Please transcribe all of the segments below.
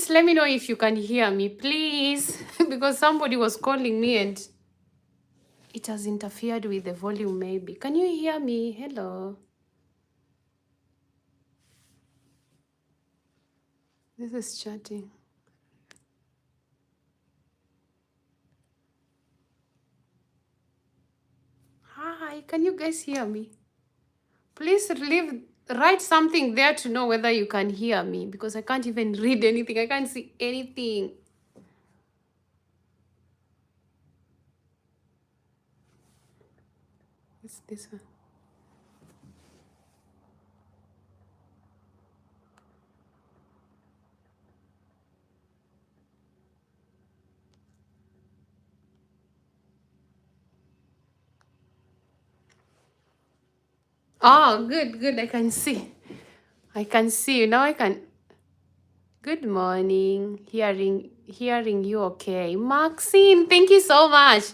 Guys, let me know if you can hear me, please. Because somebody was calling me and it has interfered with the volume maybe. Can you hear me? Hello. This is chatting. Hi, can you guys hear me? Please write something there to know whether you can hear me, because I can't even read anything. I can't see anything. It's this one. Oh, good, good. I can see. I can see you now. I can. Good morning. Hearing you okay. Maxine, thank you so much.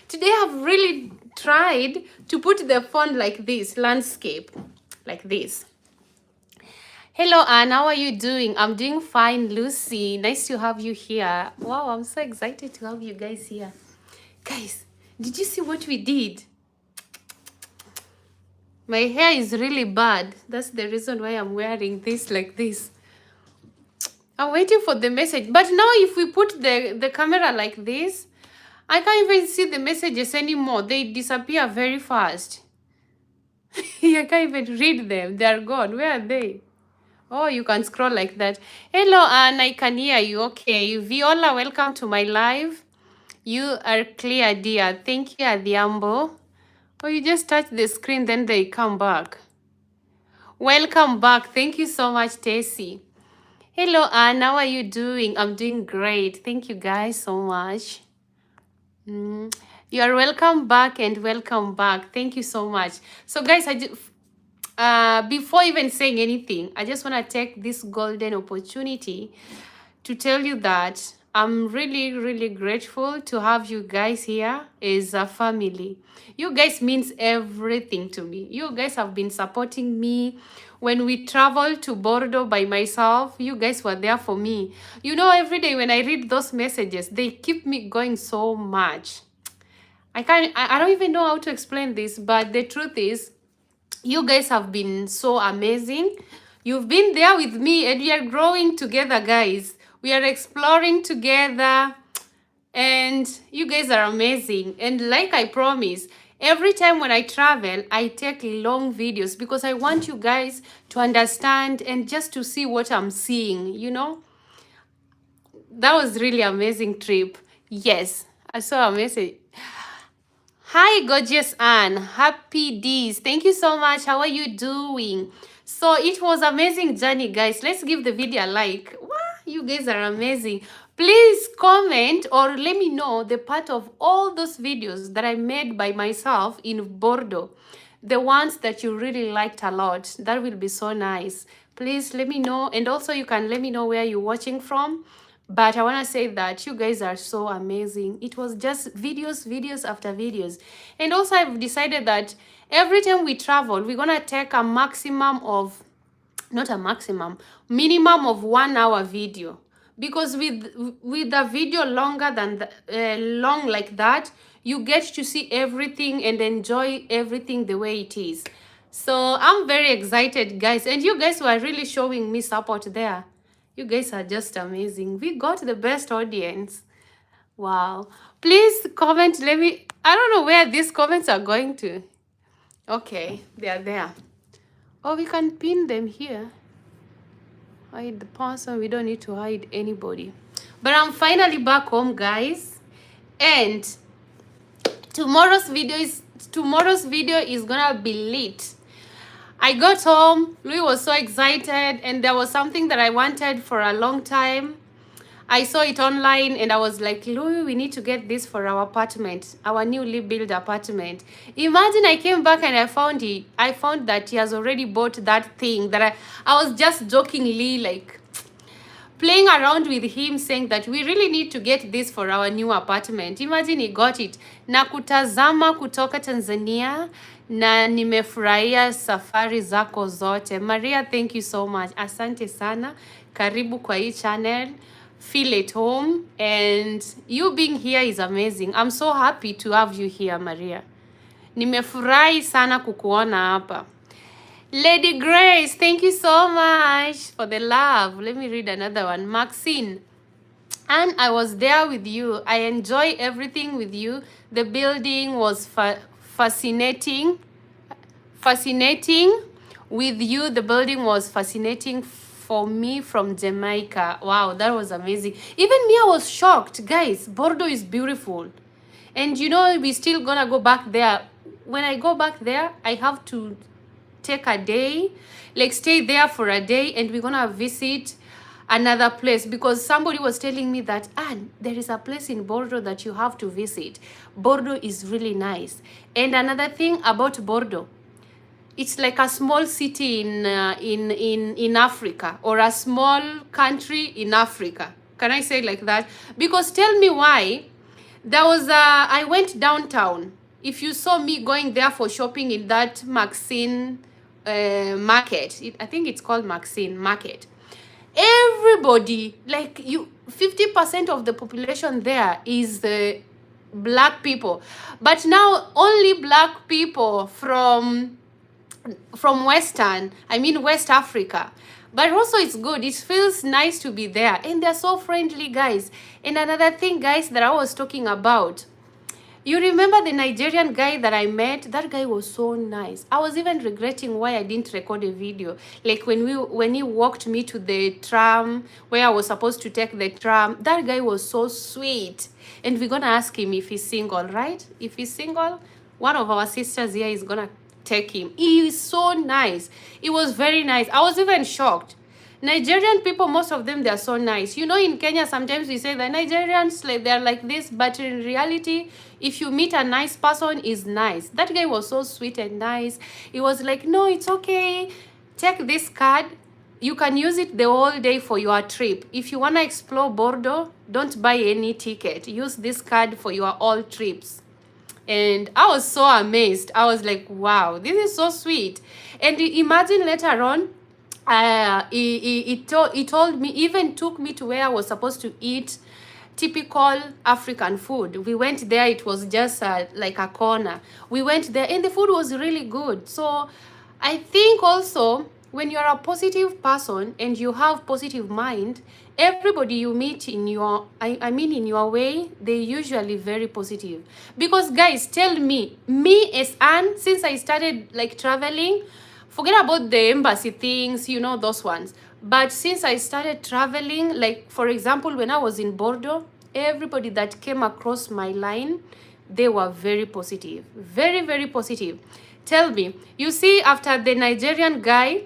Today I've really tried to put the font like this, landscape, like this. Hello, Anne. How are you doing? I'm doing fine, Lucy. Nice to have you here. Wow, I'm so excited to have you guys here. Guys, did you see what we did? My hair is really bad. That's the reason why I'm wearing this like this. I'm waiting for the message. But now if we put the camera like this, I can't even see the messages anymore. They disappear very fast. I can't even read them. They are gone. Where are they? Oh, you can scroll like that. Hello, Anne. I can hear you. Okay. Viola, welcome to my live. You are clear, dear. Thank you, Adhiambo. Oh, you just touch the screen, then they come back. Welcome back. Thank you so much, Tessie. Hello, Anne. How are you doing? I'm doing great. Thank you guys so much. You are welcome back and welcome back. Thank you so much. So, guys, before even saying anything, I just want to take this golden opportunity to tell you that I'm really, really grateful to have you guys here as a family. You guys means everything to me. You guys have been supporting me. When we traveled to Bordeaux by myself, you guys were there for me. You know, every day when I read those messages, they keep me going so much. I don't even know how to explain this, but the truth is, you guys have been so amazing. You've been there with me and we are growing together, guys. We are exploring together and you guys are amazing. And like I promised, every time when I travel, I take long videos because I want you guys to understand and just to see what I'm seeing, you know. That was really amazing trip. Yes, I saw a message. Hi, gorgeous Anne. Happy days. Thank you so much. How are you doing? So it was amazing journey, guys. Let's give the video a like. Wow, you guys are amazing. Please comment or let me know the part of all those videos that I made by myself in Bordeaux. The ones that you really liked a lot. That will be so nice. Please let me know. And also you can let me know where you're watching from. But I want to say that you guys are so amazing. It was just videos after videos. And also I've decided that every time we travel, we're going to take a maximum of, not a maximum, minimum of 1 hour video. Because with a video longer than long like that, you get to see everything and enjoy everything the way it is. So I'm very excited, guys. And you guys were really showing me support there. You guys are just amazing. We got the best audience. Wow. Please comment. I don't know where these comments are going to. Okay, they are there. Oh, we can pin them here. Hide the person. We don't need to hide anybody. But I'm finally back home, guys. And tomorrow's video is gonna be lit. I got home, Louis was so excited, and there was something that I wanted for a long time. I saw it online and I was like, Louis, we need to get this for our apartment, our newly built apartment. Imagine I came back and I found that he has already bought that thing that I was just jokingly like playing around with him, saying that we really need to get this for our new apartment. Imagine he got it. Na kutazama kutoka Tanzania na nimefurahia safari zako zote. Maria, thank you so much. Asante sana. Karibu kwa hii channel. feel at home, and you being here is amazing. I'm so happy to have you here, Maria. Nimefurahi sana kukuona hapa. Lady Grace, thank you so much for the love. Let me read another one. Maxine, and I was there with you. I enjoy everything with you. The building was fascinating with you. The building was fascinating for me from Jamaica. Wow, that was amazing. Even me, I was shocked. Guys, Bordeaux is beautiful. And you know, we still gonna go back there. When I go back there, I have to take a day, like stay there for a day, and we're gonna visit another place, because somebody was telling me that there is a place in Bordeaux that you have to visit. Bordeaux is really nice. And another thing about Bordeaux, it's like a small city in Africa, or a small country in Africa. Can I say like that? Because tell me why. There was I went downtown. If you saw me going there for shopping in that Maxine market, I think it's called Maxine Market. Everybody, like 50% of the population there is black people. But now only black people from West Africa. But also it's good. It feels nice to be there. And they're so friendly, guys. And another thing, guys, that I was talking about. You remember the Nigerian guy that I met? That guy was so nice. I was even regretting why I didn't record a video. Like when he walked me to the tram, where I was supposed to take the tram, that guy was so sweet. And we're gonna ask him if he's single, right? If he's single, one of our sisters here is gonna take him. He is so nice. It was very nice. I was even shocked. Nigerian people, most of them, they're so nice. You know, in Kenya, sometimes we say that Nigerians, like, they're like this, but in reality, if you meet a nice person, is nice. That guy was so sweet and nice. He was like, no, it's okay. Take this card. You can use it the whole day for your trip. If you want to explore Bordeaux, don't buy any ticket. Use this card for your all trips. And I was so amazed. I was like, wow, this is so sweet. And imagine later on, he told me, even took me to where I was supposed to eat typical African food. We went there. It was just like a corner. We went there and the food was really good. So I think also when you're a positive person and you have positive mind, everybody you meet in your, in your way, they're usually very positive. Because guys, tell me as Anne, since I started like traveling, forget about the embassy things, you know, those ones. But since I started traveling, like, for example, when I was in Bordeaux, everybody that came across my line, they were very positive. Very, very positive. Tell me, you see, after the Nigerian guy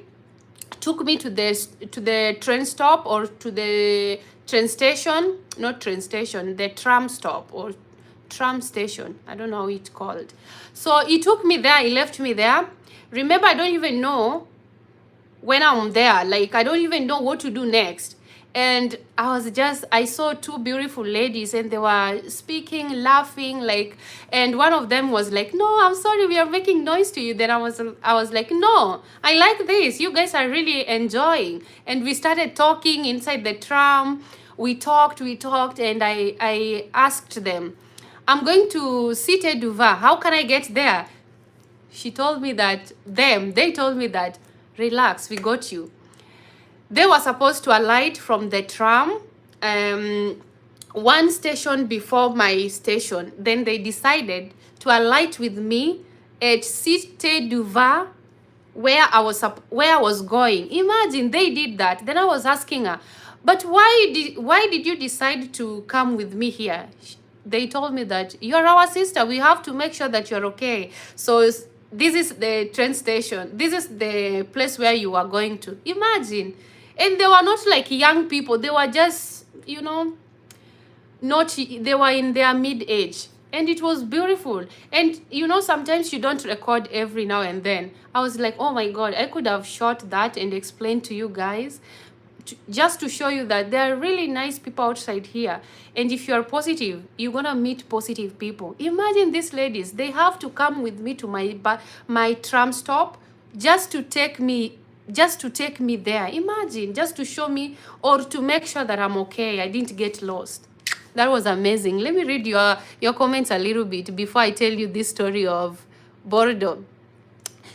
took me to the train stop, or to the train station, not train station, the tram stop or tram station. I don't know how it's called. So he took me there, he left me there. Remember, I don't even know when I'm there. Like, I don't even know what to do next. And I saw two beautiful ladies and they were speaking, laughing, like, and one of them was like, no, I'm sorry, we are making noise to you. Then I was like, no, I like this. You guys are really enjoying. And we started talking inside the tram. We talked, and I asked them, I'm going to Cité du Vin. How can I get there? They told me that, relax, we got you. They were supposed to alight from the tram one station before my station. Then they decided to alight with me at Cité du Vin, where I was going. Imagine, they did that. Then I was asking her, but why did you decide to come with me here? They told me that you're our sister. We have to make sure that you're okay. So this is the train station. This is the place where you are going to. Imagine. And they were not like young people. They were just, you know, they were in their mid-age. And it was beautiful. And, you know, sometimes you don't record every now and then. I was like, oh my God, I could have shot that and explained to you guys, just to show you that there are really nice people outside here. And if you are positive, you're gonna meet positive people. Imagine these ladies, they have to come with me to my tram stop just to take me just to take me there. Imagine, just to show me or to make sure that I'm okay, I didn't get lost. That was amazing. Let me read your comments a little bit before I tell you this story of Bordeaux.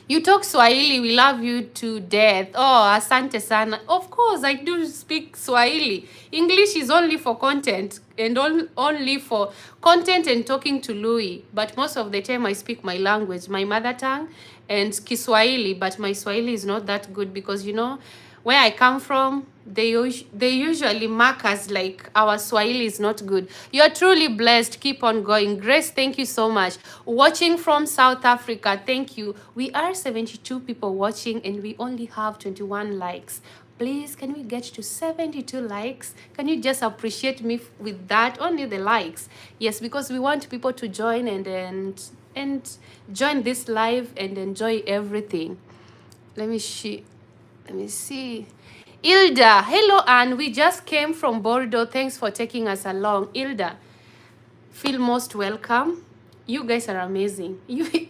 You talk Swahili, we love you to death. Oh, asante sana. Of course, I do speak Swahili. English is only for content and only for content and talking to Louis. But most of the time I speak my language, my mother tongue, and Kiswahili. But my Swahili is not that good because, you know, where I come from, they usually mark us like our Swahili is not good. You are truly blessed. Keep on going. Grace, thank you so much. Watching from South Africa, thank you. We are 72 people watching and we only have 21 likes. Please, can we get to 72 likes? Can you just appreciate me with that? Only the likes. Yes, because we want people to join and join this live and enjoy everything. Let me see. Ilda, hello, Anne. We just came from Bordeaux. Thanks for taking us along. Ilda, feel most welcome. You guys are amazing.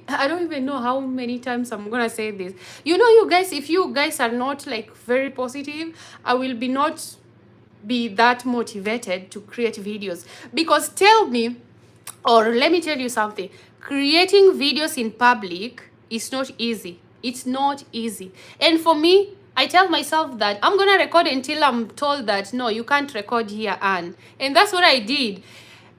I don't even know how many times I'm gonna say this. You know, you guys, if you guys are not like very positive, I will not be that motivated to create videos. Because tell me, or let me tell you something, creating videos in public is not easy. It's not easy. And for me, I tell myself that I'm gonna record until I'm told that no, you can't record here, Anne. And that's what I did.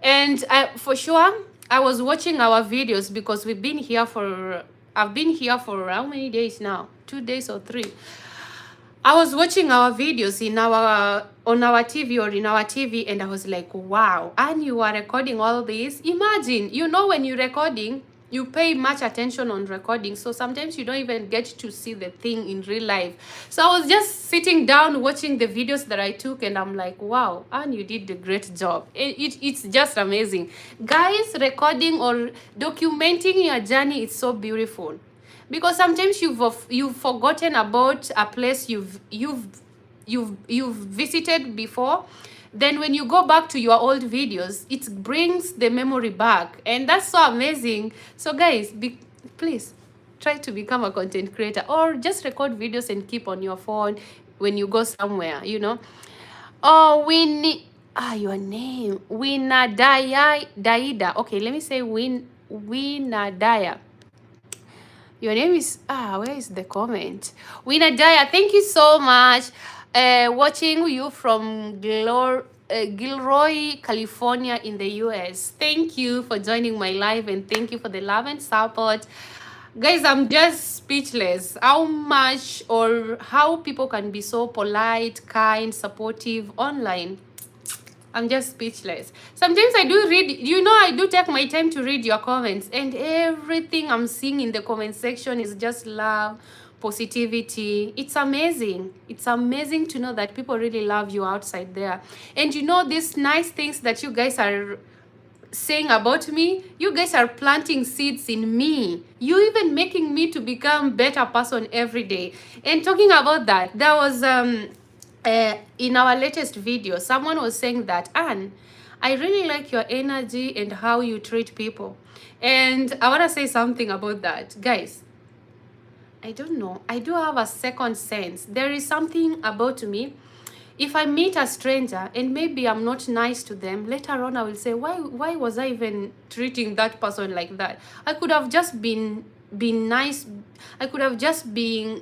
And for sure, I was watching our videos because I've been here for how many days now? 2 days or 3. I was watching our videos on our TV or in our TV, and I was like, wow, and you are recording all this? Imagine, you know, when you're recording, you pay much attention on recording, so sometimes you don't even get to see the thing in real life. So I was just sitting down watching the videos that I took, and I'm like, wow, and you did a great job. It's just amazing. Guys, recording or documenting your journey is so beautiful. Because sometimes you've forgotten about a place you've visited before. Then when you go back to your old videos, it brings the memory back, and that's so amazing. So guys, please try to become a content creator, or just record videos and keep on your phone when you go somewhere, you know. Oh, your name, Daida. Okay, let me say Winadaya. Your name is, where is the comment? Winadaya, thank you so much. Watching you from Gilroy, California in the US. Thank you for joining my live, and thank you for the love and support. Guys, I'm just speechless. How much or how people can be so polite, kind, supportive online. I'm just speechless. Sometimes I do read, you know, I do take my time to read your comments, and everything I'm seeing in the comment section is just love, positivity. It's amazing. It's amazing to know that people really love you outside there. And you know, these nice things that you guys are saying about me, you guys are planting seeds in me. You even making me to become better person every day. And talking about that, there was in our latest video, someone was saying that, Anne, I really like your energy and how you treat people. And I want to say something about that. Guys, I don't know. I do have a second sense. There is something about me. If I meet a stranger and maybe I'm not nice to them, later on I will say, why was I even treating that person like that? I could have just been nice. I could have just been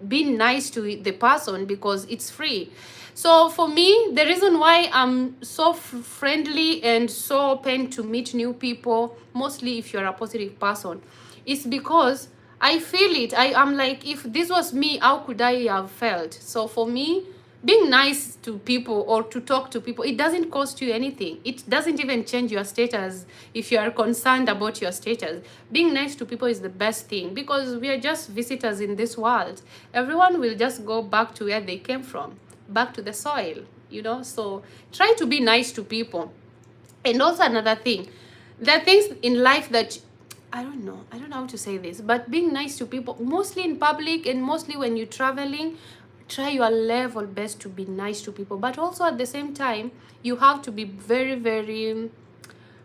nice to the person because it's free. So for me, the reason why I'm so friendly and so open to meet new people, mostly if you're a positive person, is because I feel it. I'm like, if this was me, how could I have felt? So for me, being nice to people or to talk to people, it doesn't cost you anything. It doesn't even change your status if you are concerned about your status. Being nice to people is the best thing, because we are just visitors in this world. Everyone will just go back to where they came from, back to the soil, you know. So try to be nice to people. And also another thing, there are things in life that I don't know how to say this, but being nice to people, mostly in public and mostly when you're traveling, try your level best to be nice to people. But also at the same time, you have to be very, very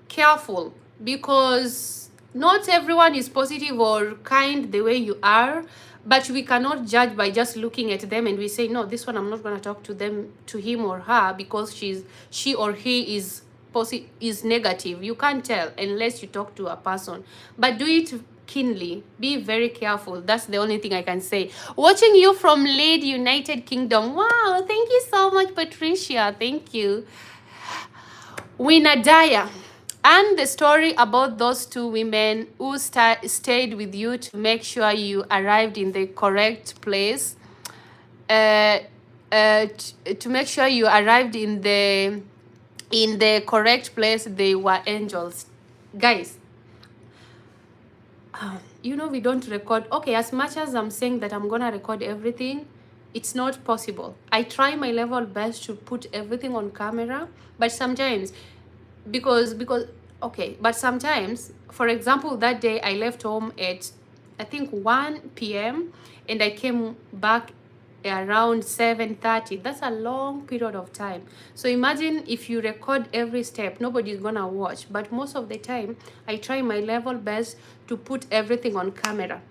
careful, because not everyone is positive or kind the way you are. But we cannot judge by just looking at them and we say, no, this one I'm not going to talk to him or her because she or he is negative. You can't tell unless you talk to a person. But do it keenly. Be very careful. That's the only thing I can say. Watching you from Leeds, United Kingdom. Wow, thank you so much, Patricia. Thank you. Winadaya. And the story about those two women who stayed with you to make sure you arrived in the correct place, to make sure you arrived in the correct place. They were angels. Guys, you know, we don't record. Okay, as much as I'm saying that I'm gonna record everything, it's not possible. I try my level best to put everything on camera, but sometimes because okay, but sometimes, for example, that day I left home at I think 1 p.m. and I came back around 7:30. That's a long period of time. So imagine if you record every step, nobody's gonna watch. But most of the time I try my level best to put everything on camera.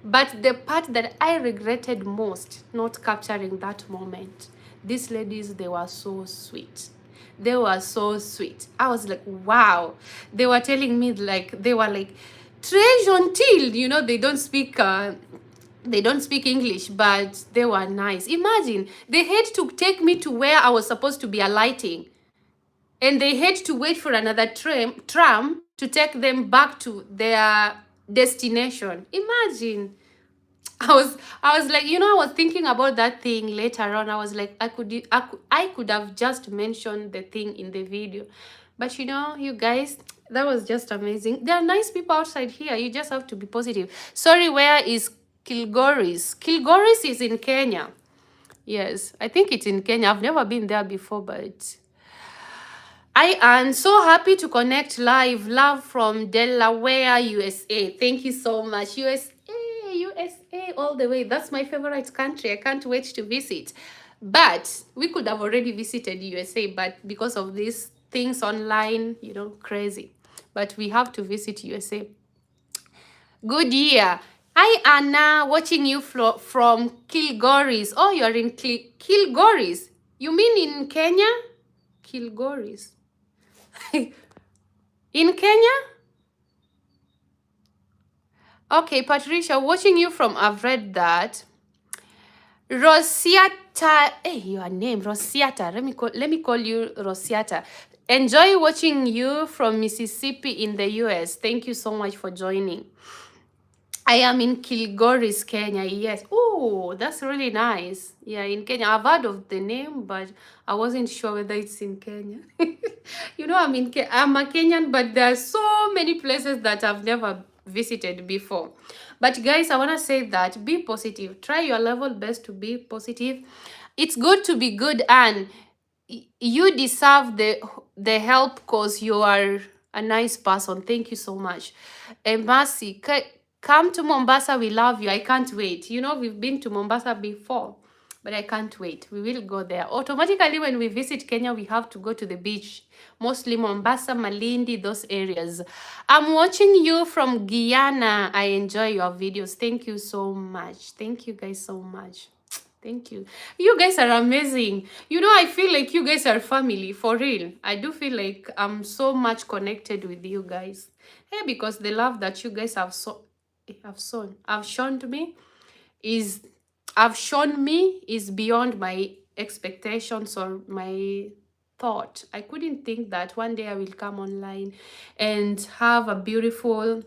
But the part that I regretted most, not capturing that moment, these ladies, they were so sweet. They were so sweet. I was like, wow. They were telling me, like, they were like, très gentil. You know, they don't speak English, but they were nice. Imagine, they had to take me to where I was supposed to be alighting. And they had to wait for another tram to take them back to their destination. Imagine. I was like, you know, I was thinking about that thing later on. I was like, I could have just mentioned the thing in the video. But you know, you guys, that was just amazing. There are nice people outside here. You just have to be positive. Sorry, where is Kilgoris? Kilgoris is in Kenya. Yes, I think it's in Kenya. I've never been there before, but I am so happy to connect live. Love from Delaware, USA. Thank you so much. USA all the way. That's my favorite country. I can't wait to visit. But we could have already visited USA, but because of these things online, you know, crazy. But we have to visit USA. Good year. Hi, Anna. Watching you from Kilgoris. Oh, you're in Kilgoris. You mean in Kenya? Kilgoris. In Kenya? Okay, Patricia, watching you from, I've read that. Rosiata, hey, your name, Rosiata. Let me call you Rosiata. Enjoy watching you from Mississippi in the US. Thank you so much for joining. I am in Kilgoris, Kenya. Yes. Oh, that's really nice. Yeah, in Kenya. I've heard of the name, but I wasn't sure whether it's in Kenya. You know, I'm a Kenyan, but there are so many places that I've never visited before. But guys, I want to say that be positive. Try your level best to be positive. It's good to be good, and you deserve the help because you are a nice person. Thank you so much. And Mercy, come to Mombasa. We love you. I can't wait. You know, we've been to Mombasa before, but I can't wait. We will go there. Automatically, when we visit Kenya, we have to go to the beach. Mostly Mombasa, Malindi, those areas. I'm watching you from Guyana. I enjoy your videos. Thank you so much. Thank you guys so much. Thank you. You guys are amazing. You know, I feel like you guys are family, for real. I do feel like I'm so much connected with you guys. Hey, because the love that you guys have shown me is beyond my expectations or my thought. I couldn't think that one day I will come online and have a beautiful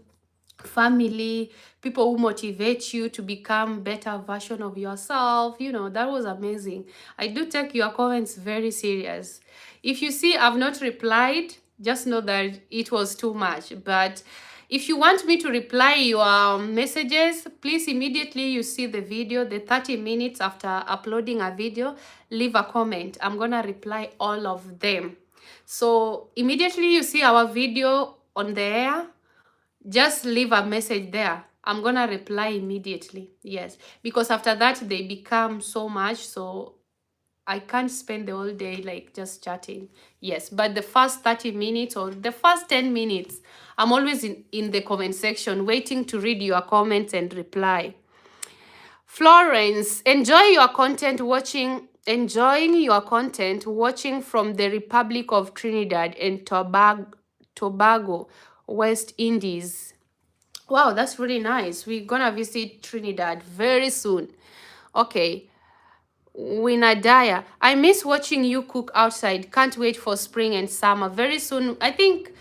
family, people who motivate you to become better version of yourself. You know, that was amazing. I do take your comments very serious. If you see I've not replied, just know that it was too much. But if you want me to reply your messages, please immediately you see the video, the 30 minutes after uploading a video, leave a comment. I'm gonna reply all of them. So immediately you see our video on the air, just leave a message there. I'm gonna reply immediately. Yes, because after that they become so much, so I can't spend the whole day like just chatting. Yes, but the first 30 minutes or the first 10 minutes, I'm always in the comment section waiting to read your comments and reply. Florence, enjoying your content watching from the Republic of Trinidad and Tobago, West Indies. Wow, that's really nice. We're gonna visit Trinidad very soon. Okay. Winadaya, I miss watching you cook outside. Can't wait for spring and summer. Very soon, I think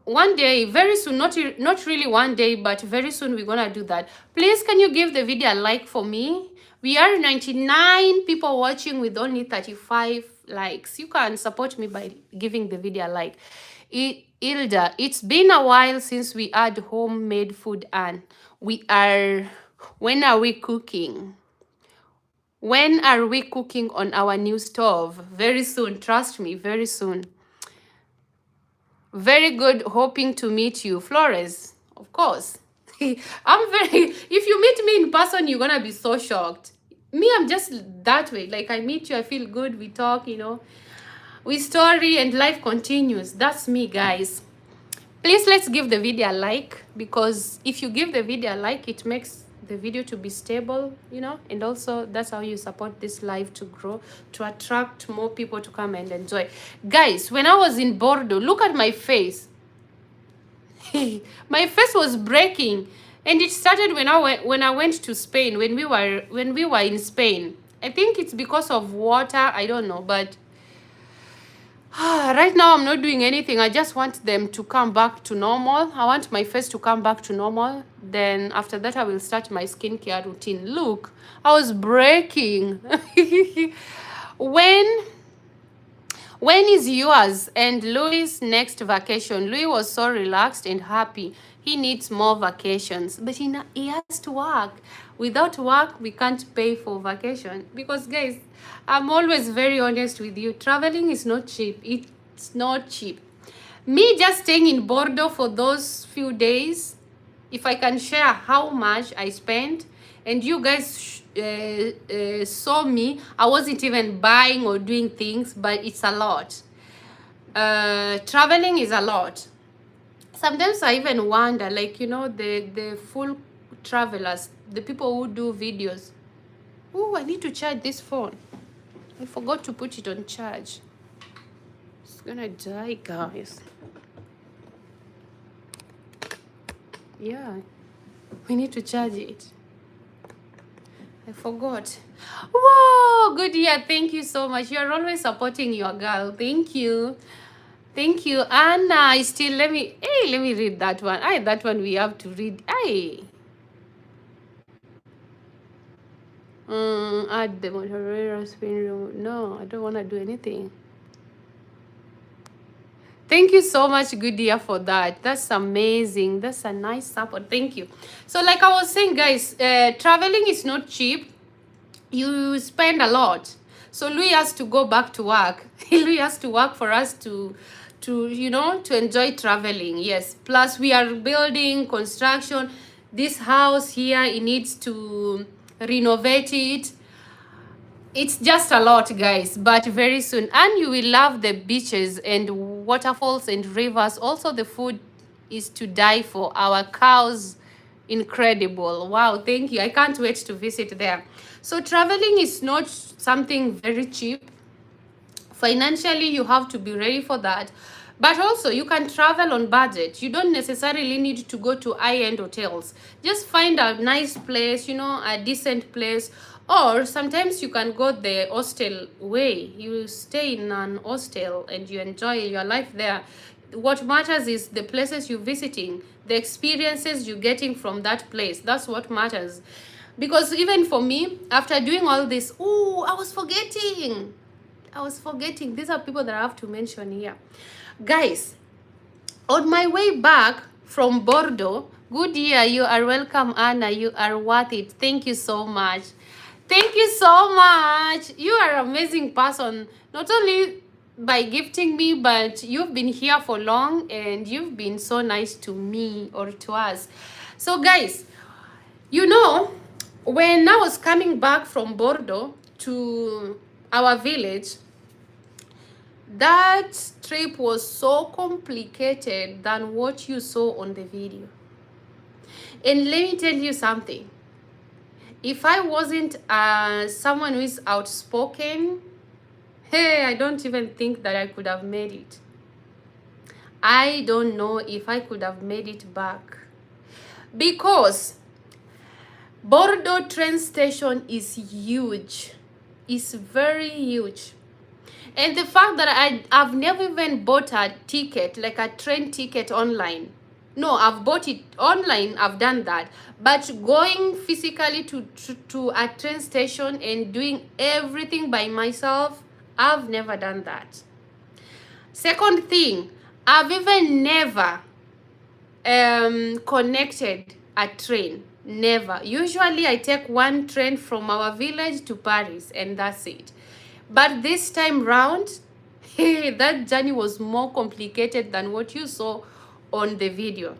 one day, very soon, not really one day, but very soon we're gonna do that. Please, can you give the video a like for me? We are 99 people watching with only 35 likes. You can support me by giving the video a like. Ilda, it's been a while since we had homemade food, and when are we cooking? When are we cooking on our new stove? Very soon, trust me, very soon. Very good, hoping to meet you. Flores, of course. If you meet me in person, you're gonna be so shocked. Me, I'm just that way. Like, I meet you, I feel good, we talk, we story, and life continues. That's me, guys. Please, let's give the video a like, because if you give the video a like, it makes the video to be stable, and also that's how you support this live to grow, to attract more people to come and enjoy. Guys, when I was in Bordeaux, look at my face. My face was breaking, and it started when I went to Spain, when we were in Spain. I think it's because of water, I don't know, but right now I'm not doing anything. I just want them to come back to normal. I want my face to come back to normal. Then after that, I will start my skincare routine. Look, I was breaking. When is yours and Louis' next vacation? Louis was so relaxed and happy. He needs more vacations, but he has to work. Without work, we can't pay for vacation. Because, guys, I'm always very honest with you. Traveling is not cheap. It's not cheap. Me just staying in Bordeaux for those few days, if I can share how much I spent, and you guys saw me, I wasn't even buying or doing things, but it's a lot. Traveling is a lot. Sometimes I even wonder, like, the full travelers, the people who do videos. Oh, I need to charge this phone. I forgot to put it on charge. It's gonna die, guys. Yeah, we need to charge it. I forgot. Whoa, good year. Thank you so much. You're always supporting your girl. Thank you. Thank you. Anna, let me read that one. That one we have to read. Add the moderator spin room. No, I don't want to do anything. Thank you so much, good dear, for that. That's amazing. That's a nice support. Thank you. So, like I was saying, guys, traveling is not cheap. You spend a lot. So Louis has to go back to work. Louis has to work for us to enjoy traveling. Yes. Plus, we are building construction. This house here, it needs to renovate it. It's just a lot, guys, but very soon. And you will love the beaches and waterfalls and rivers. Also, the food is to die for. Our cows, incredible. Wow, thank you. I can't wait to visit there. So traveling is not something very cheap. Financially, you have to be ready for that. But also, you can travel on budget. You don't necessarily need to go to high-end hotels. Just find a nice place, a decent place. Or sometimes you can go the hostel way. You stay in an hostel and you enjoy your life there. What matters is the places you're visiting, the experiences you're getting from that place. That's what matters. Because even for me, after doing all this, I was forgetting. These are people that I have to mention here. Guys, on my way back from Bordeaux, good year, you are welcome, Anna. You are worth it. Thank you so much. Thank you so much. You are an amazing person. Not only by gifting me, but you've been here for long and you've been so nice to me or to us. So guys, when I was coming back from Bordeaux to our village, that trip was so complicated than what you saw on the video. And let me tell you something. If I wasn't someone who is outspoken, hey, I don't even think that I could have made it. I don't know if I could have made it back, because Bordeaux train station is huge. It's very huge. And the fact that I've never even bought a ticket, like a train ticket online. No, I've bought it online, I've done that. But going physically to a train station and doing everything by myself, I've never done that. Second thing, I've even never connected a train. Never. Usually I take one train from our village to Paris and that's it. But this time round, that journey was more complicated than what you saw on the video.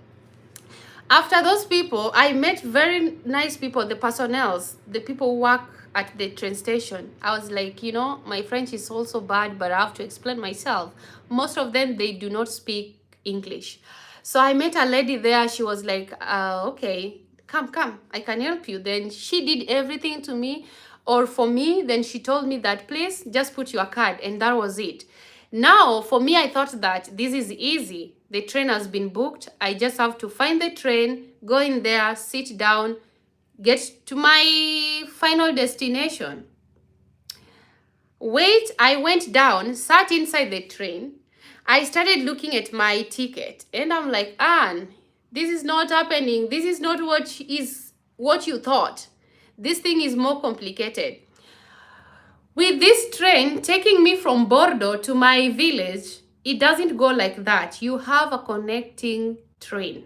After those people, I met very nice people, the personnels, the people who work at the train station. I was like, you know, my French is also bad, but I have to explain myself. Most of them, they do not speak English. So I met a lady there. She was like, okay, come, I can help you. Then she did everything to me or for me. Then she told me that, please just put your card, and that was it. Now, for me, I thought that this is easy. The train has been booked. I just have to find the train, go in there, sit down, get to my final destination. Wait, I went down, sat inside the train. I started looking at my ticket and I'm like, Anne, this is not happening. This is not what you thought. This thing is more complicated. With this train taking me from Bordeaux to my village, it doesn't go like that. You have a connecting train.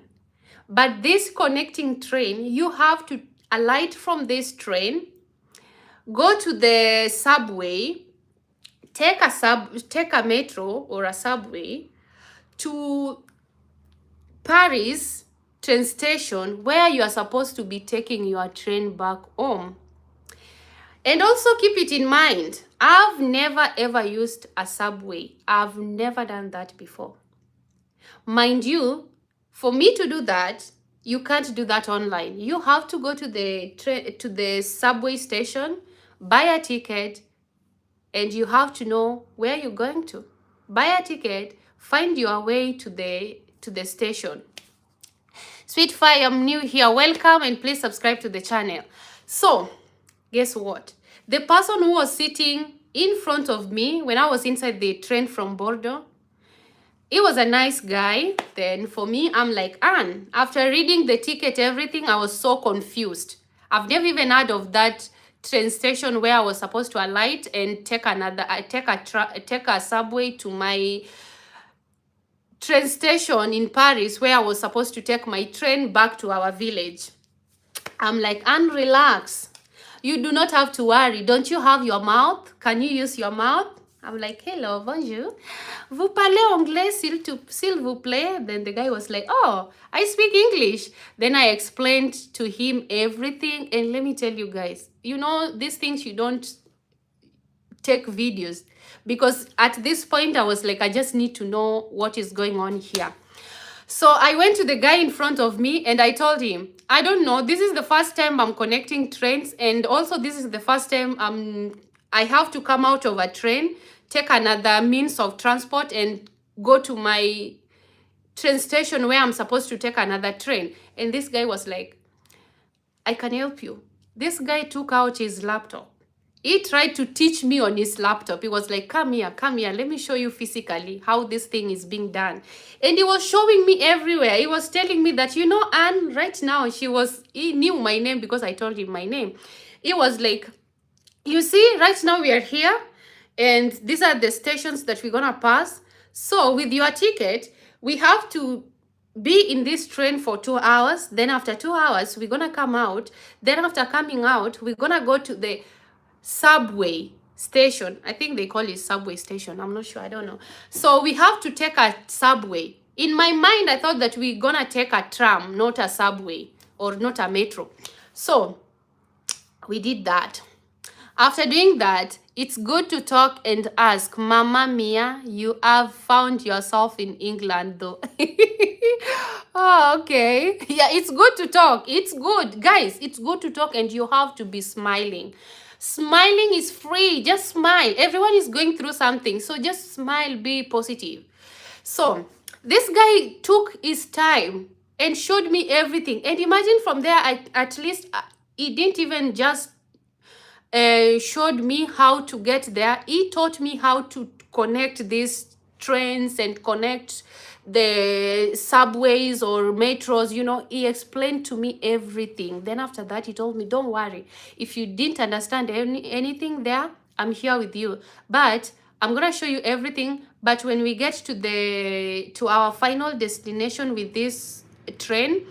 But this connecting train, you have to alight from this train, go to the subway, take a metro or a subway to Paris train station, where you are supposed to be taking your train back home. And also keep it in mind, I've never ever used a subway. I've never done that before. Mind you, for me to do that, you can't do that online. You have to go to the subway station, buy a ticket, and you have to know where you're going to. Buy a ticket, find your way to the station. Sweet Fire, I'm new here. Welcome, and please subscribe to the channel. So, guess what? The person who was sitting in front of me when I was inside the train from Bordeaux, he was a nice guy. Then for me, I'm like, Anne, after reading the ticket, everything, I was so confused. I've never even heard of that train station where I was supposed to alight and take a subway to my train station in Paris, where I was supposed to take my train back to our village. I'm like, Anne, relax. You do not have to worry. Don't you have your mouth? Can you use your mouth? I'm like, hello, bonjour. Vous parlez anglais, s'il vous plaît? Then the guy was like, oh, I speak English. Then I explained to him everything. And let me tell you guys, you know, these things you don't take videos. Because at this point, I was like, I just need to know what is going on here. So I went to the guy in front of me and I told him, I don't know, this is the first time I'm connecting trains, and also this is the first time I have to come out of a train, take another means of transport and go to my train station where I'm supposed to take another train. And this guy was like, I can help you. This guy took out his laptop. He tried to teach me on his laptop. He was like, come here, let me show you physically how this thing is being done. And he was showing me everywhere. He was telling me that, you know, Anne, right now, he knew my name because I told him my name. He was like, you see, right now we are here, and these are the stations that we're gonna pass. So with your ticket, we have to be in this train for 2 hours. Then after 2 hours, we're gonna come out. Then after coming out, we're gonna go to the subway station. I think they call it subway station. I'm not sure. I don't know. So we have to take a subway. In my mind, I thought that we're gonna take a tram, not a subway or not a metro. So we did that. After doing that, it's good to talk and ask, Mama Mia, you have found yourself in England though. Oh, okay. Yeah, it's good to talk. It's good. Guys, it's good to talk and you have to be smiling. Smiling is free. Just smile. Everyone is going through something. So just smile, be positive. So this guy took his time and showed me everything. And imagine from there, at least he didn't even just showed me how to get there. He taught me how to connect these trains and connect the subways or metros. You know, he explained to me everything. Then after that, he told me, don't worry, if you didn't understand anything there, I'm here with you, but I'm gonna show you everything. But when we get to our final destination with this train,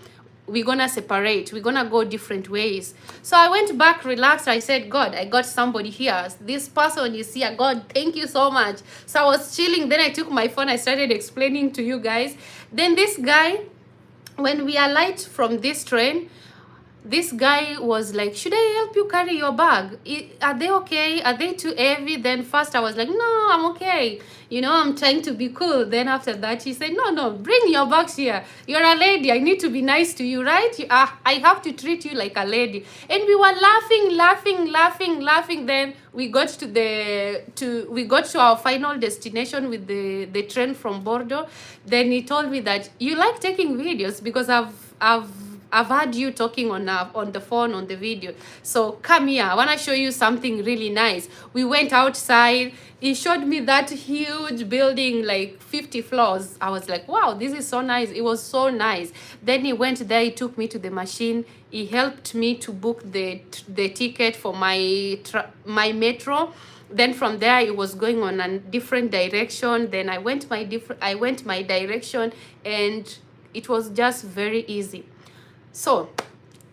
we're gonna separate, we're gonna go different ways. So I went back relaxed. I said, God, I got somebody here, this person is here, God, thank you so much. So I was chilling, then I took my phone, I started explaining to you guys. Then this guy, when we alight from this train, this guy was like, should I help you carry your bag? Are they okay? Are they too heavy? Then first I was like, no, I'm okay. You know, I'm trying to be cool. Then after that, she said, no, bring your bags here. You're a lady. I need to be nice to you, right? I have to treat you like a lady. And we were laughing. Then we got to our final destination with the train from Bordeaux. Then he told me that you like taking videos because I've heard you talking on the phone, on the video. So come here, I want to show you something really nice. We went outside. He showed me that huge building, like 50 floors. I was like, wow, this is so nice. It was so nice. Then he went there. He took me to the machine. He helped me to book the ticket for my metro. Then from there, it was going on a different direction. Then I went my direction, and it was just very easy. So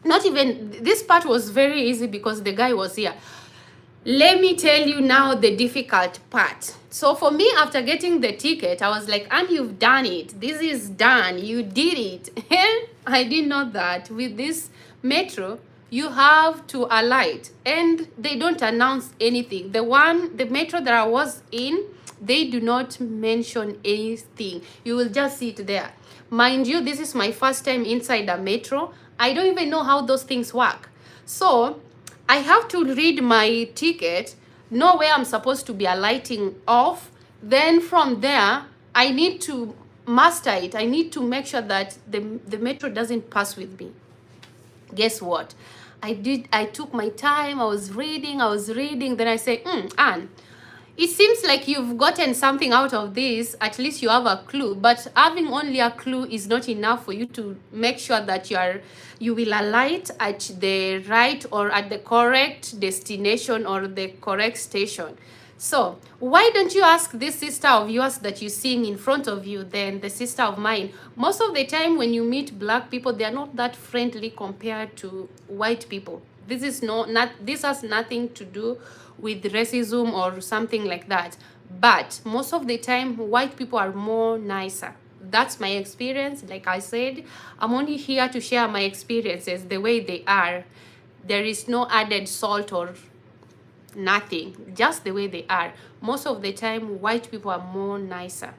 not even this part was very easy because the guy was here. Let me tell you now the difficult part. So for me, after getting the ticket, I was like, and you've done it, this is done, you did it. I didn't know that with this metro you have to alight and they don't announce anything. The metro that I was in, they do not mention anything. You will just see it there. Mind you, this is my first time inside a metro. I don't even know how those things work. So I have to read my ticket, know where I'm supposed to be alighting off. Then from there, I need to master it. I need to make sure that the metro doesn't pass with me. Guess what? I took my time. I was reading. Then I say, Anne, it seems like you've gotten something out of this. At least you have a clue. But having only a clue is not enough for you to make sure that you will alight at the right or at the correct destination or the correct station. So why don't you ask this sister of yours that you're seeing in front of you, then the sister of mine? Most of the time when you meet black people, they are not that friendly compared to white people. This has nothing to do with racism or something like that. But most of the time, white people are more nicer. That's my experience. Like I said, I'm only here to share my experiences the way they are. There is no added salt or nothing, just the way they are. Most of the time, white people are more nicer.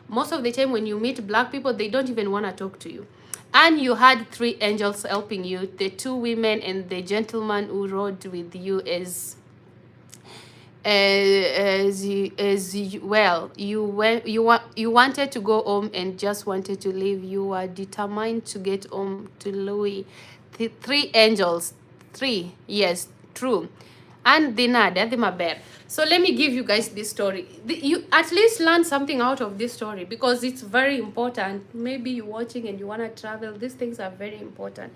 Most of the time when you meet black people, they don't even want to talk to you. And you had 3 angels helping you, the 2 women and the gentleman who rode with you you wanted to go home and just wanted to leave. You were determined to get home to Louis. 3 angels, 3, yes, true. And Dinada. So let me give you guys this story. You at least learn something out of this story because it's very important. Maybe you're watching and you want to travel. These things are very important.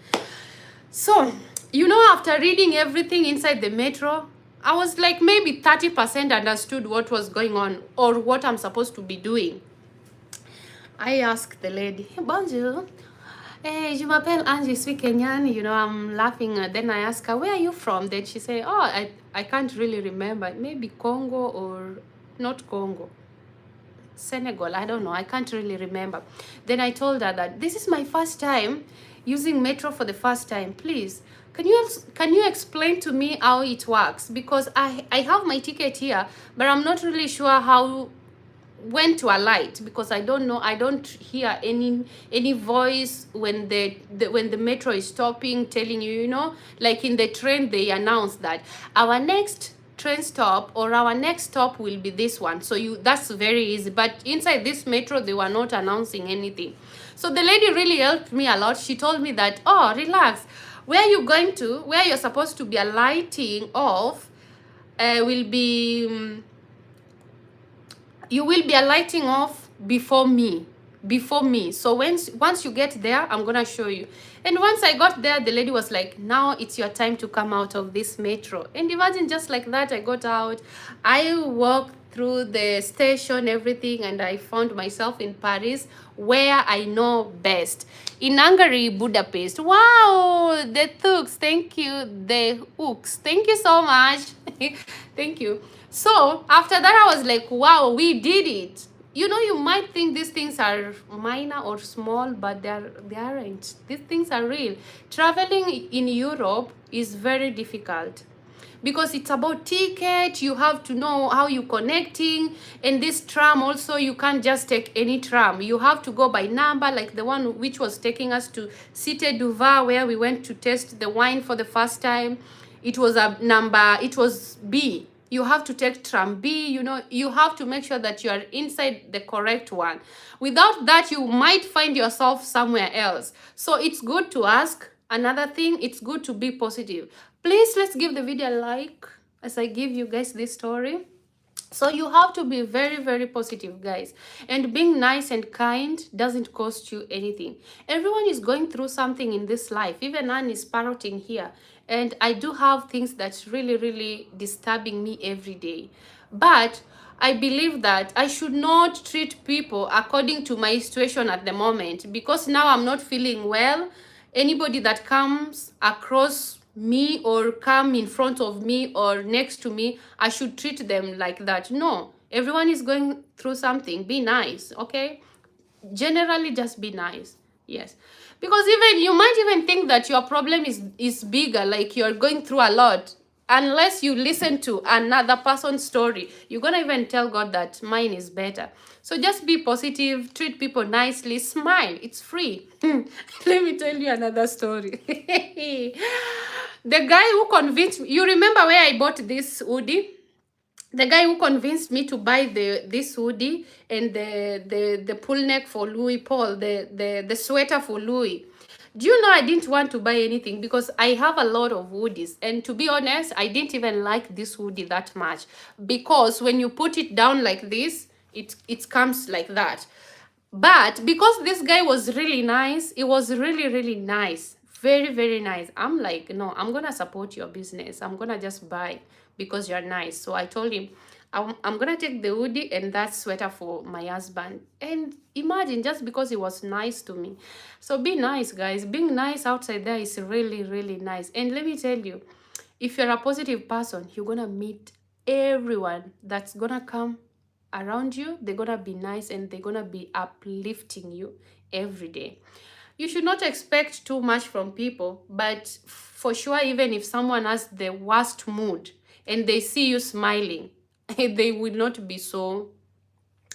So, you know, after reading everything inside the metro, I was like maybe 30% understood what was going on or what I'm supposed to be doing. I asked the lady, hey, bonjour. Hey, je m'appelle Angie, speak Kenyan. You know, I'm laughing. Then I asked her, where are you from? Then she said, oh, I can't really remember. Maybe Congo or not Congo. Senegal, I don't know. I can't really remember. Then I told her that this is my first time using metro for the first time, please, can you explain to me how it works? Because I have my ticket here, but I'm not really sure how, when to alight, because I don't know. I don't hear any voice when when the metro is stopping, telling you, like in the train they announce that our next train stop or our next stop will be this one. So that's very easy. But inside this metro they were not announcing anything. So the lady really helped me a lot. She told me that, oh, relax, where you're supposed to be alighting off will be you will be alighting off before me. So once you get there, I'm gonna show you. And once I got there, the lady was like, now it's your time to come out of this metro. And imagine, just like that, I got out. I walked through the station, everything, and I found myself in Paris, where I know best, in Hungary, Budapest. Wow, the thugs, thank you. The hooks, thank you so much. Thank you. So after that, I was like, wow, we did it. You might think these things are minor or small, but they aren't. These things are real. Traveling in Europe is very difficult, because it's about ticket. You have to know how you connecting. And this tram also, you can't just take any tram. You have to go by number, like the one which was taking us to Cité du Vin, where we went to taste the wine for the first time. It was it was B. You have to take tram B. You have to make sure that you are inside the correct one. Without that, you might find yourself somewhere else. So it's good to ask. Another thing, it's good to be positive. Please, let's give the video a like as I give you guys this story. So you have to be very, very positive, guys. And being nice and kind doesn't cost you anything. Everyone is going through something in this life. Even Anne is parroting here. And I do have things that's really, really disturbing me every day. But I believe that I should not treat people according to my situation at the moment. Because now I'm not feeling well. Anybody that comes across me or come in front of me or next to me, I should treat them like that. No, everyone is going through something. Be nice, okay? Generally, just be nice. Yes, because even you might even think that your problem is bigger, like you're going through a lot. Unless you listen to another person's story, you're gonna even tell God that mine is better. So just be positive, treat people nicely, smile. It's free. Let me tell you another story. The guy who convinced me, you remember where I bought this hoodie? The guy who convinced me to buy this hoodie and the pull neck for Louis Paul, the sweater for Louis. Do you know I didn't want to buy anything because I have a lot of hoodies. And to be honest, I didn't even like this hoodie that much. Because when you put it down like this, it comes like that. But because this guy was really nice, it was really, really nice. Very, very nice. I'm like, no, I'm going to support your business. I'm going to just buy because you're nice. So I told him, I'm going to take the hoodie and that sweater for my husband. And imagine, just because he was nice to me. So be nice, guys. Being nice outside there is really, really nice. And let me tell you, if you're a positive person, you're going to meet everyone that's going to come around you. They're going to be nice and they're going to be uplifting you every day. You should not expect too much from people, but for sure, even if someone has the worst mood and they see you smiling, they will not be so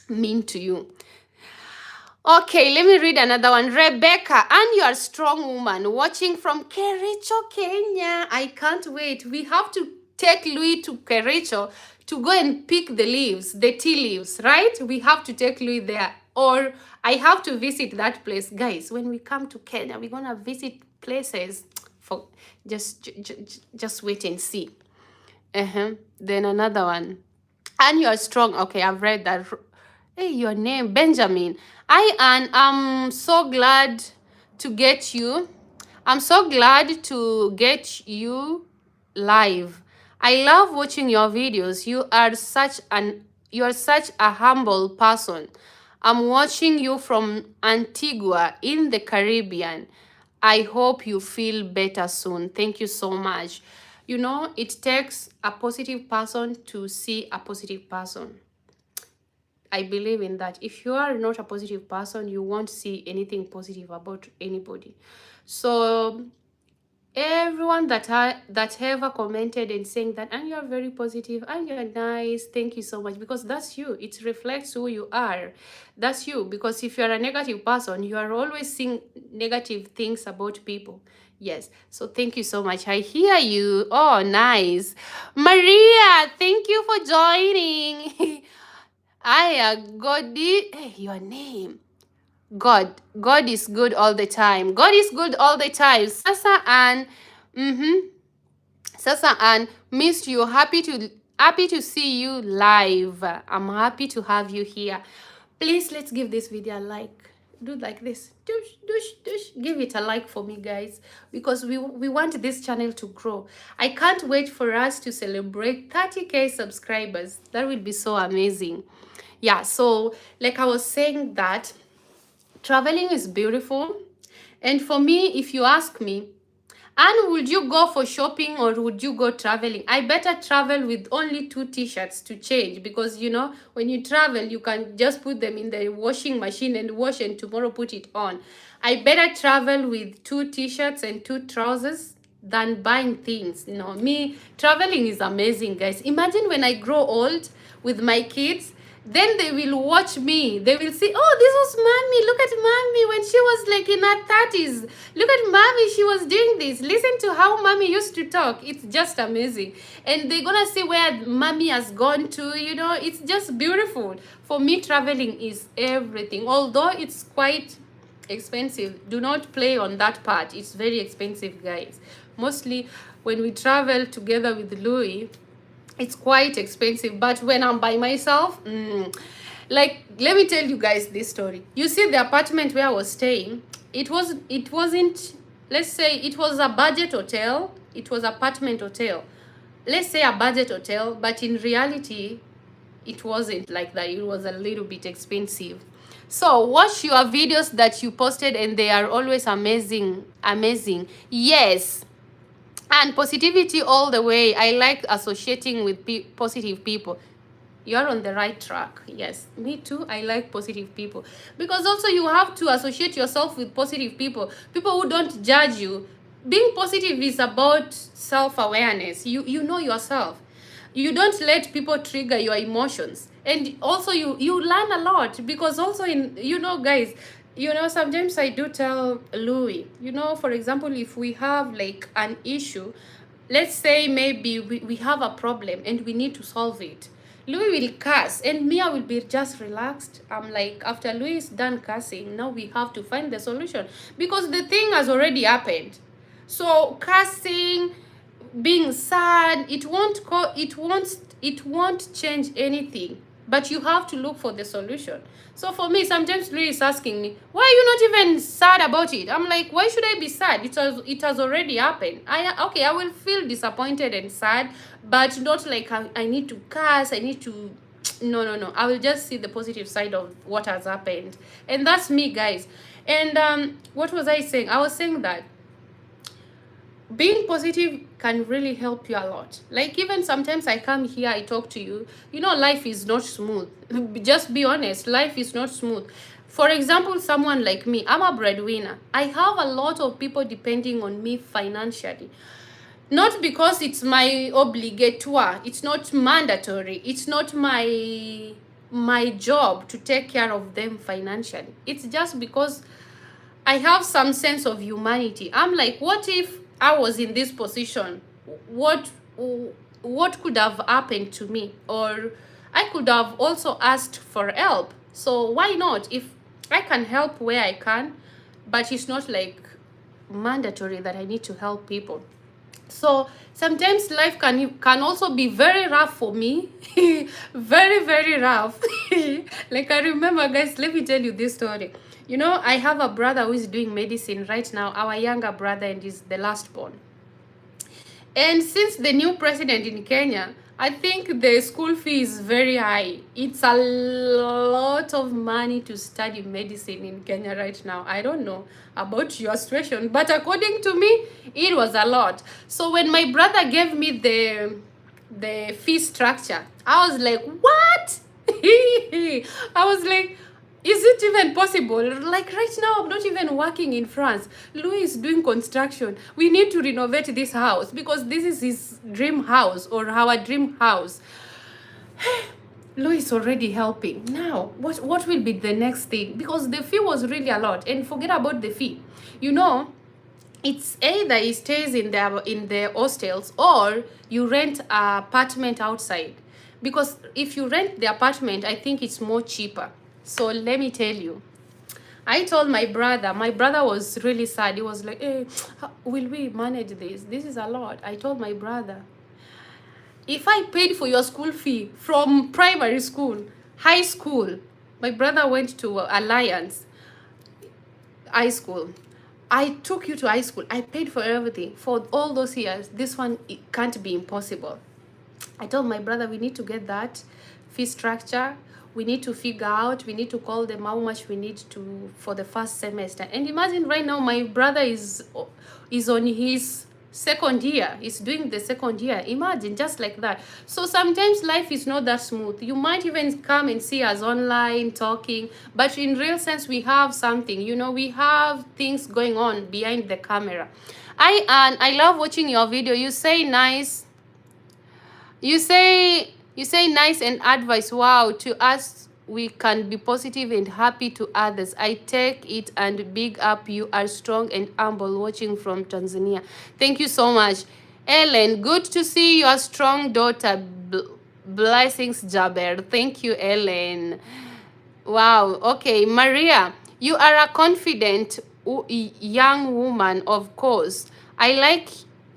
mean to you. Okay, let me read another one. Rebecca, and you are a strong woman watching from Kericho, Kenya. I can't wait. We have to take Louis to Kericho to go and pick the leaves, the tea leaves, right? We have to take Louis there. Or I have to visit that place. Guys, when we come to Kenya, we're going to visit places. For just wait and see. Then another one. And you are strong. Okay, I've read that. Hey, your name, Benjamin. I'm so glad to get you. I'm so glad to get you live. I love watching your videos. You are such a humble person. I'm watching you from Antigua in the Caribbean. I hope you feel better soon. Thank you so much. You know, it takes a positive person to see a positive person. I believe in that. If you are not a positive person, you won't see anything positive about anybody. So everyone that ever commented and saying that, and you're very positive and you're nice, thank you so much, because that's you. It reflects who you are. That's you. Because if you're a negative person, you are always seeing negative things about people. Yes, so thank you so much. I hear you. Oh, nice. Maria, thank you for joining. I God, your name. God is good all the time. God is good all the time. Sasa and Sasa and missed you. Happy to see you live. I'm happy to have you here. Please, let's give this video a like. Do like this. Dush, dush, dush. Give it a like for me, guys, because we want this channel to grow. I can't wait for us to celebrate 30K subscribers. That will be so amazing. Yeah, so like I was saying that traveling is beautiful. And for me, if you ask me, and would you go for shopping or would you go traveling? I better travel with only 2 t-shirts to change, because you know, when you travel, you can just put them in the washing machine and wash and tomorrow put it on. I better travel with 2 t-shirts and 2 trousers than buying things. You know, me, traveling is amazing, guys. Imagine when I grow old with my kids, then they will watch me. They will see, oh, this was mommy. Look at mommy when she was like in her 30s. Look at mommy, she was doing this. Listen to how mommy used to talk. It's just amazing. And they're gonna see where mommy has gone to, you know. It's just beautiful. For me, traveling is everything. Although it's quite expensive, do not play on that part. It's very expensive, guys. Mostly when we travel together with Louis, it's quite expensive. But when I'm by myself, like, let me tell you guys this story. You see, the apartment where I was staying, it wasn't, let's say it was a budget hotel. It was apartment hotel, let's say a budget hotel, but in reality it wasn't like that. It was a little bit expensive. So watch your videos that you posted, and they are always amazing. Yes, and positivity all the way. I like associating with positive people. You're on the right track. Yes, me too. I like positive people, because also you have to associate yourself with positive people who don't judge you. Being positive is about self-awareness. You know yourself. You don't let people trigger your emotions, and also you learn a lot, because also, in, you know, guys, you know, sometimes I do tell Louis, you know, for example, if we have like an issue, let's say maybe we have a problem and we need to solve it, Louis will curse and Mia will be just relaxed. I'm like, after Louis is done cursing, now we have to find the solution, because the thing has already happened. So cursing, being sad, it won't change anything, but you have to look for the solution. So for me, sometimes Louis is asking me, why are you not even sad about it? I'm like, why should I be sad? It has already happened. I will feel disappointed and sad, but not like I need to curse, I need to, no, I will just see the positive side of what has happened. And that's me, guys. And what was I saying? I was saying that being positive can really help you a lot. Like, even sometimes I come here, I talk to you, you know, life is not smooth. Just be honest, life is not smooth. For example, someone like me, I'm a breadwinner. I have a lot of people depending on me financially. Not because it's my obligatoire, it's not mandatory, it's not my job to take care of them financially. It's just because I have some sense of humanity. I'm like, what if I was in this position? What could have happened to me? Or I could have also asked for help. So why not? If I can help where I can, but it's not like mandatory that I need to help people. So sometimes life can also be very rough for me. Very, very rough. Like, I remember, guys, let me tell you this story. You know, I have a brother who is doing medicine right now, our younger brother, and is the last born. And since the new president in Kenya, I think the school fee is very high. It's a lot of money to study medicine in Kenya right now. I don't know about your situation, but according to me, it was a lot. So when my brother gave me the fee structure, I was like, what? I was like, is it even possible? Like right now, I'm not even working in France. Louis is doing construction. We need to renovate this house because this is his dream house or our dream house. Louis is already helping. Now, what will be the next thing? Because the fee was really a lot. And forget about the fee. You know, it's either he stays in the hostels or you rent an apartment outside, because if you rent the apartment, I think it's more cheaper. So let me tell you, I told my brother was really sad. He was like, hey, will we manage this is a lot. I told my brother, if I paid for your school fee from primary school, high school, my brother went to Alliance high school, I took you to high school, I paid for everything for all those years, this one, it can't be impossible. I told my brother, we need to get that fee structure. We need to figure out, we need to call them how much we need to for the first semester. And imagine right now my brother is on his second year. He's doing the second year. Imagine, just like that. So sometimes life is not that smooth. You might even come and see us online talking, but in real sense we have something, you know, we have things going on behind the camera. I love watching your video. You say nice, you say nice and advice. Wow, to us we can be positive and happy to others. I take it and big up. You are strong and humble. Watching from Tanzania. Thank you so much. Ellen, good to see your strong daughter. Blessings, Jaber. Thank you, Ellen. Wow. Okay, Maria, you are a confident young woman, of course. I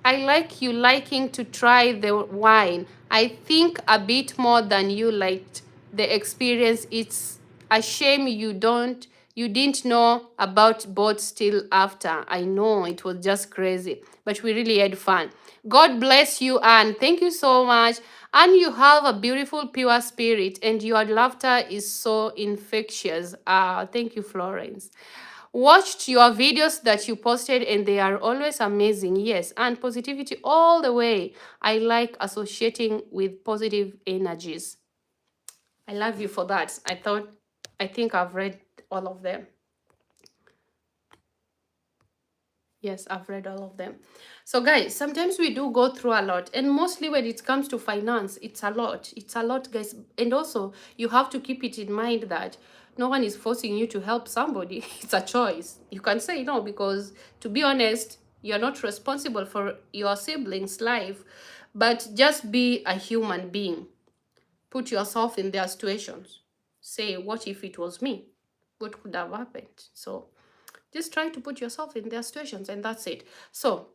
like you liking to try the wine. I think a bit more than you liked the experience. It's a shame you didn't know about boats till after. I know, it was just crazy, but we really had fun. God bless you, Anne. Thank you so much. And you have a beautiful, pure spirit, and your laughter is so infectious. Thank you, Florence. Watched your videos that you posted, and they are always amazing. Yes, and positivity all the way. I like associating with positive energies. I love you for that. I think I've read all of them. Yes, I've read all of them. So guys, sometimes we do go through a lot, and mostly when it comes to finance, it's a lot. It's a lot, guys. And also, you have to keep it in mind that no one is forcing you to help somebody. It's a choice. You can say no, because to be honest, you're not responsible for your siblings' life, but just be a human being. Put yourself in their situations. Say, what if it was me? What could have happened? So just try to put yourself in their situations, and that's it. So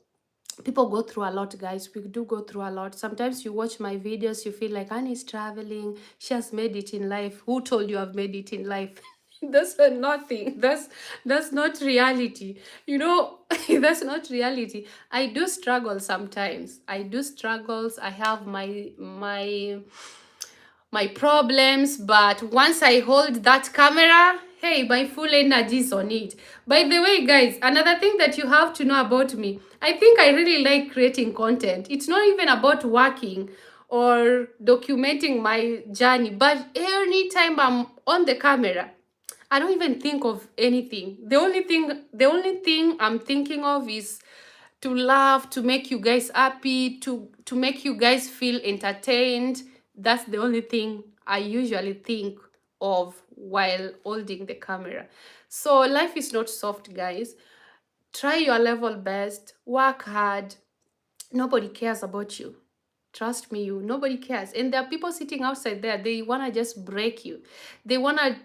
people go through a lot, guys. We do go through a lot. Sometimes you watch my videos, you feel like Annie's traveling, she has made it in life. Who told you I've made it in life? That's nothing. That's not reality, you know. That's not reality. I do struggle sometimes. I do struggles. I have my problems, but once I hold that camera, hey, my full energy is on it. By the way, guys, another thing that you have to know about me, I think I really like creating content. It's not even about working or documenting my journey, but anytime I'm on the camera, I don't even think of anything. The only thing I'm thinking of is to laugh, to make you guys happy, to make you guys feel entertained. That's the only thing I usually think of while holding the camera. So life is not soft, guys. Try your level best, work hard. Nobody cares about you. Trust me, nobody cares. And there are people sitting outside there, they want to just break you. They want to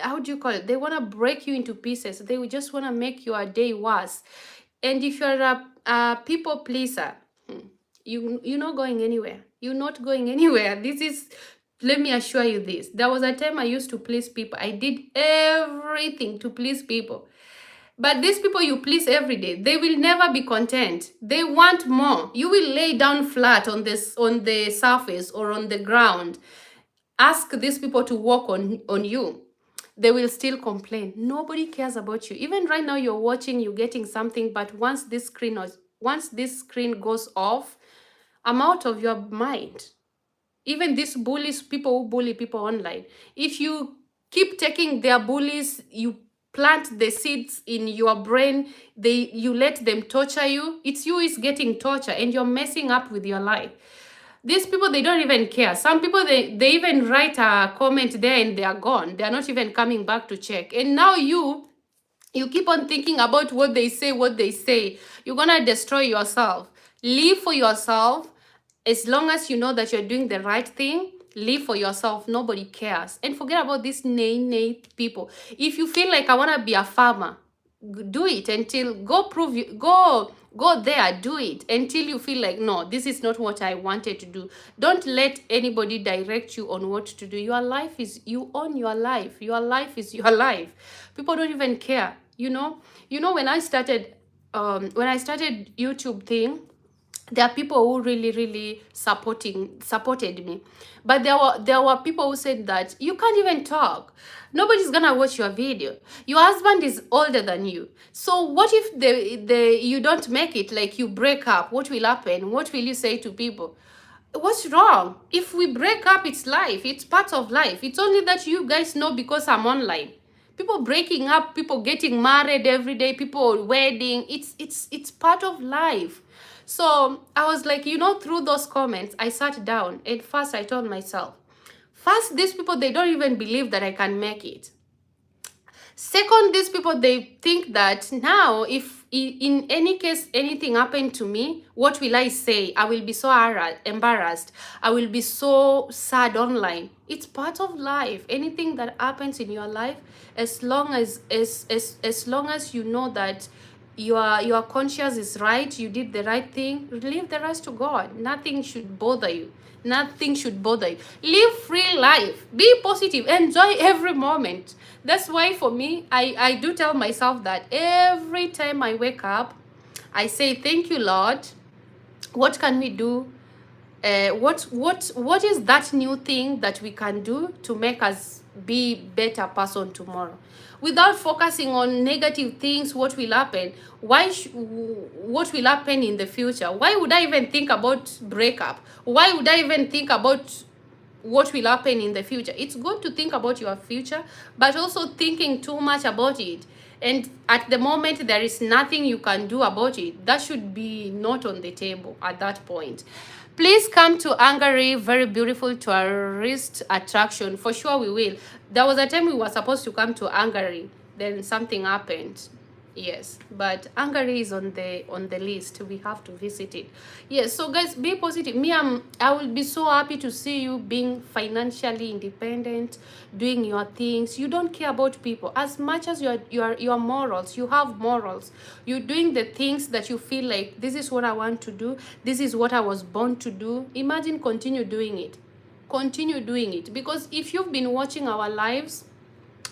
how do you call it, they want to break you into pieces. They would just want to make your day worse. And if you're a people pleaser, you're not going anywhere. You're not going anywhere. This is, let me assure you this, there was a time I used to please people. I did everything to please people. But these people you please every day, they will never be content. They want more. You will lay down flat on the surface or on the ground. Ask these people to work on you. They will still complain. Nobody cares about you. Even right now you're watching, you're getting something, but once this screen goes off, I'm out of your mind. even these bullies, people who bully people online, if you keep taking their bullies, you plant the seeds in your brain, you let them torture you, it's you is getting torture, and you're messing up with your life. These people, they don't even care. Some people, they even write a comment there and they are gone. They are not even coming back to check. And now you keep on thinking about what they say. You're gonna destroy yourself. Live for yourself. As long as you know that you're doing the right thing, live for yourself. Nobody cares. And forget about these nay people. If you feel like I want to be a farmer, do it until go there, do it until you feel like, no, this is not what I wanted to do. Don't let anybody direct you on what to do. Your life is, you own your life. Your life is your life. People don't even care, when I started YouTube thing, there are people who really supported me, but there were people who said that you can't even talk, nobody's gonna watch your video, your husband is older than you, so what if you don't make it, like you break up, what will happen, what will you say to people? What's wrong? If we break up, it's life, it's part of life. It's only that you guys know because I'm online. People breaking up, people getting married every day, people wedding, it's part of life. So I was like, through those comments, I sat down and first I told myself, first, these people, they don't even believe that I can make it. Second, these people, they think that now, if in any case anything happened to me, what will I say? I will be so embarrassed. I will be so sad online. It's part of life. Anything that happens in your life, as long as long as you know that your conscience is right, you did the right thing, leave the rest to God. Nothing should bother you. Nothing should bother you. Live free life. Be positive. Enjoy every moment. That's why for me, I do tell myself that every time I wake up, I say, thank you, Lord. What can we do? What is that new thing that we can do to make us be better person tomorrow, without focusing on negative things? What will happen? What will happen in the future? Why would I even think about breakup? Why would I even think about what will happen in the future? It's good to think about your future, but also thinking too much about it, and at the moment there is nothing you can do about it, that should be not on the table at that point. Please come to Hungary, very beautiful tourist attraction. For sure we will. There was a time we were supposed to come to Hungary, then something happened. Yes, but Hungary is on the list. We have to visit it. Yes, so guys, be positive. I will be so happy to see you being financially independent, doing your things. You don't care about people as much as your morals. You have morals. You're doing the things that you feel like, this is what I want to do. This is what I was born to do. Imagine, continue doing it. Continue doing it, because if you've been watching our lives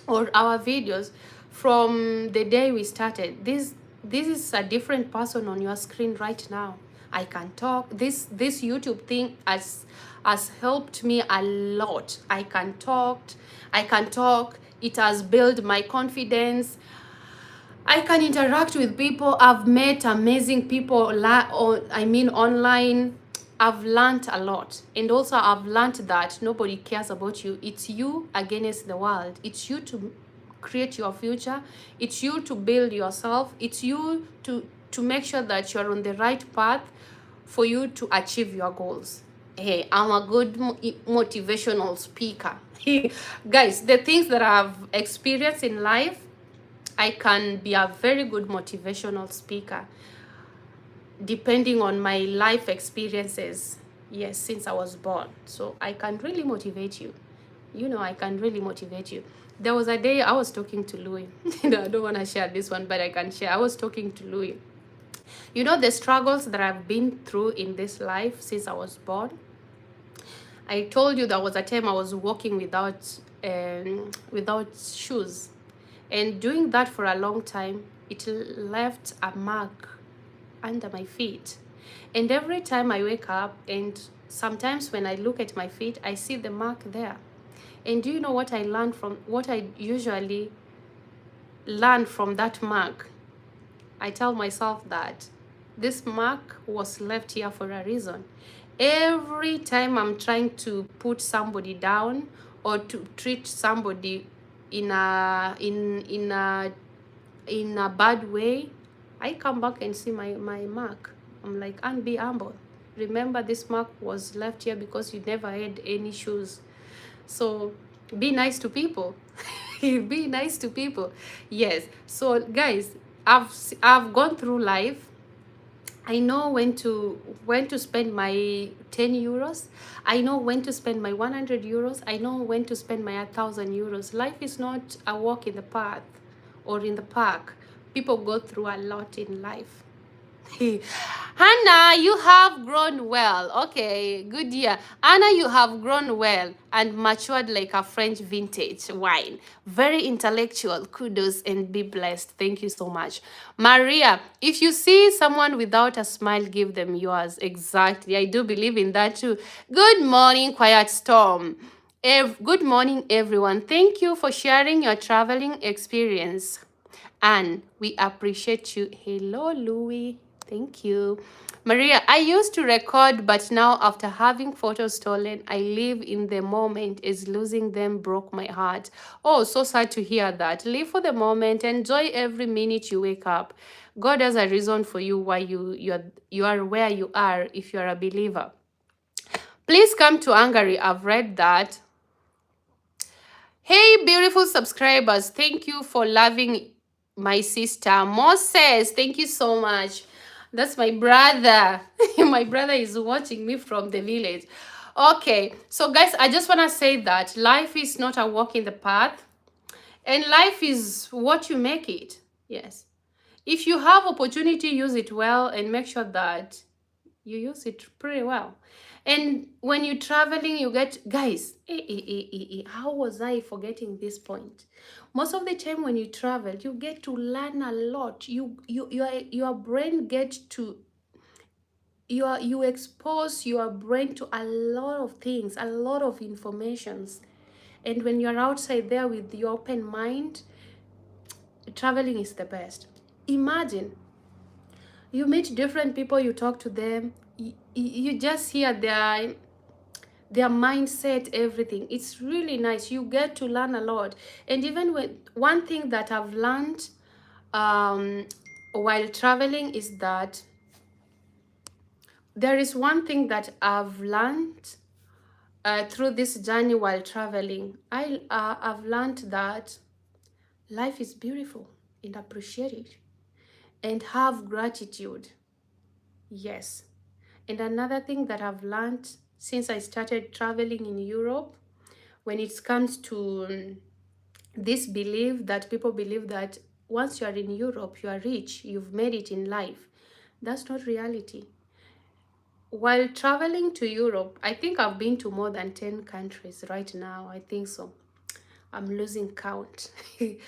or our videos from the day we started, this is a different person on your screen right now. I can talk. This YouTube thing has helped me a lot. I can talk. It has built my confidence. I can interact with people. I've met amazing people online. I've learned a lot, and also I've learned that nobody cares about you. It's you against the world. It's you to create your future. It's you to build yourself. It's you to make sure that you're on the right path for you to achieve your goals. Hey, I'm a good motivational speaker. Guys, the things that I've experienced in life, I can be a very good motivational speaker depending on my life experiences. Yes, since I was born. So I can really motivate you. I can really motivate you. There was a day I was talking to Louis. I don't want to share this one, but I can share. I was talking to Louis. The struggles that I've been through in this life since I was born. I told you there was a time I was walking without shoes. And doing that for a long time, it left a mark under my feet. And every time I wake up, and sometimes when I look at my feet, I see the mark there. And do you know what I learned from, what I usually learn from that mark? I tell myself that this mark was left here for a reason. Every time I'm trying to put somebody down or to treat somebody in a bad way, I come back and see my mark. I'm like, and be humble. Remember, this mark was left here because you never had any shoes. So be nice to people. Be nice to people. Yes. So guys, I've gone through life. I know when to spend my 10 euros. I know when to spend my 100 euros. I know when to spend my 1,000 euros. Life is not a walk in the path or in the park. People go through a lot in life. Hannah, you have grown well. Okay, good year. Anna, you have grown well and matured like a French vintage wine. Very intellectual. Kudos and be blessed. Thank you so much. Maria, if you see someone without a smile, give them yours. Exactly. I do believe in that too. Good morning, Quiet Storm. Good morning, everyone. Thank you for sharing your traveling experience. And we appreciate you. Hello, Louis. Thank you. Maria, I used to record, but now after having photos stolen, I live in the moment as losing them broke my heart. Oh, so sad to hear that. Live for the moment. Enjoy every minute you wake up. God has a reason for you why you are where you are if you are a believer. Please come to Hungary. I've read that. Hey, beautiful subscribers. Thank you for loving my sister. Moses, thank you so much. That's my brother. My brother is watching me from the village. Okay, so guys, I just want to say that life is not a walk in the path, and life is what you make it. Yes. If you have opportunity, use it well and make sure that you use it pretty well. And when you're traveling, you get, guys, how was I forgetting this point? Most of the time when you travel, you get to learn a lot. Your brain gets to, you expose your brain to a lot of things, a lot of informations. And when you're outside there with the open mind, traveling is the best. Imagine you meet different people, you talk to them, you just hear their mindset, everything. It's really nice. You get to learn a lot. And even when one thing that I've learned while traveling is that there is one thing that I've learned through this journey while traveling. I've learned that life is beautiful and appreciate it and have gratitude. Yes. And another thing that I've learned since I started traveling in Europe, when it comes to this belief that people believe that once you are in Europe, you are rich, you've made it in life. That's not reality. While traveling to Europe, I think I've been to more than 10 countries right now. I think so. I'm losing count. In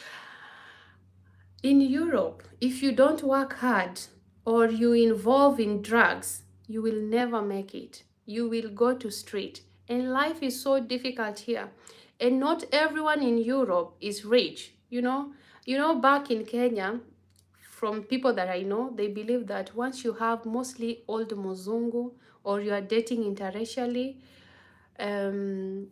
Europe, if you don't work hard or you involve in drugs, you will never make it. You will go to street. And life is so difficult here. And not everyone in Europe is rich. Back in Kenya, from people that I know, they believe that once you have mostly old Muzungu or you are dating interracially, um,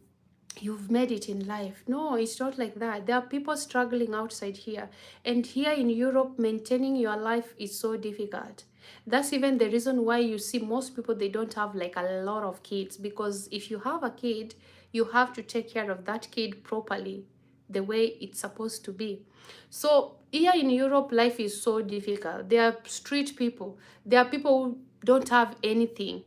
you've made it in life. No, it's not like that. There are people struggling outside here. And here in Europe, maintaining your life is so difficult. That's even the reason why you see most people, they don't have like a lot of kids. Because if you have a kid, you have to take care of that kid properly, the way it's supposed to be. So here in Europe, life is so difficult. There are street people. There are people who don't have anything.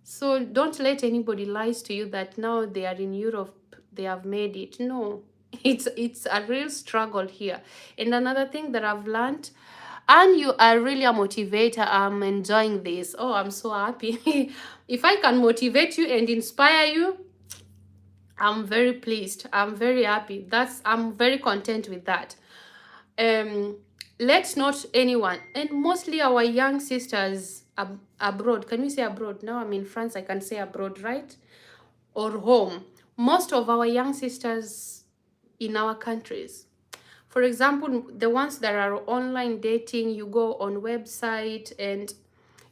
So don't let anybody lies to you that now they are in Europe, they have made it. No, it's a real struggle here. And another thing that I've learned, and you are really a motivator. I'm enjoying this. Oh, I'm so happy. If I can motivate you and inspire you, I'm very pleased. I'm very happy. I'm very content with that. Let not anyone, and mostly our young sisters abroad, can we say abroad? Now I'm in France, I can say abroad, right? Or home. Most of our young sisters in our countries, for example, the ones that are online dating, you go on website and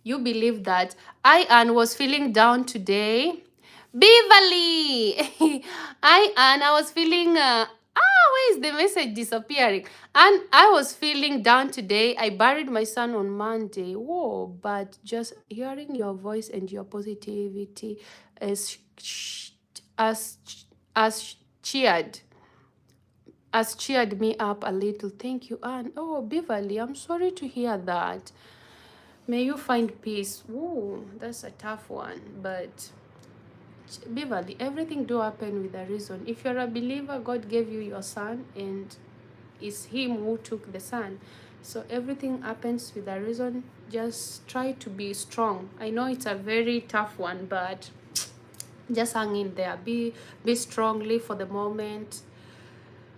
You believe that. Anne was feeling down today. Beverly! I was feeling, where is the message disappearing? And I was feeling down today. I buried my son on Monday. Whoa, but just hearing your voice and your positivity as, as, as cheered has cheered me up a little. Thank you, Anne. Oh, Beverly, I'm sorry to hear that. May you find peace. Ooh, that's a tough one. But Beverly, everything do happen with a reason. If you're a believer, God gave you your son, and it's him who took the son. So everything happens with a reason. Just try to be strong. I know it's a very tough one, but just hang in there. Be strong. Live for the moment.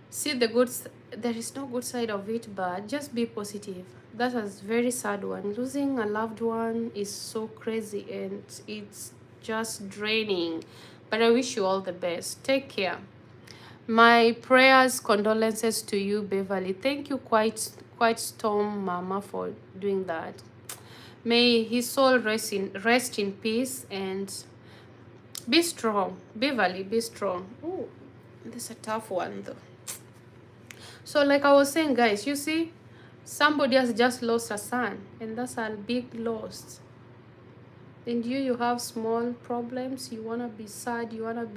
See the good. There is no good side of it, but just be positive. That was very sad one. Losing a loved one is so crazy, and it's just draining. But I wish you all the best. Take care. My prayers, condolences to you, Beverly. Thank you, quite Storm Mama, for doing that. May his soul rest in peace, and be strong, Beverly. Be strong. Oh, this is a tough one though. So like I was saying, guys, you see, somebody has just lost a son, and that's a big loss. And you have small problems. You wanna be sad. You wanna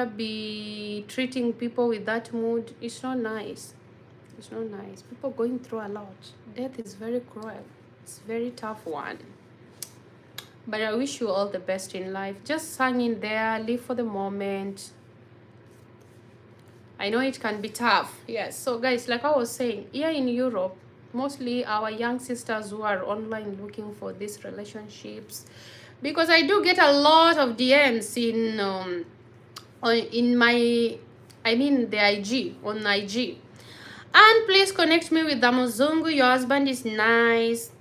be treating people with that mood. It's not nice. It's not nice. People going through a lot. Death is very cruel. It's a very tough one. But I wish you all the best in life. Just hang in there. Live for the moment. I know it can be tough. Yes. So guys, like I was saying, here in Europe, mostly our young sisters who are online looking for these relationships, because I do get a lot of DMs in my, I mean the IG, on IG. And please connect me with the Muzungu. Your husband is nice.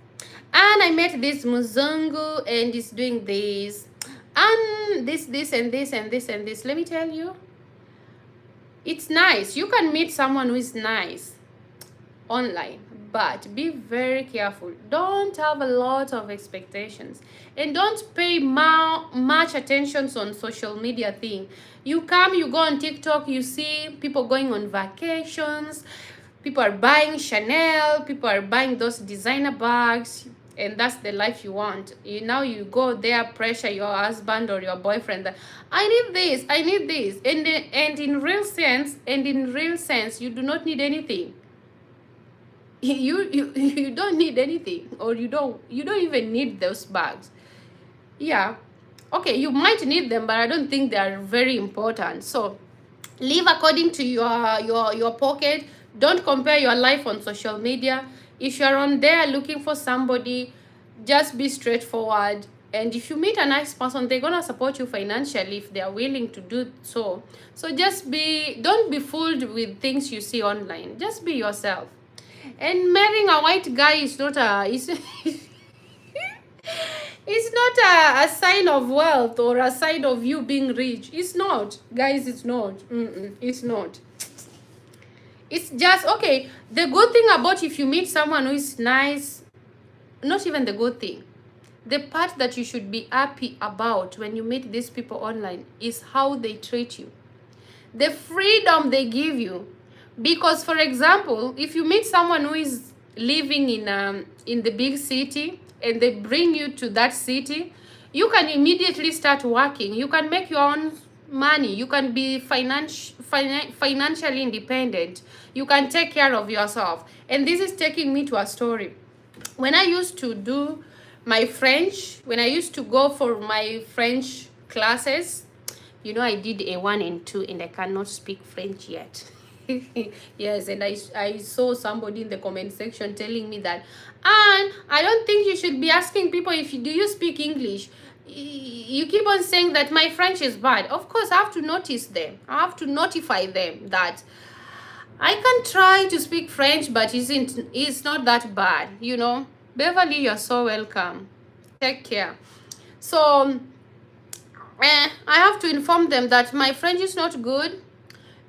And I met this Muzungu and he's doing this. And this and this and this and this. Let me tell you, it's nice. You can meet someone who is nice online, but be very careful. Don't have a lot of expectations, and don't pay much attention on social media thing. You go on TikTok, you see people going on vacations, people are buying Chanel, people are buying those designer bags, and that's the life you want. You go there, pressure your husband or your boyfriend that I need this, and in real sense, you do not need anything. You don't need anything, or you don't even need those bags. Yeah, okay, you might need them, but I don't think they are very important. So live according to your pocket. Don't compare your life on social media. If you're on there looking for somebody, just be straightforward. And if you meet a nice person, they're gonna support you financially if they are willing to do so. So don't be fooled with things you see online. Just be yourself. And marrying a white guy is not it's not a sign of wealth or a sign of you being rich. It's not, guys. It's not. It's not. It's just, okay, the good thing about if you meet someone who is nice, not even the good thing, the part that you should be happy about when you meet these people online is how they treat you, the freedom they give you. Because, for example, if you meet someone who is living in the big city and they bring you to that city, you can immediately start working. You can make your own money. You can be financially independent. You can take care of yourself. And this is taking me to a story. When I used to do my French, when I used to go for my French classes, I did A1 and 2, and I cannot speak French yet. Yes, and I saw somebody in the comment section telling me that, and I don't think you should be asking people do you speak English. You keep on saying that my French is bad. Of course, I have to notice them. I have to notify them that I can try to speak French, but it's not that bad, Beverly, you're so welcome. Take care. So I have to inform them that my French is not good.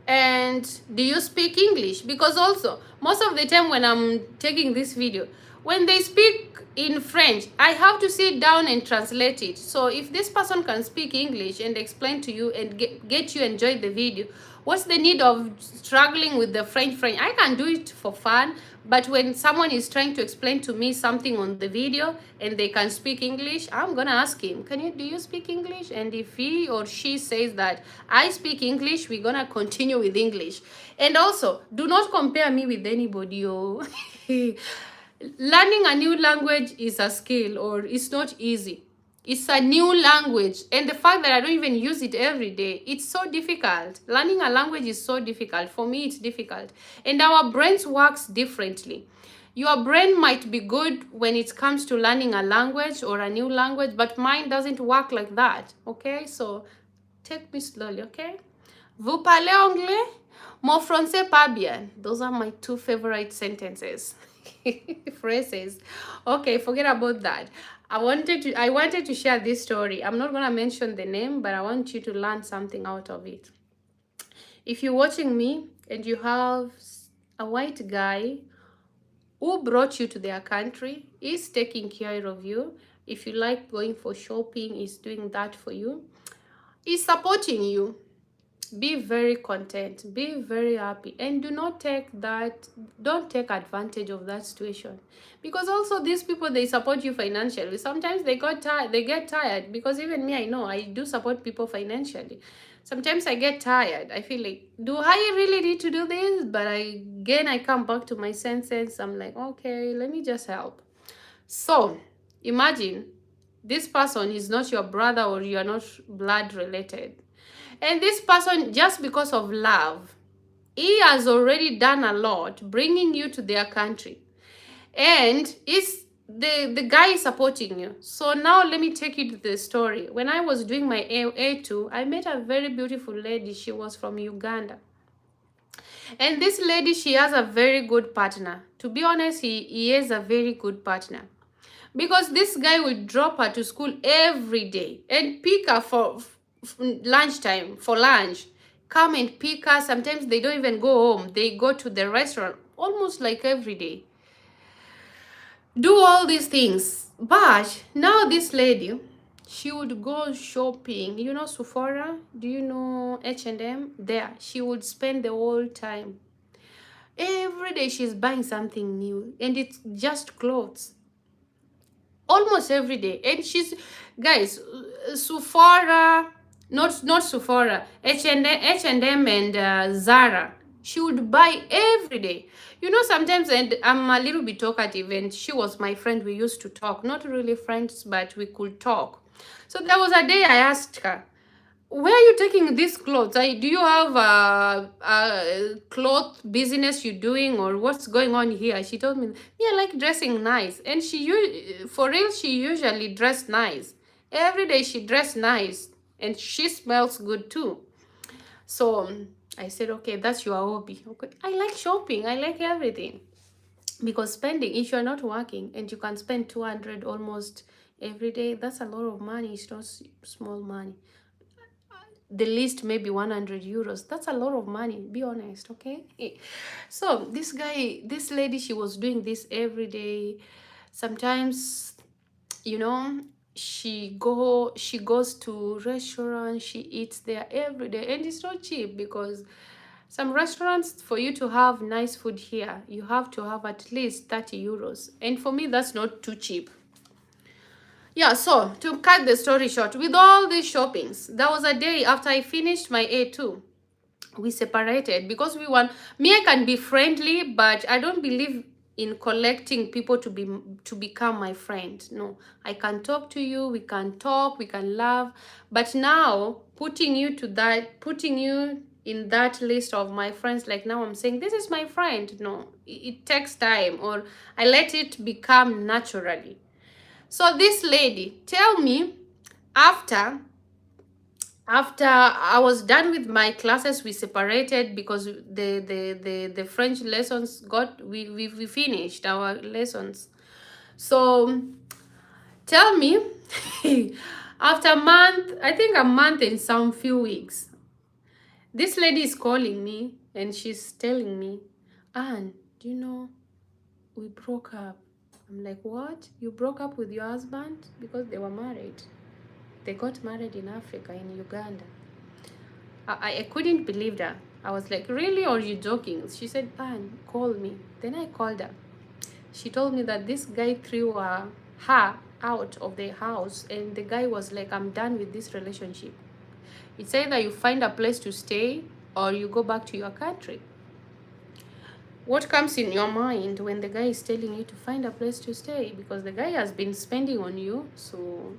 And do you speak English? Because also, most of the time when I'm taking this video, when they speak in French, I have to sit down and translate it. So if this person can speak English and explain to you and get you enjoy the video, what's the need of struggling with the French? I can do it for fun, but when someone is trying to explain to me something on the video and they can speak English, I'm gonna ask him, do you speak English? And if he or she says that I speak English, we're gonna continue with English. And also, do not compare me with anybody. Oh. Learning a new language is a skill, or it's not easy. It's a new language, and the fact that I don't even use it every day, it's so difficult. Learning a language is so difficult. For me, it's difficult. And our brains works differently. Your brain might be good when it comes to learning a language or a new language, but mine doesn't work like that, okay? So take me slowly, okay? Vous parlez anglais? Mon français pas bien. Those are my two favorite sentences. Phrases. Okay, forget about that. I wanted to share this story. I'm not gonna mention the name, but I want you to learn something out of it. If you're watching me and you have a white guy who brought you to their country, is taking care of you. If you like going for shopping, is doing that for you, is supporting you. Be very content, be very happy, and don't take advantage of that situation, because also these people, they support you financially. Sometimes they get tired, because even me, I know I do support people financially. Sometimes I get tired, I feel like, do I really need to do this? But again, I come back to my senses. I'm like, okay, let me just help. So imagine this person is not your brother, or you are not blood related. And this person, just because of love, he has already done a lot, bringing you to their country. And the guy is supporting you. So now let me take you to the story. When I was doing my A2, I met a very beautiful lady. She was from Uganda. And this lady, she has a very good partner. To be honest, he is a very good partner. Because this guy will drop her to school every day and pick her for lunchtime, for lunch. Come and pick her. Sometimes they don't even go home. They go to the restaurant almost like every day. Do all these things. But now this lady, she would go shopping. You know Sephora? Do you know H&M? There. She would spend the whole time. Every day she's buying something new. And it's just clothes. Almost every day. And she's, guys, Sephora, not Sephora, H&M and Zara, she would buy every day. You know, sometimes, and I'm a little bit talkative, and she was my friend. We used to talk, not really friends, but we could talk. So there was a day I asked her, where are you taking these clothes? Do you have a cloth business you're doing, or what's going on here? She told me, yeah, I like dressing nice. And for real, she usually dressed nice. Every day she dressed nice, and she smells good too. So I said, okay, that's your hobby. Okay, I like shopping. I like everything. Because spending, if you're not working and you can spend 200 almost every day, that's a lot of money. It's not small money. The least maybe 100 euros. That's a lot of money, be honest, okay? So this lady, she was doing this every day. Sometimes, you know, she goes to restaurants, she eats there every day, and it's not cheap, because some restaurants, for you to have nice food here, you have to have at least 30 euros, and for me that's not too cheap. Yeah, so to cut the story short, with all these shoppings, there was a day after I finished my A2, we separated, because I can be friendly, but I don't believe in collecting people to become my friend. No, I can talk to you, we can talk, we can laugh, but now putting you in that list of my friends, like now I'm saying this is my friend, no, it takes time, or I let it become naturally. So this lady, tell me, after I was done with my classes, we separated, because the French lessons we finished our lessons. So tell me, after a month, I think a month and some few weeks, this lady is calling me and she's telling me, Anne, do you know, we broke up. I'm like, what? You broke up with your husband? Because they were married. They got married in Africa, in Uganda. I couldn't believe that. I was like, really, or are you joking? She said, Anne, call me. Then I called her. She told me that this guy threw her out of the house, and the guy was like, I'm done with this relationship. It's either you find a place to stay or you go back to your country. What comes in your mind when the guy is telling you to find a place to stay? Because the guy has been spending on you, so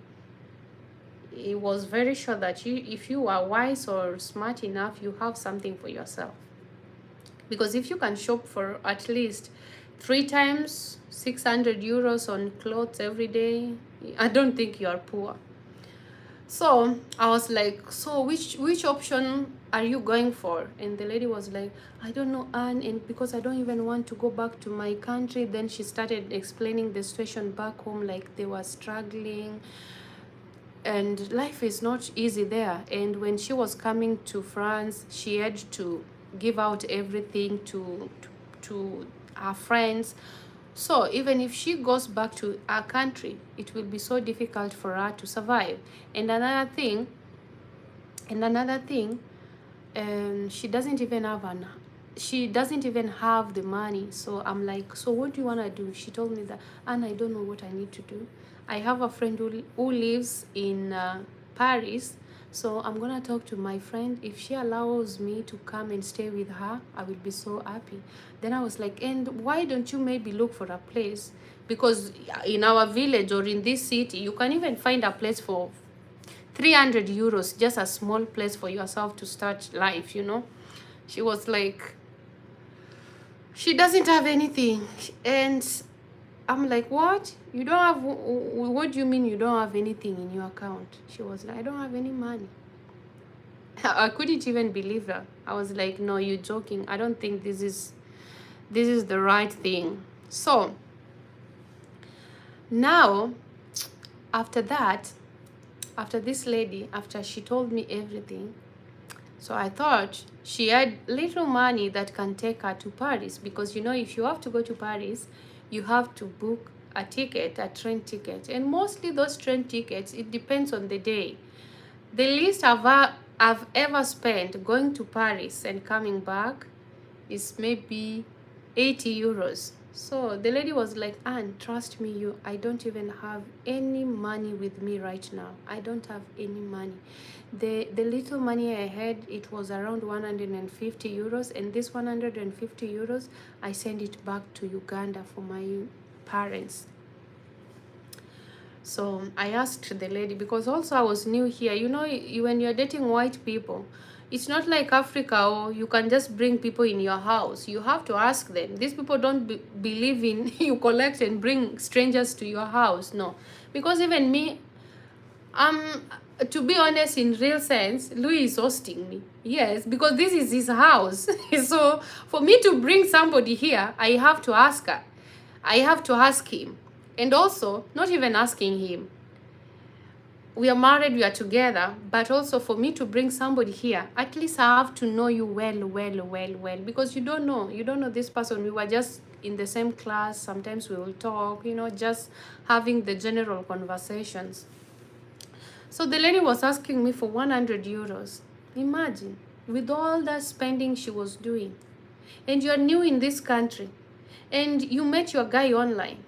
he was very sure that you, if you are wise or smart enough, you have something for yourself. Because if you can shop for at least 3 times 600 euros on clothes every day, I don't think you are poor. So I was like, so which option are you going for? And the lady was like, I don't know, Anne, and because I don't even want to go back to my country. Then she started explaining the situation back home, like they were struggling and life is not easy there. And when she was coming to France, she had to give out everything to her friends. So even if she goes back to her country, it will be so difficult for her to survive. And another thing, she doesn't even have the money. So I'm like, so what do you want to do? She told me that, and I don't know what I need to do. I have a friend who lives in Paris, so I'm gonna talk to my friend. If she allows me to come and stay with her, I will be so happy. Then I was like, and why don't you maybe look for a place? Because in our village or in this city, you can even find a place for 300 euros, just a small place for yourself to start life, you know. She was like, she doesn't have anything. And I'm like, what? You don't have, what do you mean you don't have anything in your account? She was like, I don't have any money. I couldn't even believe her. I was like, no, you're joking. I don't think this is the right thing. So now, after that, after this lady, after she told me everything, so I thought she had little money that can take her to Paris, because you know, if you have to go to Paris, you have to book a ticket, a train ticket. And mostly those train tickets, it depends on the day. The least I've ever spent going to Paris and coming back is maybe 80 euros. So the lady was like, Anne, trust me, I don't even have any money with me right now. I don't have any money. The little money I had, it was around 150 euros. And this 150 euros, I sent it back to Uganda for my parents. So I asked the lady, because also I was new here. You know, when you're dating white people, it's not like Africa, or you can just bring people in your house. You have to ask them. These people don't believe in you collect and bring strangers to your house. No, because even me, to be honest, in real sense, Louis is hosting me. Yes, because this is his house. So for me to bring somebody here, I have to ask her. I have to ask him. And also, not even asking him. We are married, we are together, but also for me to bring somebody here, at least I have to know you well, because you don't know this person. We were just in the same class. Sometimes we will talk, you know, just having the general conversations. So the lady was asking me for 100 euros. Imagine, with all that spending she was doing, and you're new in this country, and you met your guy online,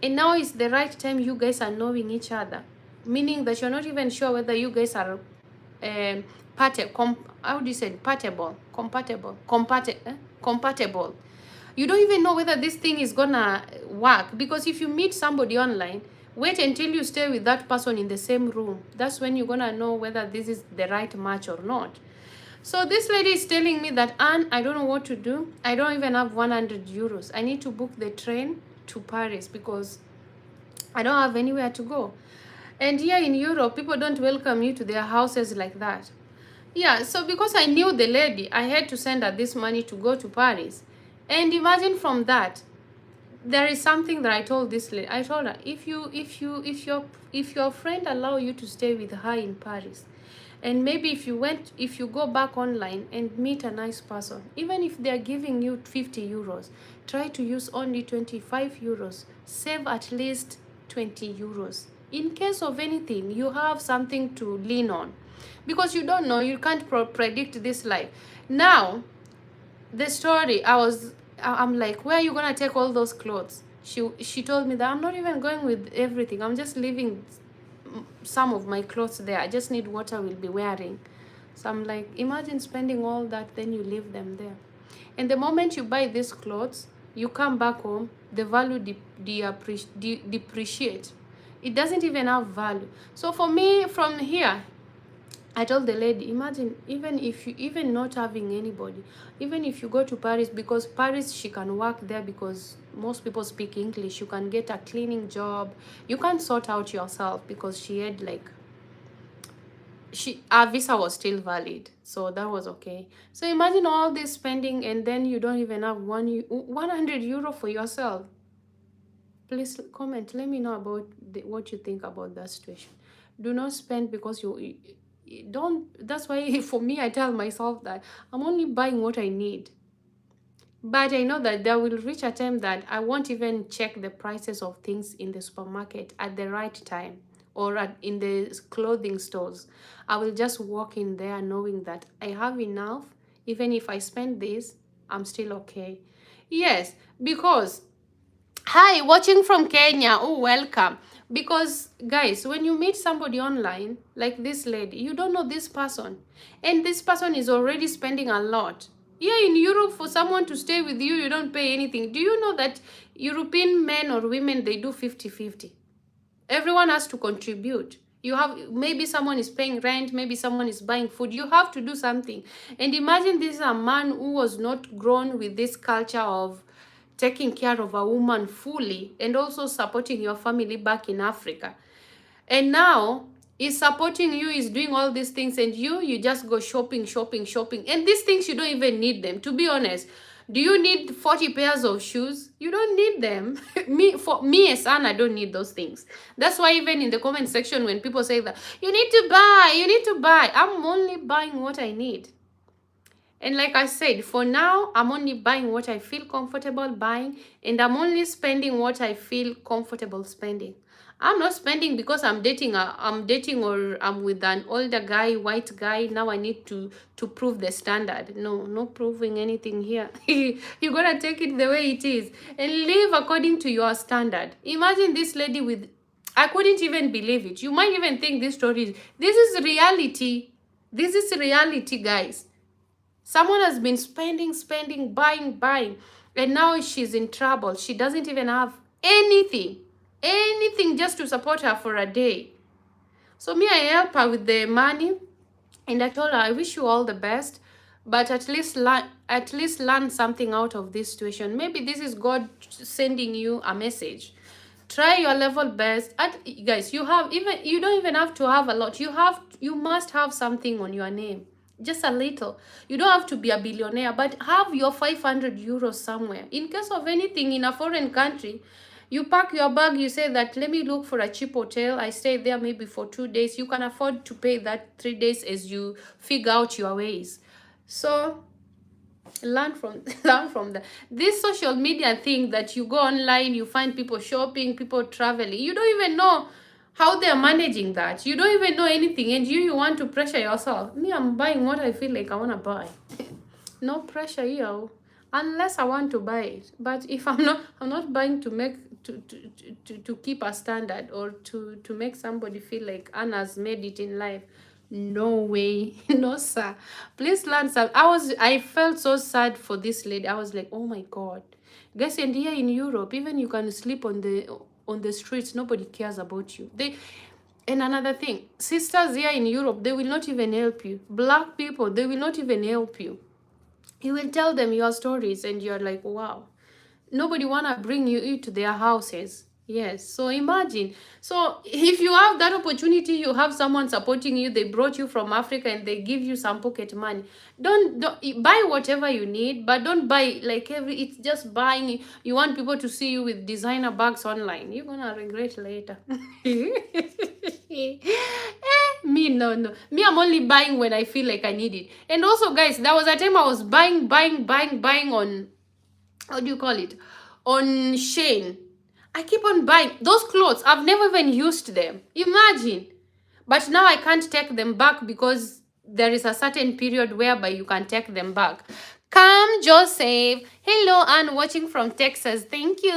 and now is the right time you guys are knowing each other, meaning that you're not even sure whether you guys are compatible. You don't even know whether this thing is gonna work, because if you meet somebody online, wait until you stay with that person in the same room. That's when you're gonna know whether this is the right match or not. So this lady is telling me that, Anne, I don't know what to do. I don't even have 100 euros. I need to book the train to Paris because I don't have anywhere to go. And here in Europe, people don't welcome you to their houses like that. Yeah, so because I knew the lady, I had to send her this money to go to Paris. And imagine from that, there is something that I told this lady. I told her, if your friend allow you to stay with her in Paris, And maybe if you go back online and meet a nice person, even if they're giving you 50 euros, try to use only 25 euros. Save at least 20 euros. In case of anything, you have something to lean on. Because you don't know, you can't predict this life. Now, the story, I'm like, where are you gonna take all those clothes? She told me that I'm not even going with everything. I'm just leaving some of my clothes there. I just need what I will be wearing. So I'm like, imagine spending all that, then you leave them there. And the moment you buy these clothes, you come back home, the value depreciate. It doesn't even have value. So for me, from here, I told the lady, imagine, even if you, even not having anybody, even if you go to Paris, because Paris, she can work there because most people speak English. You can get a cleaning job. You can sort out yourself because she had like, her visa was still valid. So that was okay. So imagine all this spending and then you don't even have 100 euro for yourself. Please comment. Let me know about what you think about that situation. Do not spend because you don't. That's why for me, I tell myself that I'm only buying what I need. But I know that there will reach a time that I won't even check the prices of things in the supermarket at the right time or in the clothing stores. I will just walk in there knowing that I have enough. Even if I spend this, I'm still okay. Yes, because hi, watching from Kenya. Oh, welcome. Because, guys, when you meet somebody online, like this lady, you don't know this person. And this person is already spending a lot. Yeah, in Europe, for someone to stay with you, you don't pay anything. Do you know that European men or women, they do 50-50? Everyone has to contribute. You have, maybe someone is paying rent, maybe someone is buying food. You have to do something. And imagine this is a man who was not grown with this culture of taking care of a woman fully and also supporting your family back in Africa. And now he's supporting you, he's doing all these things, and you just go shopping. And these things, you don't even need them, to be honest. Do you need 40 pairs of shoes? You don't need them. For me as Anna, I don't need those things. That's why even in the comment section, when people say that, you need to buy, I'm only buying what I need. And like I said, for now, I'm only buying what I feel comfortable buying, and I'm only spending what I feel comfortable spending. I'm not spending because I'm dating or I'm with an older guy, white guy. Now I need to prove the standard. No proving anything here. You gotta take it the way it is and live according to your standard. Imagine this lady with, I couldn't even believe it. You might even think this is reality. This is reality, guys. Someone has been spending, buying, and now she's in trouble. She doesn't even have anything just to support her for a day. So me, I help her with the money, and I told her, I wish you all the best, but at least learn something out of this situation. Maybe this is God sending you a message. Try your level best. Guys, you don't even have to have a lot. You must have something on your name. Just a little. You don't have to be a billionaire, but have your 500 euros somewhere. In case of anything in a foreign country, you pack your bag, you say that, let me look for a cheap hotel. I stay there maybe for 2 days. You can afford to pay that 3 days as you figure out your ways. So learn from that. This social media thing that you go online, you find people shopping, people traveling. You don't even know how they're managing that. You don't even know anything, and you want to pressure yourself. Me, I'm buying what I feel like I want to buy. No pressure here, unless I want to buy it. But if I'm not buying to make to keep a standard or to make somebody feel like Anna's made it in life. No way. No, sir. Please learn some. I felt so sad for this lady. I was like, oh my God. Guys, and here in Europe, even you can sleep on the streets, nobody cares about you. And another thing, sisters here in Europe, they will not even help you. Black people, they will not even help you. You will tell them your stories and you're like, wow. Nobody wanna bring you to their houses. Yes, so imagine. So if you have that opportunity, you have someone supporting you, they brought you from Africa and they give you some pocket money. Don't buy whatever you need, but don't buy like it's just buying. You want people to see you with designer bags online. You're gonna regret later. Me, no. Me, I'm only buying when I feel like I need it. And also, guys, there was a time I was buying on, how do you call it? On Shane. I keep on buying those clothes. I've never even used them. Imagine. But now I can't take them back because there is a certain period whereby you can take them back. Come, Joseph. Hello, Anne, watching from Texas. Thank you.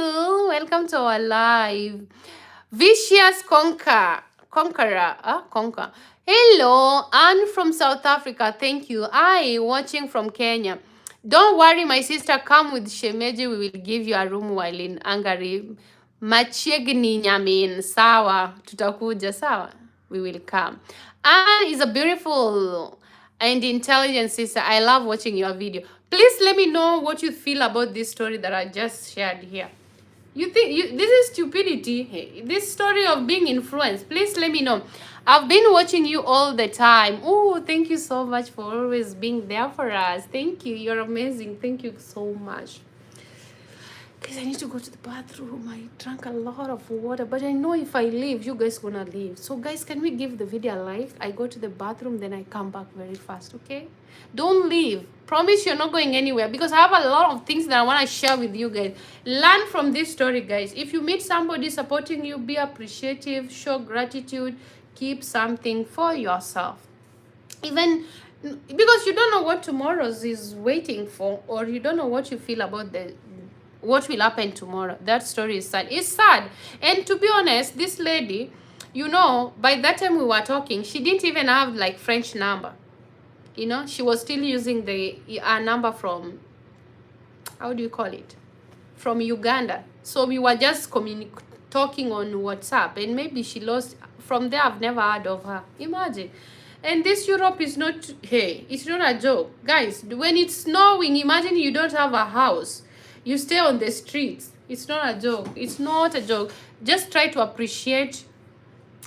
Welcome to our live. Vicious Conqueror. Conquer. Hello, Anne from South Africa. Thank you. I watching from Kenya. Don't worry, my sister. Come with Shemeji. We will give you a room while in Hungary. Machiegni nyamin. Sawa. Tutakuja. Sawa. We will come. Anne is a beautiful and intelligent sister. I love watching your video. Please let me know what you feel about this story that I just shared here. You think this is stupidity? Hey, this story of being influenced, please let me know. I've been watching you all the time. Oh, thank you so much for always being there for us. Thank you. You're amazing. Thank you so much. Guys, I need to go to the bathroom. I drank a lot of water, but I know if I leave, you guys gonna leave. So guys, can we give the video a like? I go to the bathroom, then I come back very fast, okay? Don't leave. Promise you're not going anywhere, because I have a lot of things that I want to share with you guys. Learn from this story, guys. If you meet somebody supporting you, be appreciative, show gratitude, keep something for yourself. Even because you don't know what tomorrow's is waiting for, or you don't know what you feel about what will happen tomorrow. That story is sad. It's sad. And to be honest, this lady, you know, by that time we were talking, she didn't even have like French number. You know, she was still using the number from, how do you call it? From Uganda. So we were just talking on WhatsApp, and maybe she lost. From there, I've never heard of her. Imagine. And this Europe is not, hey, it's not a joke. Guys, when it's snowing, imagine you don't have a house. You stay on the streets. It's not a joke. It's not a joke. Just try to appreciate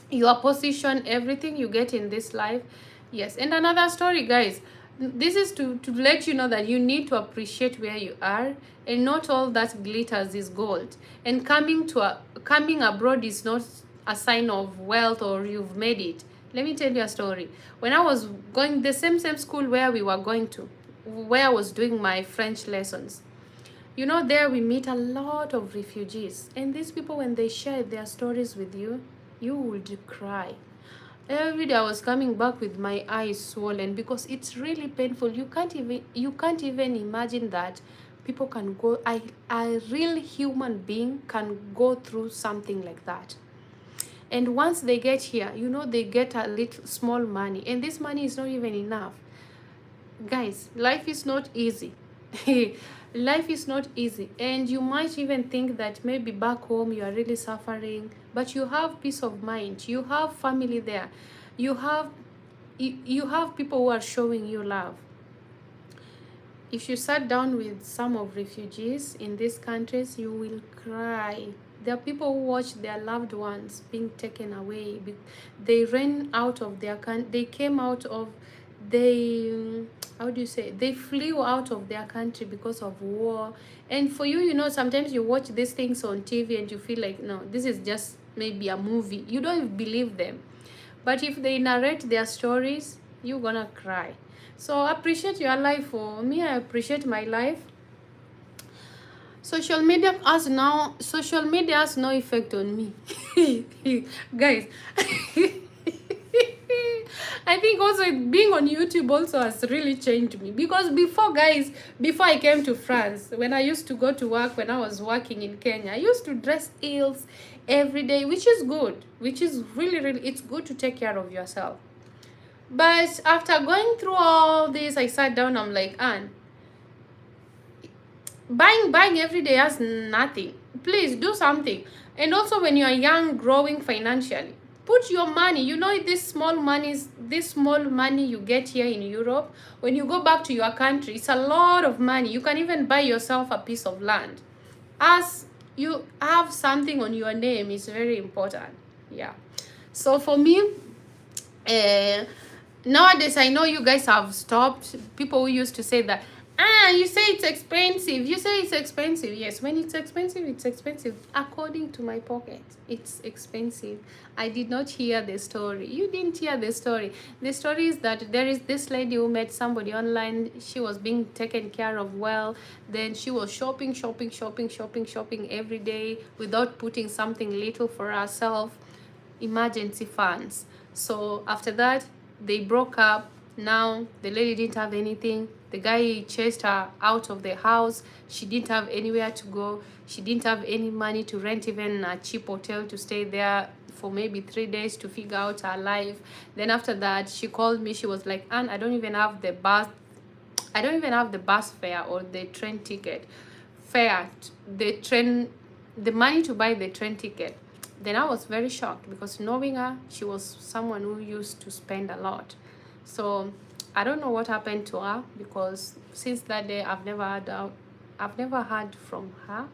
your position, everything you get in this life. Yes. And another story, guys. This is to let you know that you need to appreciate where you are, and not all that glitters is gold. And coming abroad is not a sign of wealth or you've made it. Let me tell you a story. When I was going the same school where we were going to, where I was doing my French lessons, you know, there we meet a lot of refugees. And these people, when they share their stories with you, you would cry. Every day I was coming back with my eyes swollen, because it's really painful. You can't even imagine that people can go, a real human being can go through something like that. And once they get here, you know, they get a little small money, and this money is not even enough. Guys, life is not easy. Life is not easy, and you might even think that maybe back home you are really suffering, but you have peace of mind. You have family there. You have people who are showing you love. If you sat down with some of refugees in these countries, you will cry. There are people who watch their loved ones being taken away. They ran out of their country. They came out of, how do you say, they flew out of their country because of war. And for you, you know, sometimes you watch these things on TV and you feel like, no, this is just maybe a movie. You don't even believe them. But if they narrate their stories, you're gonna cry. So appreciate your life. For me, I appreciate my life. Social media has no effect on me. Guys. I think also being on YouTube also has really changed me, because before I came to France, when I used to go to work, when I was working in Kenya, I used to dress heels every day, which is good, which is really, it's good to take care of yourself. But after going through all this, I sat down, I'm like, Anne, buying every day has nothing. Please do something. And also when you are young, growing financially, put your money, you know, this small money you get here in Europe, when you go back to your country, it's a lot of money. You can even buy yourself a piece of land. As you have something on your name is very important. Yeah. So for me, nowadays, I know you guys have stopped. People who used to say that, You say it's expensive. You say it's expensive. Yes, when it's expensive, it's expensive. According to my pocket, it's expensive. I did not hear the story. You didn't hear the story. The story is that there is this lady who met somebody online. She was being taken care of well. Then she was shopping every day without putting something little for herself. Emergency funds. So after that, they broke up. Now the lady didn't have anything. The guy chased her out of the house. She didn't have anywhere to go. She didn't have any money to rent even a cheap hotel to stay there for maybe 3 days to figure out her life. Then after that, she called me. She was like, Anne, I don't even have the bus fare or the train ticket fare, the money to buy the train ticket. Then I was very shocked because knowing her, she was someone who used to spend a lot. So I don't know what happened to her, because since that day I've never heard from her.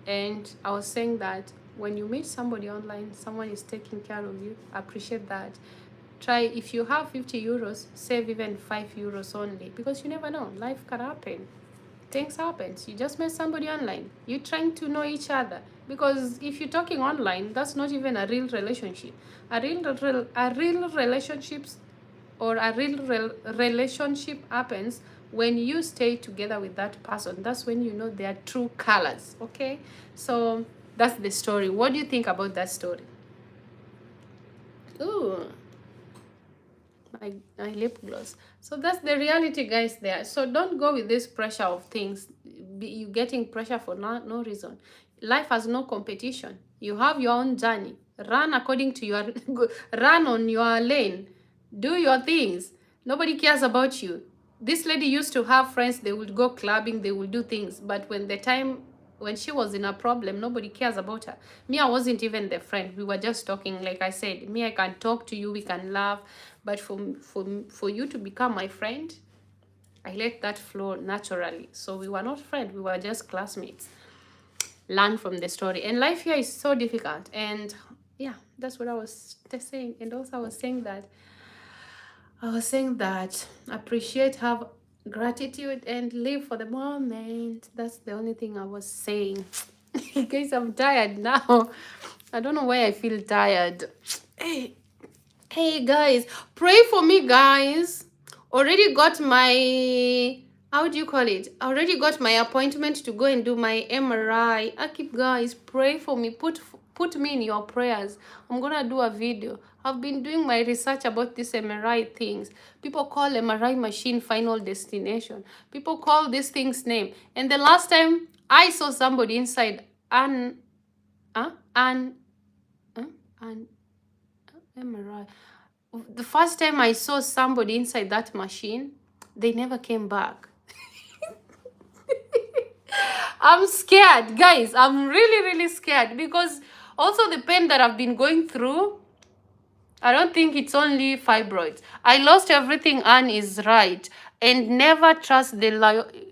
And I was saying that when you meet somebody online, someone is taking care of you, appreciate that. Try, if you have 50 euros, save even 5 euros only, because you never know, life can happen. Things happens. You just met somebody online. You're trying to know each other, because if you're talking online, that's not even a real relationship. A real relationships or a relationship happens when you stay together with that person. That's when you know their true colors. Okay, so that's the story. What do you think about that story? Ooh, my lip gloss. So that's the reality, guys, there. So don't go with this pressure of things. You getting pressure for no reason. Life has no competition. You have your own journey. Run according to your run on your lane. Do your things. Nobody cares about you. This lady used to have friends. They would go clubbing, they would do things, but when she was in a problem, nobody cares about her. Me, I wasn't even the friend. We were just talking. Like I said, me, I can talk to you, we can laugh, but for you to become my friend, I let that flow naturally. So we were not friends, we were just classmates. Learn from the story. And life here is so difficult. And yeah, that's what I was saying. And also I was saying that appreciate, have gratitude, and live for the moment. That's the only thing I was saying. Guys, I'm tired now. I don't know why I feel tired. Hey guys, pray for me, guys. Already got my, how do you call it? I already got my appointment to go and do my MRI. Akip, guys, pray for me. Put me in your prayers. I'm gonna do a video. I've been doing my research about this MRI things. People call MRI machine final destination. People call these things name. And the last time I saw somebody inside MRI. The first time I saw somebody inside that machine, they never came back. I'm scared, guys. I'm really, really scared, because also the pain that I've been going through, I don't think it's only fibroids. I lost everything. Anne is right. And never trust the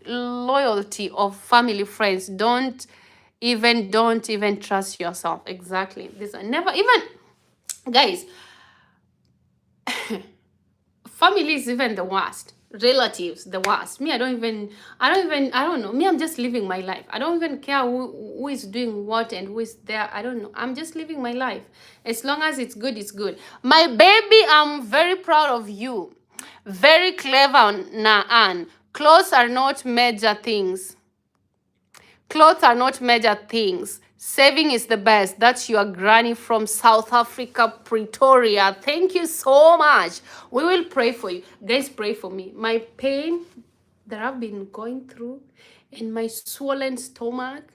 loyalty of family, friends. Don't even trust yourself. Exactly. This one. Never even, guys, family is even the worst. Relatives, the worst. Me, I don't know. Me, I'm just living my life. I don't even care who is doing what and who is there. I don't know. I'm just living my life. As long as it's good, it's good. My baby, I'm very proud of you. Very clever, Naan. Clothes are not major things. Clothes are not major things. Saving is the best. That's your granny from South Africa, Pretoria. Thank you so much. We will pray for you. Guys, pray for me. My pain that I've been going through and my swollen stomach.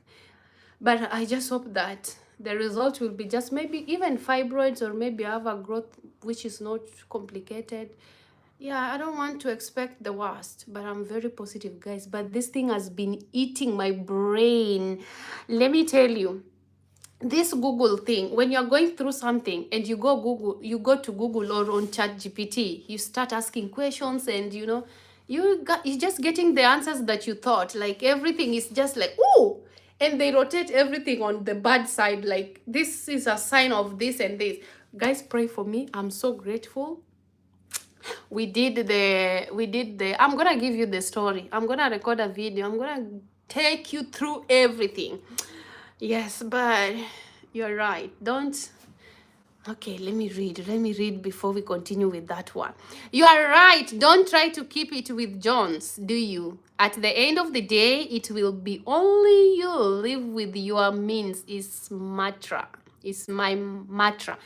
But I just hope that the result will be just maybe even fibroids, or maybe I have a growth which is not complicated. Yeah, I don't want to expect the worst, but I'm very positive, guys. But this thing has been eating my brain. Let me tell you, this Google thing, when you're going through something and you go to Google or on ChatGPT, you start asking questions, and you're just getting the answers that you thought. Like everything is just like, oh, and they rotate everything on the bad side. Like this is a sign of this and this. Guys, pray for me. I'm so grateful. we did the I'm gonna give you the story. I'm gonna record a video. I'm gonna take you through everything. Yes, but you're right. Don't. Okay, let me read. Let me read before we continue with that one. You are right. Don't try to keep it with Jones, do you? At the end of the day, it will be only you. Live with your means is mantra. Is my mantra.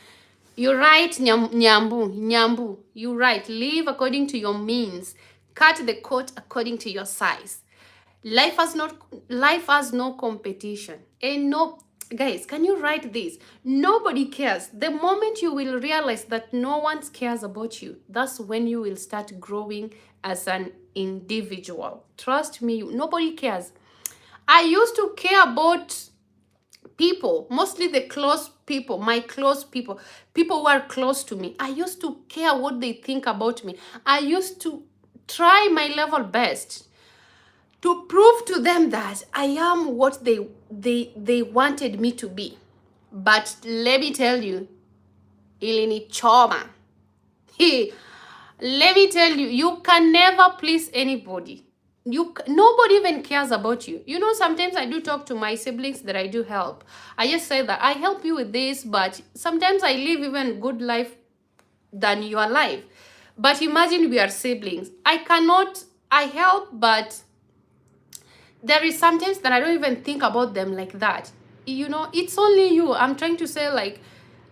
You're right, Nyambu. You're right. Live according to your means. Cut the coat according to your size. Life has no competition. And no, guys, can you write this? Nobody cares. The moment you will realize that no one cares about you, that's when you will start growing as an individual. Trust me, nobody cares. I used to care about people, mostly the close people, my close people, people who are close to me. I used to care what they think about me. I used to try my level best to prove to them that I am what they wanted me to be. But let me tell you, ilinichoma. Let me tell you, you can never please anybody. Nobody even cares about you. You know, sometimes I do talk to my siblings that I do help. I just say that I help you with this, but sometimes I live even good life than your life. But imagine we are siblings. I help, but there is sometimes that I don't even think about them like that. You know, it's only you. I'm trying to say, like,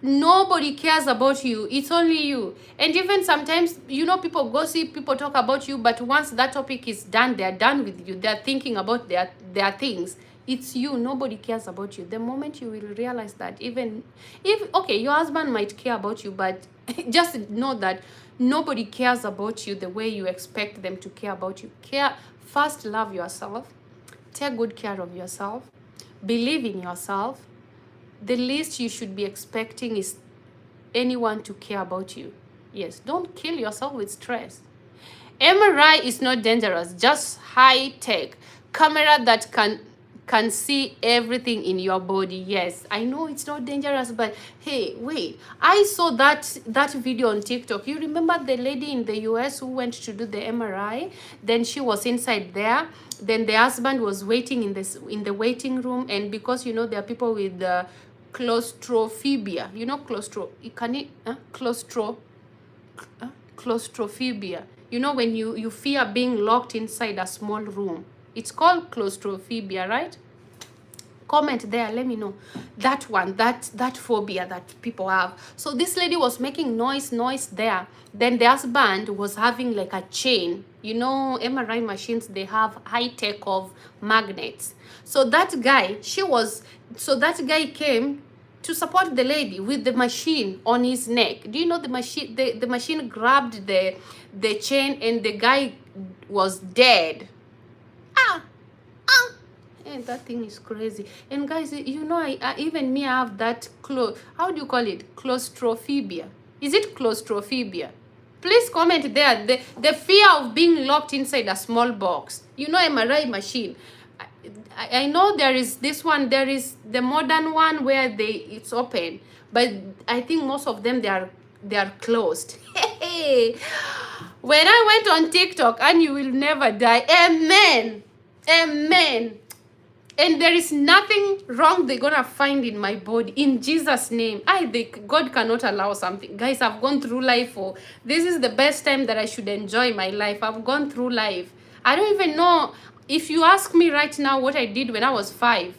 nobody cares about you. It's only you. And even sometimes, you know, people gossip, people talk about you, but once that topic is done, they're done with you. They're thinking about their things. It's you. Nobody cares about you. The moment you will realize that, even if, okay, your husband might care about you, but just know that nobody cares about you the way you expect them to care about you. First, love yourself. Take good care of yourself. Believe in yourself. The least you should be expecting is anyone to care about you. Yes, don't kill yourself with stress. MRI is not dangerous, just high tech camera that can see everything in your body. Yes, I know it's not dangerous, but hey, wait, I saw that video on TikTok. You remember the lady in the US who went to do the MRI? Then she was inside there. Then the husband was waiting in the waiting room, and because, you know, there are people with claustrophobia. You know, claustrophobia. You know, when you fear being locked inside a small room. It's called claustrophobia, right? Comment there, let me know that one, that phobia that people have. So this lady was making noise there. Then the husband was having like a chain. You know, MRI machines, they have high tech of magnets. So that guy came to support the lady with the machine on his neck. Do you know the machine? The machine grabbed the chain, and the guy was dead. And that thing is crazy. And guys, you know, even me, I have that how do you call it? Claustrophobia. Is it claustrophobia? Please comment there. The fear of being locked inside a small box. You know, MRI machine. I know there is this one. There is the modern one where it's open, but I think most of them they are closed. When I went on TikTok, and you will never die. Amen. Amen. And there is nothing wrong they're gonna find in my body, in Jesus' name. God cannot allow something. Guys, I've gone through life. This is the best time that I should enjoy my life. I've gone through life. I don't even know. If you ask me right now what I did when I was 5.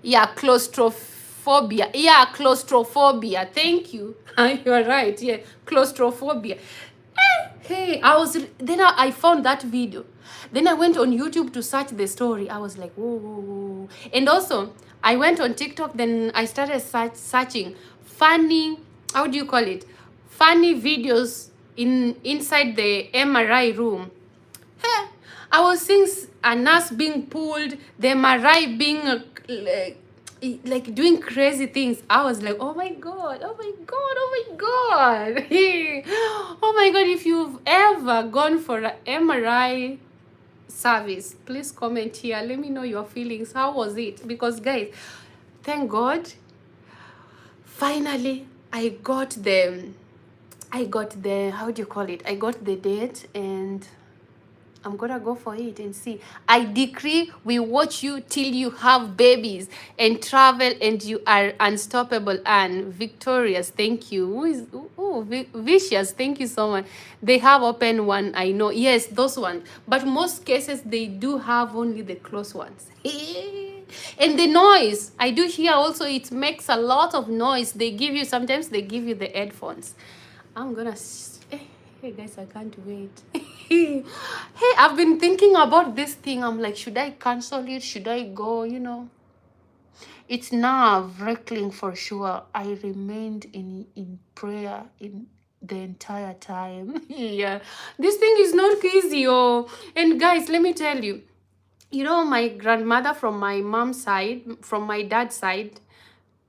Yeah, claustrophobia. Yeah, claustrophobia. Thank you. You're right. Yeah, claustrophobia. Hey, I found that video. Then I went on YouTube to search the story. I was like, whoa, whoa, whoa. And also, I went on TikTok. Then I started searching funny, how do you call it? Funny videos inside the MRI room. Hey, I was seeing a nurse being pulled, the MRI being like doing crazy things. I was like, oh my god, oh my god, oh my god. Oh my god, if you've ever gone for an MRI service, please comment here. Let me know your feelings. How was it? Because guys, thank God, finally I got I got the, how do you call it? I got the date, and I'm gonna go for it and see. I decree we watch you till you have babies and travel, and you are unstoppable and victorious. Thank you. Who is, oh, vicious? Thank you so much. They have open one, I know. Yes, those ones. But most cases they do have only the close ones. And the noise, I do hear also, it makes a lot of noise. They give you, sometimes they give you the headphones. I'm gonna hey guys, I can't wait. Hey, I've been thinking about this thing. I'm like, should I cancel it? Should I go? You know, it's nerve-wracking for sure. I remained in prayer in the entire time. Yeah, this thing is not easy. Oh, and guys, let me tell you, you know, my grandmother from my mom's side, from my dad's side,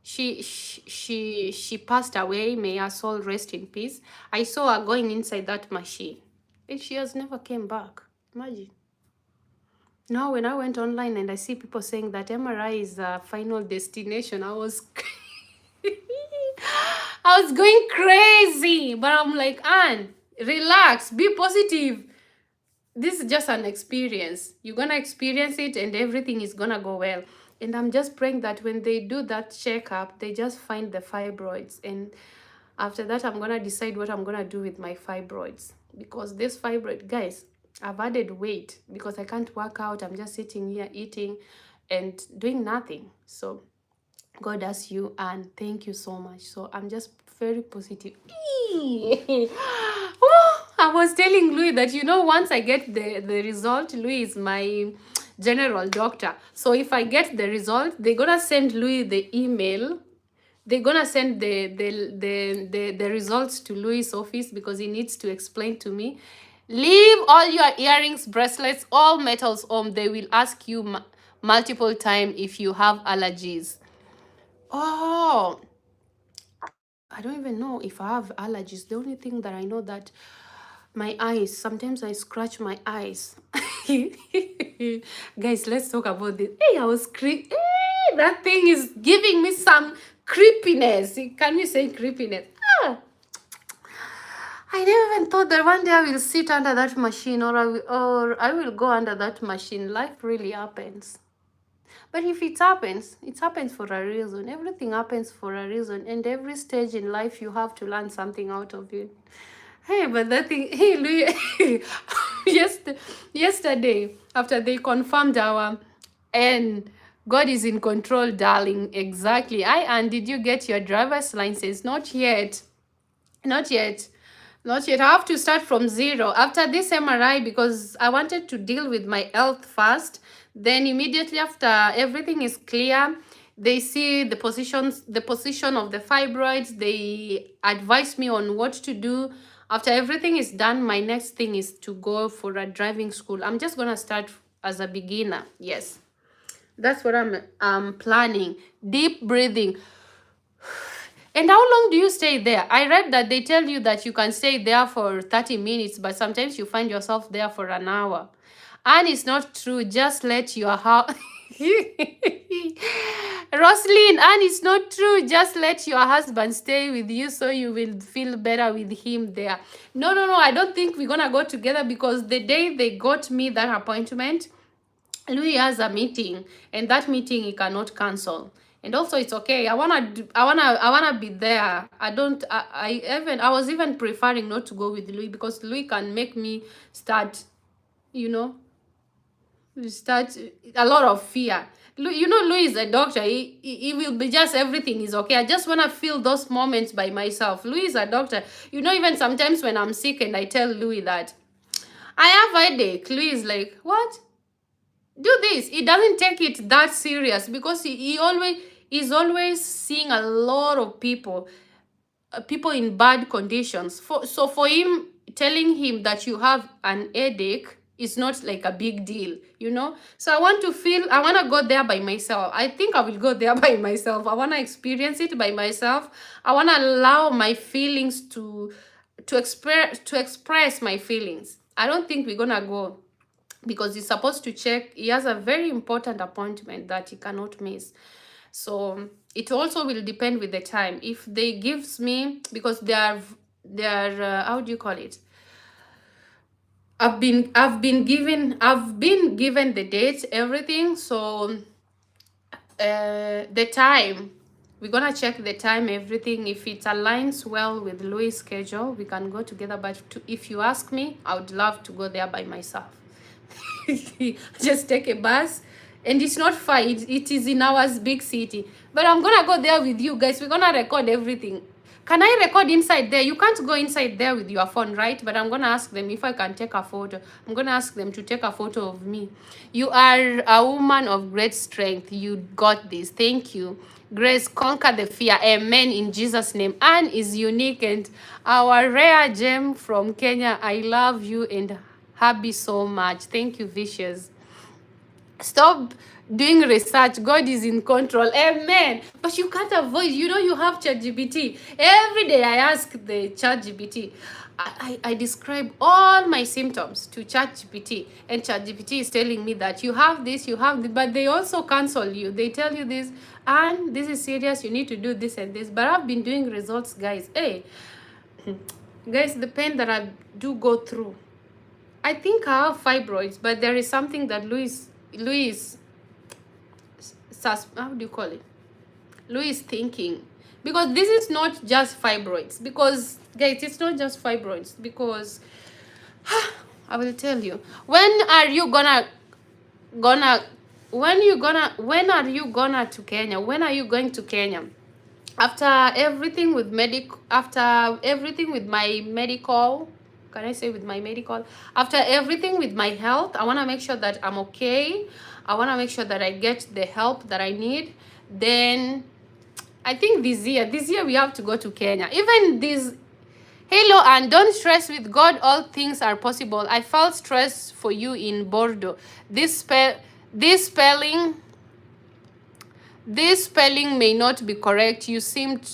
she passed away. May her soul rest in peace. I saw her going inside that machine, and she has never came back. Imagine. Now when I went online and I see people saying that MRI is a final destination, I was I was going crazy. But I'm like, Anne, relax, be positive. This is just an experience. You're gonna experience it and everything is gonna go well. And I'm just praying that when they do that checkup, they just find the fibroids. And after that, I'm gonna decide what I'm gonna do with my fibroids. Because this fibroid, guys, I've added weight because I can't work out. I'm just sitting here eating and doing nothing. So God bless you, and thank you so much. So I'm just very positive. I was telling Louis that, you know, once I get the result, Louis is my general doctor. So if I get the result, they're gonna send Louis the email. They're gonna send the results to Louis' office because he needs to explain to me. Leave all your earrings, bracelets, all metals home. They will ask you multiple times if you have allergies. Oh, I don't even know if I have allergies. The only thing that I know that my eyes, sometimes I scratch my eyes. Guys, let's talk about this. Hey, I was that thing is giving me some creepiness. Can you say creepiness? Ah, I never even thought that one day I will sit under that machine, or I will go under that machine. Life really happens. But if it happens for a reason. Everything happens for a reason. And every stage in life, you have to learn something out of it. Hey, but that thing, hey, Louis, yesterday, after they confirmed our, and God is in control, darling. Exactly. And did you get your driver's license? Not yet. Not yet. Not yet. I have to start from zero. After this MRI, because I wanted to deal with my health first. Then immediately after everything is clear, they see the position of the fibroids. They advise me on what to do. After everything is done, my next thing is to go for a driving school. I'm just gonna start as a beginner. Yes, that's what I'm planning. Deep breathing. And how long do you stay there? I read that they tell you that you can stay there for 30 minutes, but sometimes you find yourself there for an hour. And it's not true. Just let your house... Roslyn, and it's not true. Just let your husband stay with you so you will feel better with him there. No. I don't think we're going to go together because the day they got me that appointment, Louis has a meeting, and that meeting he cannot cancel. And also it's okay. I wanna be there. I was even preferring not to go with Louis because Louis can make me start, you know, start a lot of fear. You know, Louis is a doctor. He will be just everything is okay. I just want to feel those moments by myself. Louis is a doctor. You know, even sometimes when I'm sick and I tell Louis that I have a headache, Louis is like, what? Do this. He doesn't take it that serious because he's always seeing a lot of people in bad conditions. So for him, telling him that you have an headache is not like a big deal, you know. So I want to go there by myself. I think I will go there by myself. I want to experience it by myself. I want to allow my feelings to express my feelings. I don't think we're gonna go because he's supposed to check. He has a very important appointment that he cannot miss. So it also will depend with the time. If they gives me, because their how do you call it? I've been given the dates, everything. So the time, we're gonna check the time, everything. If it aligns well with Louis' schedule, we can go together. But if you ask me, I would love to go there by myself. Just take a bus, and it's not far. It is in our big city, but I'm gonna go there with you guys. We're gonna record everything. Can I record inside there? You can't go inside there with your phone, right? But I'm gonna ask them if I can take a photo. I'm gonna ask them to take a photo of me. You are a woman of great strength. You got this. Thank you. Grace, conquer the fear. Amen. In Jesus' name. Anne is unique and our rare gem from Kenya. I love you and happy so much. Thank you, Vicious. Stop doing research. God is in control. Amen. But you can't avoid, you have ChatGPT. Every day I ask the ChatGPT. I describe all my symptoms to ChatGPT, and ChatGPT is telling me that you have this, but they also cancel you. They tell you this, and this is serious, you need to do this and this. But I've been doing results, guys. Hey, guys, the pain that I do go through, I think I have fibroids, but there is something that Louis, how do you call it? Louis thinking, because this is not just fibroids. Because guys, it's not just fibroids. Because I will tell you. When are you gonna to Kenya? When are you going to Kenya? After everything with my medical, can I say with my medical? After everything with my health, I want to make sure that I'm okay. I want to make sure that I get the help that I need. Then I think this year we have to go to Kenya. Even this, hello, and don't stress with God, all things are possible. I felt stress for you in Bordeaux. This spelling may not be correct. You seemed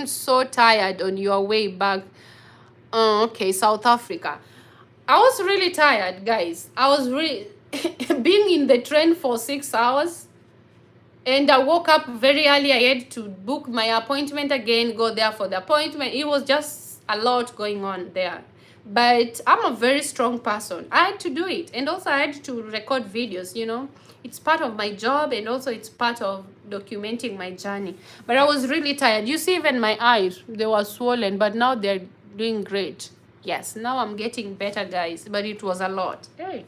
so tired on your way back. Okay, South Africa. I was really tired, guys. I was really being in the train for 6 hours, and I woke up very early. I had to book my appointment again, go there for the appointment. It was just a lot going on there. But I'm a very strong person. I had to do it, and also I had to record videos, It's part of my job, and also it's part of documenting my journey. But I was really tired. You see, even my eyes, they were swollen, but now they're doing great. Yes, now I'm getting better, guys. But it was a lot. Hey,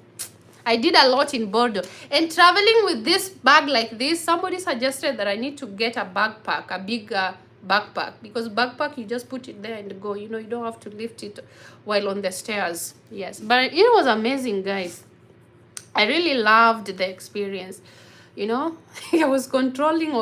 I did a lot in Bordeaux. And traveling with this bag like this, somebody suggested that I need to get a backpack, a bigger backpack. Because backpack, you just put it there and go. You don't have to lift it while on the stairs. Yes, but it was amazing, guys. I really loved the experience. I was controlling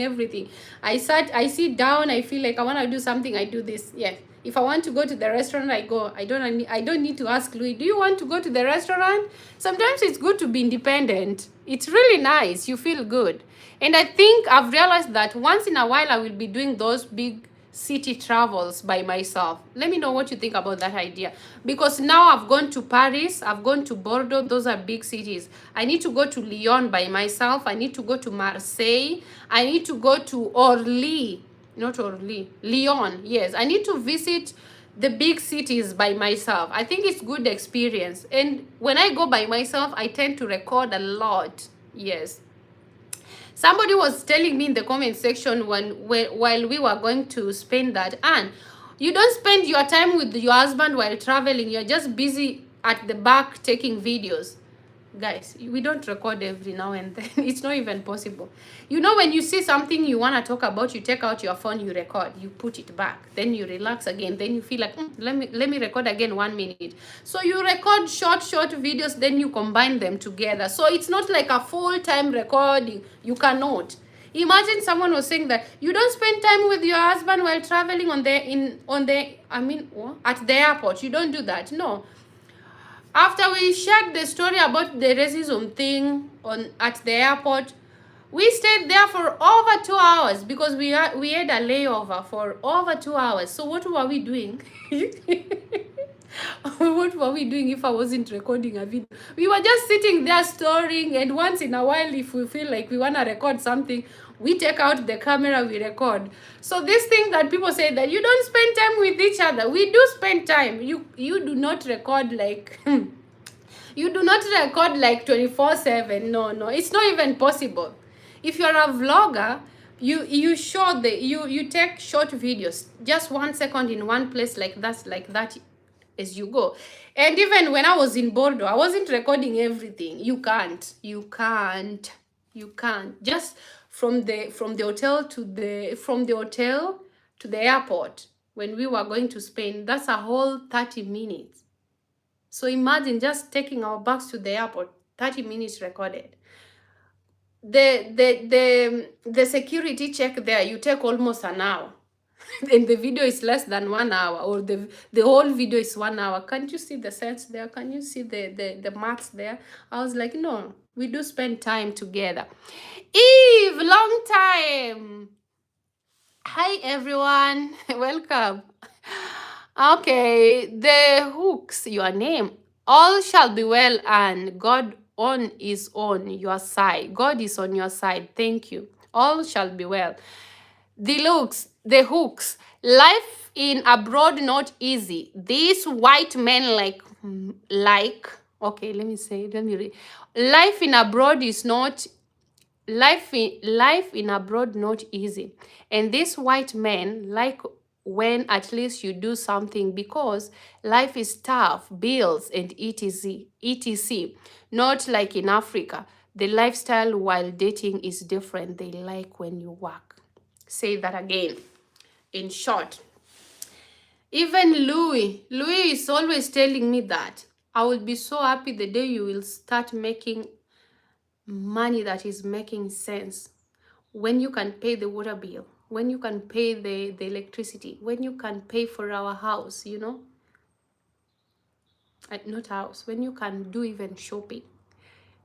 everything. I sit down, I feel like I want to do something, I do this. Yeah. If I want to go to the restaurant, I go. I don't need to ask Louis, do you want to go to the restaurant? Sometimes it's good to be independent. It's really nice. You feel good. And I think I've realized that once in a while I will be doing those big city travels by myself. Let me know what you think about that idea. Because now I've gone to Paris, I've gone to Bordeaux. Those are big cities. I need to go to Lyon by myself. I need to go to Marseille. I need to go to Lyon. Yes, I need to visit the big cities by myself. I think it's good experience. And when I go by myself, I tend to record a lot. Yes. Somebody was telling me in the comment section while we were going to spend that, and you don't spend your time with your husband while traveling. You're just busy at the back taking videos. Guys, we don't record every now and then. It's not even possible. When you see something you want to talk about, you take out your phone, you record, you put it back, then you relax again, then you feel like let me record again 1 minute. So you record short videos, then you combine them together. So it's not like a full-time recording. You cannot. Imagine someone was saying that you don't spend time with your husband while traveling at the airport. You don't do that. No. After we shared the story about the racism thing at the airport, we stayed there for over 2 hours because we had a layover for over 2 hours. So what were we doing? What were we doing if I wasn't recording a video? We were just sitting there storing, and once in a while, if we feel like we want to record something, we take out the camera, we record. So this thing that people say that you don't spend time with each other, we do spend time. You do not record like you do not record like 24/7. No, no, it's not even possible. If you're a vlogger, you take short videos, just 1 second in one place, like that as you go. And even when I was in Bordeaux, I wasn't recording everything. You can't just from the hotel to the airport. When we were going to Spain, that's a whole 30 minutes. So imagine just taking our bags to the airport, 30 minutes recorded. The security check there, you take almost an hour. And the video is less than 1 hour, or the whole video is 1 hour. Can't you see the sense there? Can you see the maths there? I was like, no, we do spend time together. Eve, long time. Hi everyone. Welcome. Okay, the hooks, your name. All shall be well, and God is on your side. God is on your side. Thank you. All shall be well. The hooks. Life in abroad not easy. These white men okay, let me read. Life in abroad is not life in abroad not easy, and these white men like when at least you do something, because life is tough, bills and etc. Not like in Africa, the lifestyle while dating is different. They like when you work. Say that again. In short, even Louis is always telling me that I will be so happy the day you will start making money that is making sense, when you can pay the water bill, when you can pay the electricity, when you can pay for our house, not house, when you can do even shopping.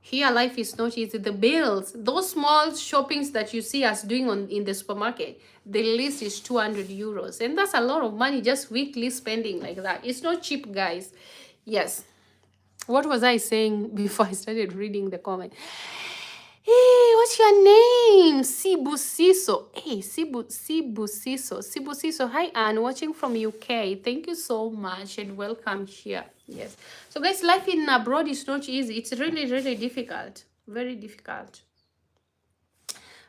Here life is not easy. The bills, those small shoppings that you see us doing in the supermarket, the list is 200 euros, and that's a lot of money, just weekly spending like that. It's not cheap, guys. Yes. What was I saying before I started reading the comment? Hey, what's your name? Sibusiso. Hey, Sibusiso. Sibusiso. Hi, Anne, watching from UK. Thank you so much and welcome here. Yes. So, guys, life in abroad is not easy. It's really, really difficult. Very difficult.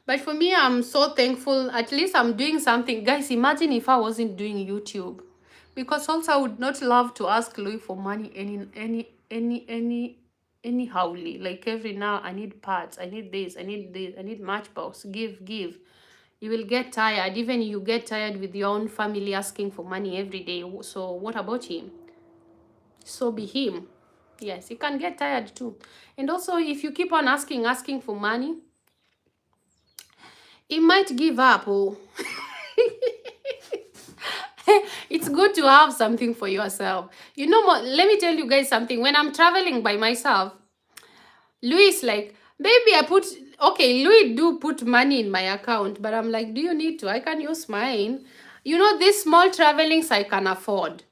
But for me, I'm so thankful. At least I'm doing something. Guys, imagine if I wasn't doing YouTube. Because also I would not love to ask Louis for money anyhowly. Like every now, I need parts, I need this, I need matchbox. Give. You will get tired. Even you get tired with your own family asking for money every day. So what about him? So be him. Yes, he can get tired too. And also, if you keep on asking for money, he might give up. Oh. It's good to have something for yourself. Let me tell you guys something. When I'm traveling by myself, Louis like, baby, Louis do put money in my account, but I'm like, do you need to? I can use mine. These small travelings I can afford.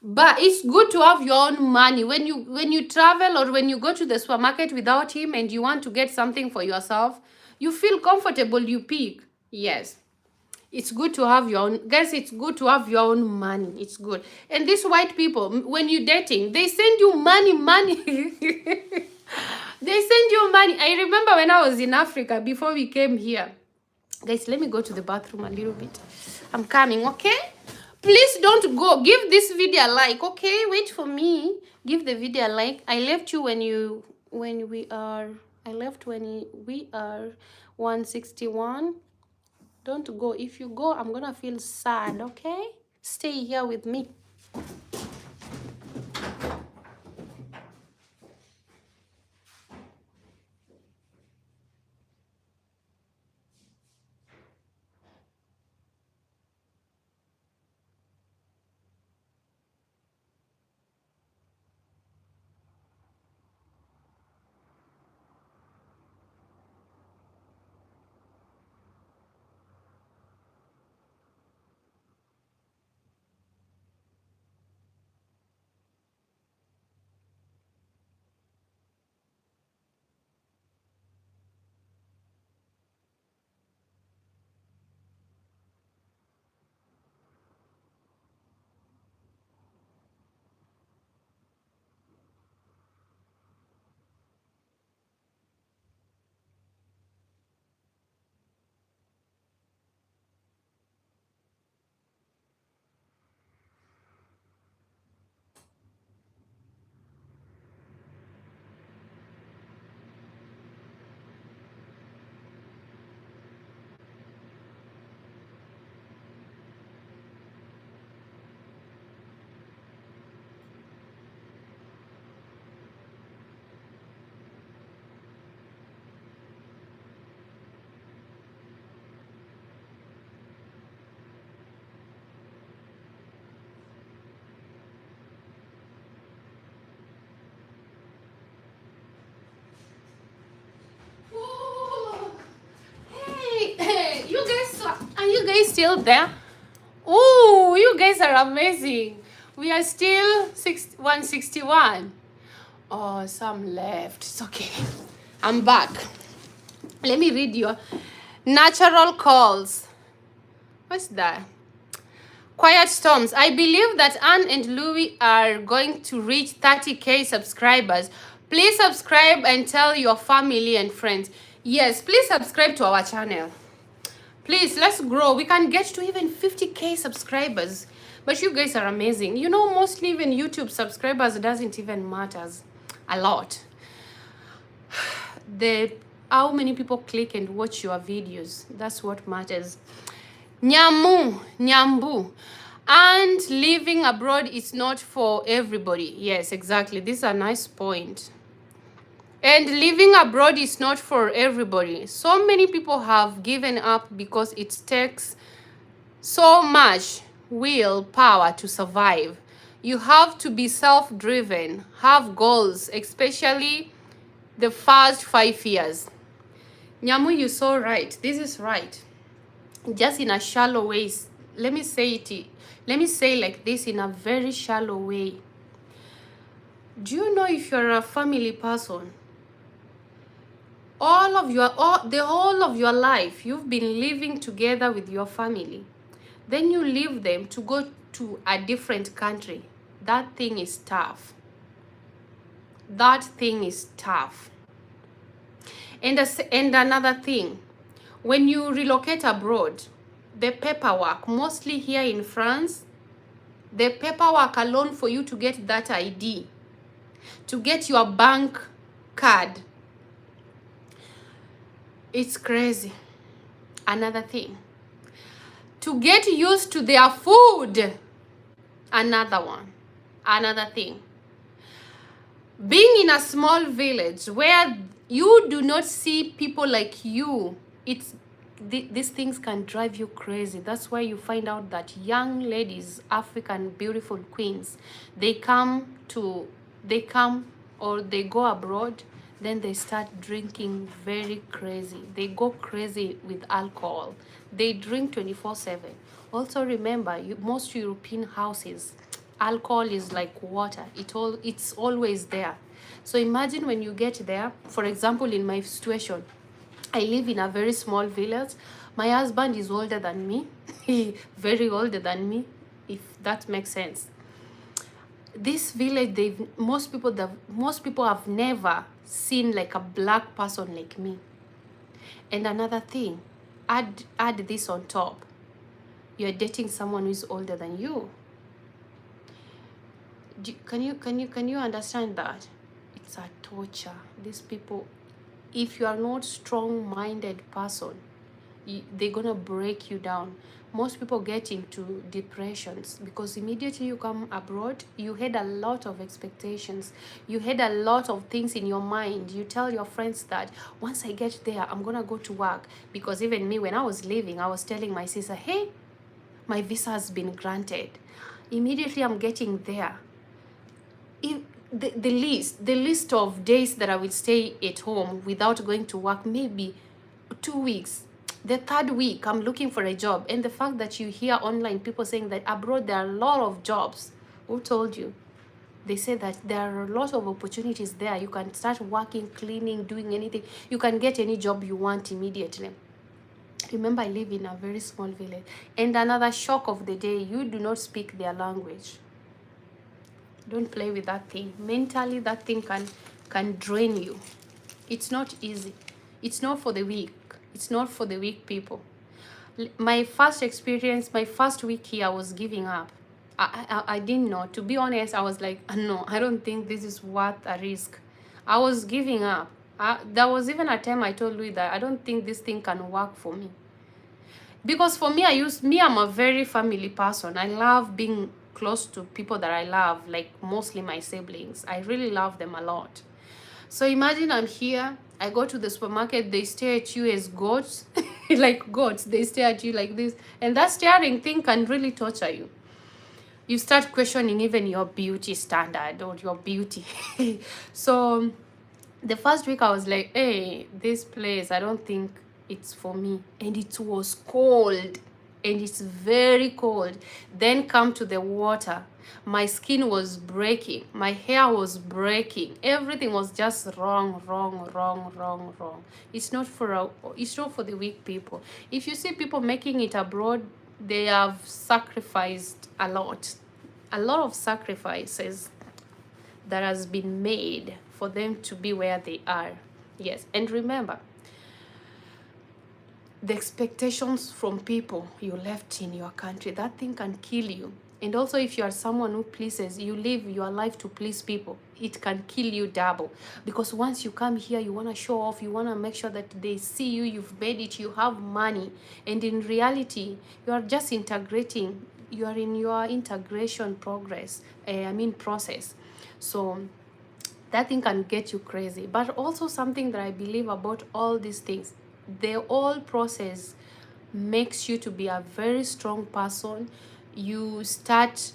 But it's good to have your own money. When you travel, or when you go to the supermarket without him and you want to get something for yourself, you feel comfortable, you pick. Yes. It's good to have your own, guys. It's good to have your own money. It's good. And these white people, when you're dating, they send you money. They send you money. I remember when I was in Africa before we came here. Guys, let me go to the bathroom a little bit. I'm coming, okay? Please don't go. Give this video a like, okay? Wait for me. Give the video a like. I left you when we are 161. Don't go. If you go, I'm gonna feel sad, okay? Stay here with me. still there? Oh, you guys are amazing. We are still 161. Oh, some left. It's okay. I'm back. Let me read your natural calls. What's that? Quiet storms. I believe that Anne and Louis are going to reach 30K subscribers. Please subscribe and tell your family and friends. Yes, please subscribe to our channel. Please, let's grow. We can get to even 50K subscribers. But you guys are amazing. You know, mostly even YouTube subscribers doesn't even matters a lot. How many people click and watch your videos, that's what matters. Nyambu. And living abroad is not for everybody. Yes, exactly. This is a nice point. And living abroad is not for everybody. So many people have given up because it takes so much willpower to survive. You have to be self-driven, have goals, especially the first 5 years. Nyamu, you're so right. This is right. Just in a shallow way. Let me say like this in a very shallow way. Do you know if you're a family person, the whole of your life, you've been living together with your family. Then you leave them to go to a different country. That thing is tough. That thing is tough. And another thing, when you relocate abroad, the paperwork, mostly here in France, the paperwork alone for you to get that ID, to get your bank card, it's crazy. Another thing, to get used to their food, another thing. Being in a small village where you do not see people like you, these things can drive you crazy. That's why you find out that young ladies, African beautiful queens, they come or they go abroad, then they start drinking very crazy. They go crazy with alcohol. They drink 24/7. Also remember, most European houses, alcohol is like water. It's always there. So imagine when you get there, for example, in my situation, I live in a very small village. My husband is older than me, very older than me, if that makes sense. This village, most people have never seen like a black person like me. And another thing, add this on top. You're dating someone who is older than you. Can you understand that? It's a torture. These people, if you are not strong-minded person, they're gonna break you down. Most people get into depressions because immediately you come abroad, you had a lot of expectations, you had a lot of things in your mind. You tell your friends that once I get there, I'm gonna go to work. Because even me, when I was leaving, I was telling my sister, hey, my visa has been granted. Immediately I'm getting there, the list of days that I will stay at home without going to work, maybe 2 weeks. The third week, I'm looking for a job. And the fact that you hear online people saying that abroad there are a lot of jobs. Who told you? They say that there are a lot of opportunities there. You can start working, cleaning, doing anything. You can get any job you want immediately. Remember, I live in a very small village. And another shock of the day, you do not speak their language. Don't play with that thing. Mentally, that thing can drain you. It's not easy. It's not for the weak. It's not for the weak people. My first experience, my first week here, I was giving up. I didn't know. To be honest, I was like, no, I don't think this is worth a risk. I was giving up. There was even a time I told Louis that I don't think this thing can work for me. Because for me, I'm a very family person. I love being close to people that I love, like mostly my siblings. I really love them a lot. So imagine I'm here, I go to the supermarket, they stare at you as goats, like goats, they stare at you like this. And that staring thing can really torture you. You start questioning even your beauty standard or your beauty. So the first week I was like, hey, this place, I don't think it's for me. And it was cold. and it's very cold. Then come to the water. My skin was breaking. My hair was breaking. Everything was just wrong. It's not for the weak people. If you see people making it abroad, they have sacrificed a lot of sacrifices that has been made for them to be where they are. Yes, and remember, the expectations from people you left in your country, that thing can kill you. And also, if you are someone who pleases, you live your life to please people, it can kill you double. Because once you come here, you want to show off, you want to make sure that they see you, you've made it, you have money. And in reality, you are just integrating, you are in your integration process. So that thing can get you crazy. But also something that I believe about all these things, the whole process makes you to be a very strong person. You start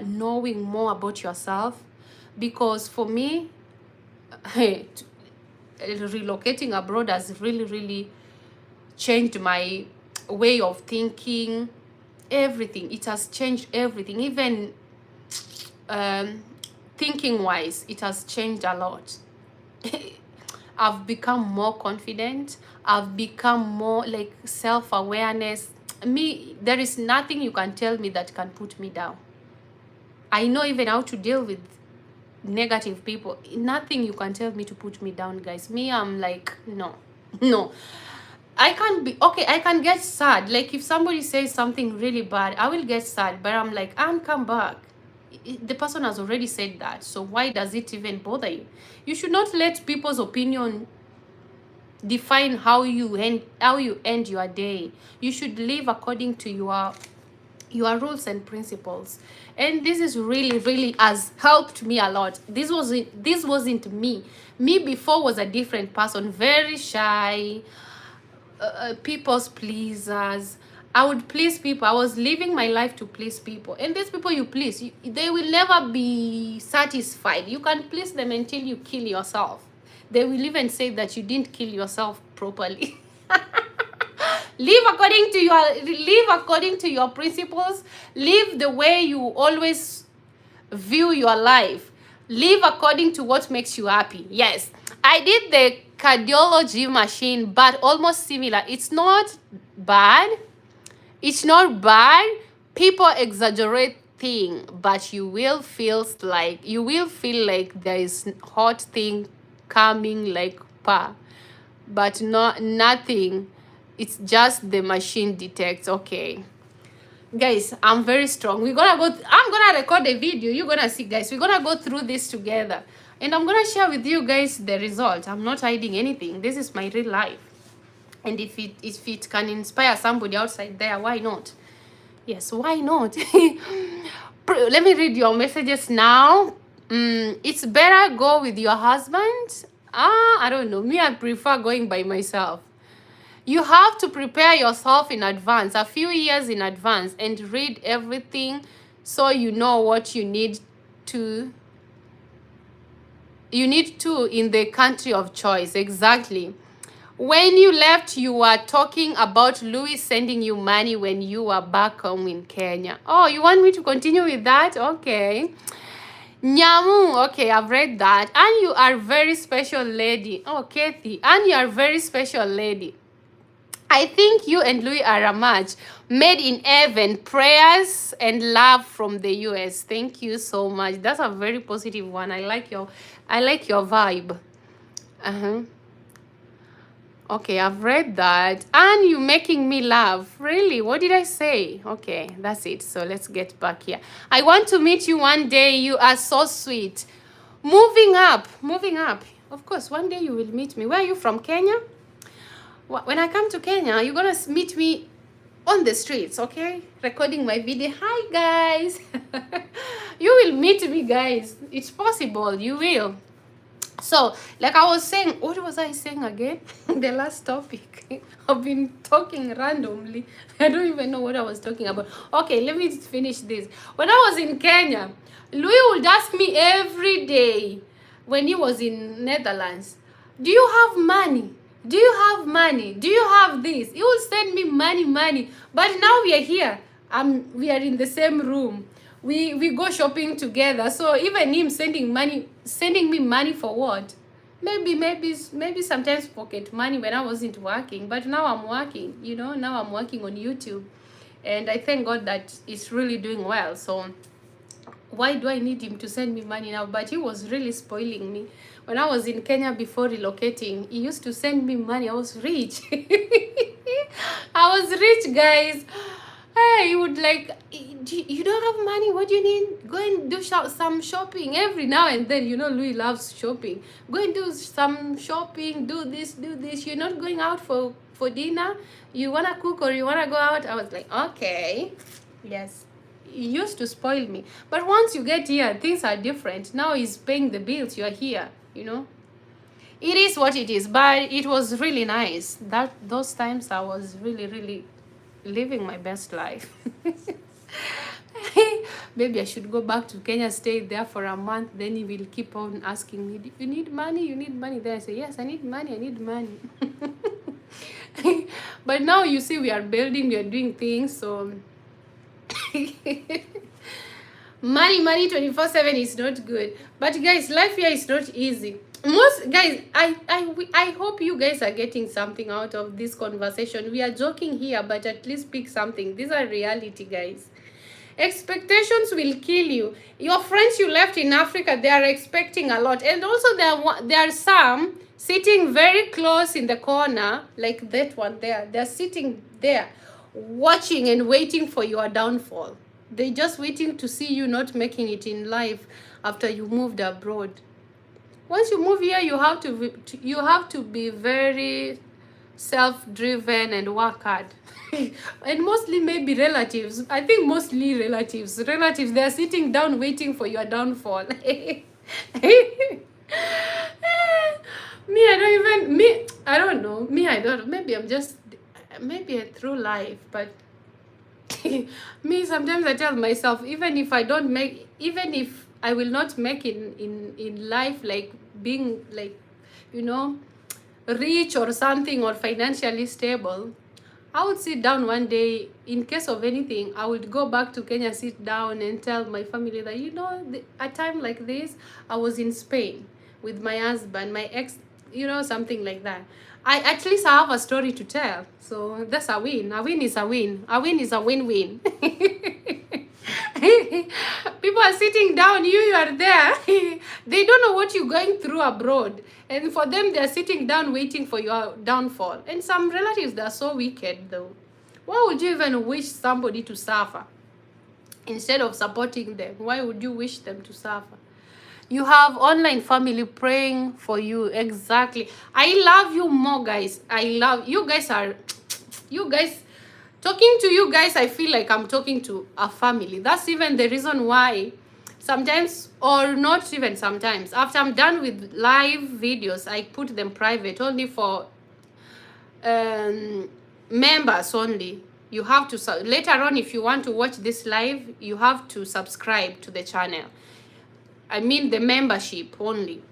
knowing more about yourself. Because for me, relocating abroad has really changed my way of thinking. Everything, it has changed everything. Even thinking wise, it has changed a lot. I've become more confident. I've become more like self-awareness. There is nothing you can tell me that can put me down. I know even how to deal with negative people. Nothing you can tell me to put me down, guys. I'm like, no. I can get sad. Like if somebody says something really bad, I will get sad, but I'm like, I'll come back. The person has already said that, so why does it even bother you? You should not let people's opinion define how you end your day. You should live according to your rules and principles. And this is really has helped me a lot. This wasn't me before. Was a different person, very shy, people's pleasers. I would please people. I was living my life to please people. And these people you please, they will never be satisfied. You can please them until you kill yourself. They will even say that you didn't kill yourself properly. Live according to your principles. Live the way you always view your life. Live according to what makes you happy. Yes, I did the cardiology machine, but almost similar. It's not bad. People exaggerate thing, but you will feel like there is hot thing coming like but nothing. It's just the machine detects. Okay, guys, I'm very strong. I'm gonna record a video. You're gonna see, guys. We're gonna go through this together, and I'm gonna share with you guys the result. I'm not hiding anything. This is my real life. And if it can inspire somebody outside there, why not? Yes, why not? Let me read your messages now. It's better go with your husband. I don't know. I prefer going by myself. You have to prepare yourself in advance, a few years in advance, and read everything so you know what you need to in the country of choice. Exactly. When you left, you were talking about Louis sending you money when you were back home in Kenya. Oh, you want me to continue with that? Okay. Nyamu, okay, I've read that. And you are very special lady. Oh, Kathy, and you are very special lady. I think you and Louis are a match made in heaven. Prayers and love from the US. Thank you so much. That's a very positive one. I like your vibe. Okay, I've read that. And you making me laugh. Really? What did I say? Okay, that's it. So let's get back here. I want to meet you one day. You are so sweet. Moving up. Of course, one day you will meet me. Where are you from? Kenya? When I come to Kenya, you're going to meet me on the streets, okay? Recording my video. Hi, guys. You will meet me, guys. It's possible. You will. So, like I was saying, what was I saying again? The last topic. I've been talking randomly. I don't even know what I was talking about. Okay, let me finish this. When I was in Kenya, Louis would ask me every day when he was in Netherlands, do you have money? Do you have money? Do you have this? He will send me money. But now we are here. We are in the same room. We go shopping together. So even him sending me money for what? Maybe sometimes pocket money when I wasn't working. But now I'm working. Now I'm working on YouTube, and I thank God that it's really doing well. So why do I need him to send me money now? But he was really spoiling me. When I was in Kenya before relocating, he used to send me money. I was rich. I was rich, guys. Hey, he would like, you don't have money, what do you need? Go and do some shopping every now and then. Louis loves shopping. Go and do some shopping, do this. You're not going out for dinner? You want to cook or you want to go out? I was like, okay, yes. He used to spoil me. But once you get here, things are different. Now he's paying the bills. You're here, It is what it is. But it was really nice. Those times I was really, really living my best life. Maybe I should go back to Kenya, stay there for a month. Then he will keep on asking me, you need money? Then I say, yes, I need money. But now you see we are building, we are doing things. So money 24/7 is not good. But guys, life here is not easy. Most guys, I hope you guys are getting something out of this conversation. We are joking here, but at least pick something. These are reality, guys. Expectations will kill you. Your friends you left in Africa, they are expecting a lot. And also there are some sitting very close in the corner, like that one there. They're sitting there watching and waiting for your downfall. They're just waiting to see you not making it in life after you moved abroad. Once you move here, you have to be very self-driven and work hard. And mostly maybe relatives. I think mostly relatives. They're sitting down waiting for your downfall. I don't know. Maybe through life, but me, sometimes I tell myself, even if I will not make in life, like being like, rich or something or financially stable, I would sit down one day, in case of anything, I would go back to Kenya, sit down and tell my family that, a time like this, I was in Spain with my husband, my ex, something like that. At least I have a story to tell. So that's a win. A win is a win. A win is a win-win. People are sitting down, you are there. They don't know what you're going through abroad. And for them, they're sitting down waiting for your downfall. And some relatives, they're so wicked, though. Why would you even wish somebody to suffer? Instead of supporting them, why would you wish them to suffer? You have online family praying for you. Exactly. I love you more, guys. I love you guys. Talking to you guys, I feel like I'm talking to a family. That's even the reason why sometimes, or not even sometimes, after I'm done with live videos, I put them private only for members only. You have to, later on, if you want to watch this live, you have to subscribe to the channel. I mean the membership only.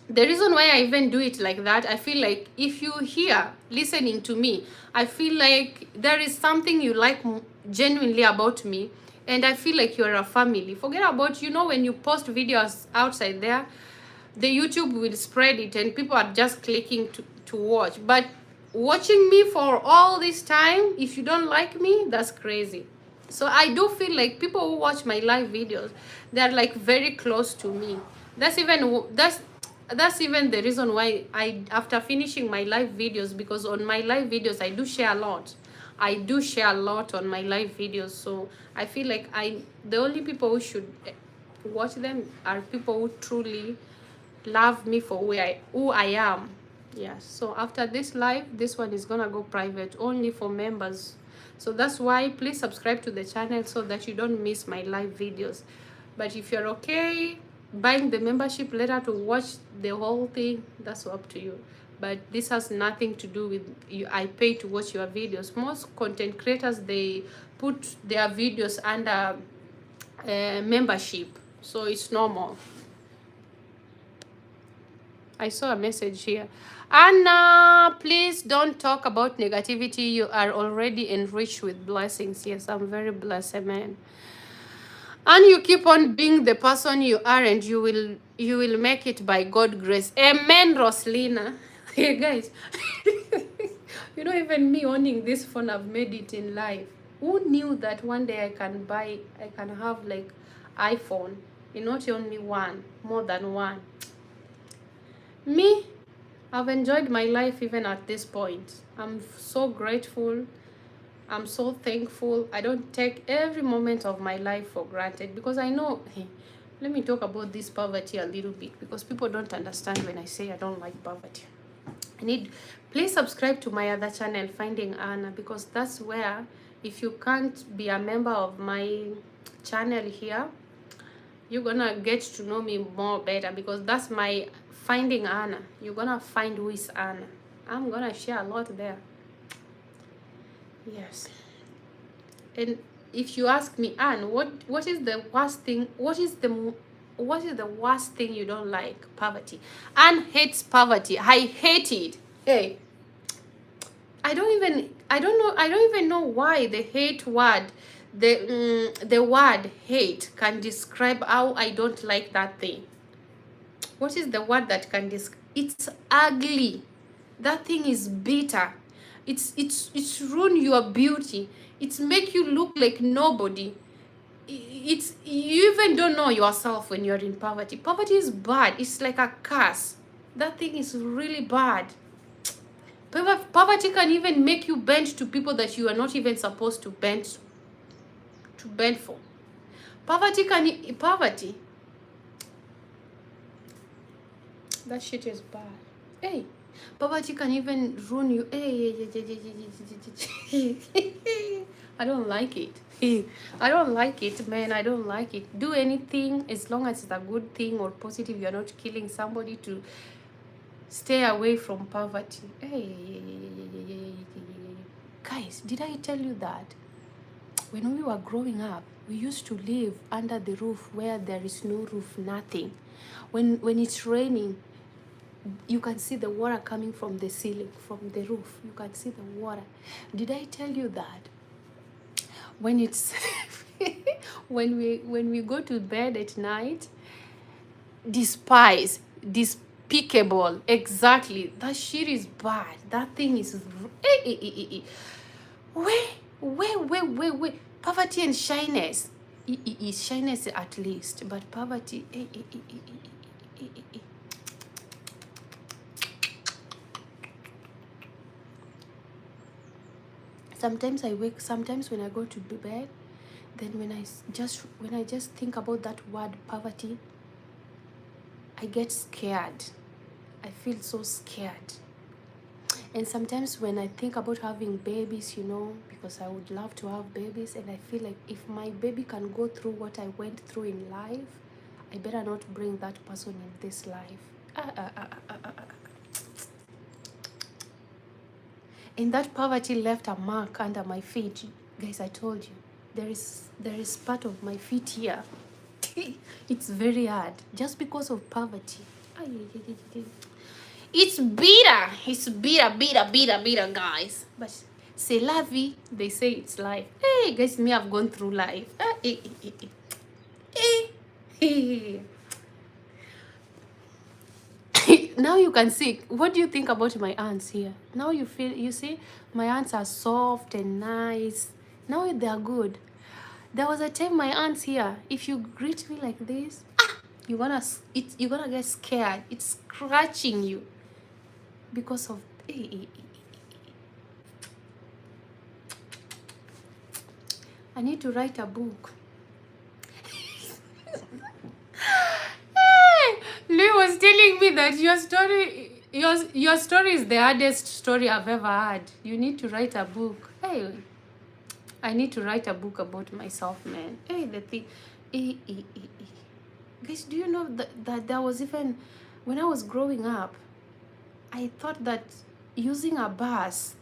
The reason why I even do it like that, I feel like if you here listening to me, I feel like there is something you like genuinely about me, and I feel like you're a family. Forget about, when you post videos outside there, the YouTube will spread it and people are just clicking to watch. But watching me for all this time, if you don't like me, that's crazy. So I do feel like people who watch my live videos, they're like very close to me. That's even the reason why after finishing my live videos, because on my live videos I do share a lot. On my live videos. So I feel like the only people who should watch them are people who truly love me for who I am. Yes. So after this live, this one is gonna go private only for members. So that's why please subscribe to the channel so that you don't miss my live videos. But if you're okay buying the membership later to watch the whole thing, that's up to you. But this has nothing to do with you. I pay to watch your videos. Most content creators, they put their videos under membership, so it's normal. I saw a message here. Anna, please don't talk about negativity. You are already enriched with blessings. Yes, I'm very blessed, amen. And you keep on being the person you are, and you will make it by God's grace. Amen, Roslina. Hey guys, you know, even me owning this phone, I've made it in life. Who knew that one day I can have like iPhone, and not only one, more than one. Me, I've enjoyed my life even at this point. I'm so grateful. I'm so thankful. I don't take every moment of my life for granted, because I know, hey, let me talk about this poverty a little bit, because people don't understand when I say I don't like poverty. Please subscribe to my other channel, Finding Anna, because that's where, if you can't be a member of my channel here, you're gonna get to know me more better, because that's my Finding Anna. You're gonna find who is Anna. I'm gonna share a lot there. Yes. And if you ask me, Anne, what is the worst thing? What is the worst thing you don't like? Poverty. Anne hates poverty. I hate it. Hey, I don't even know why the hate word, the word hate can describe how I don't like that thing. What is the word that can describe? It's ugly. That thing is bitter. It's ruin your beauty. It's make you look like nobody. It's, you even don't know yourself when you're in poverty. Poverty is bad. It's like a curse. That thing is really bad. Poverty can even make you bend to people that you are not even supposed to bend for. Poverty. That shit is bad. Hey, poverty can even ruin you. Hey, I don't like it. I don't like it, man. I don't like it. Do anything as long as it's a good thing or positive. You're not killing somebody to stay away from poverty. Hey, guys, did I tell you that when we were growing up, we used to live under the roof where there is no roof, nothing. When it's raining, you can see the water coming from the ceiling, from the roof. You can see the water. Did I tell you that when it's when we go to bed at night, despicable, exactly, that shit is bad. That thing is wait, poverty and shyness. Shyness at least, but poverty. Sometimes when I go to bed, then when I just think about that word poverty, I get scared. I feel so scared. And sometimes when I think about having babies, you know, because I would love to have babies, and I feel like if my baby can go through what I went through in life, I better not bring that person in this life. And that poverty left a mark under my feet. Guys, I told you, there is part of my feet here. It's very hard, just because of poverty. It's bitter. It's bitter, guys. But c'est la vie. They say it's life. Hey, guys, me, I've gone through life. Now you can see. What do you think about my aunts here? Now you see, my aunts are soft and nice. Now they are good. There was a time my aunts here, if you greet me like this, you're gonna get scared. It's scratching you because of I need to write a book. Lee was telling me that your story is the hardest story I've ever had. You need to write a book. Hey, I need to write a book about myself, man. Hey, the thing. Guys, do you know that there was even, when I was growing up, I thought that using a bus,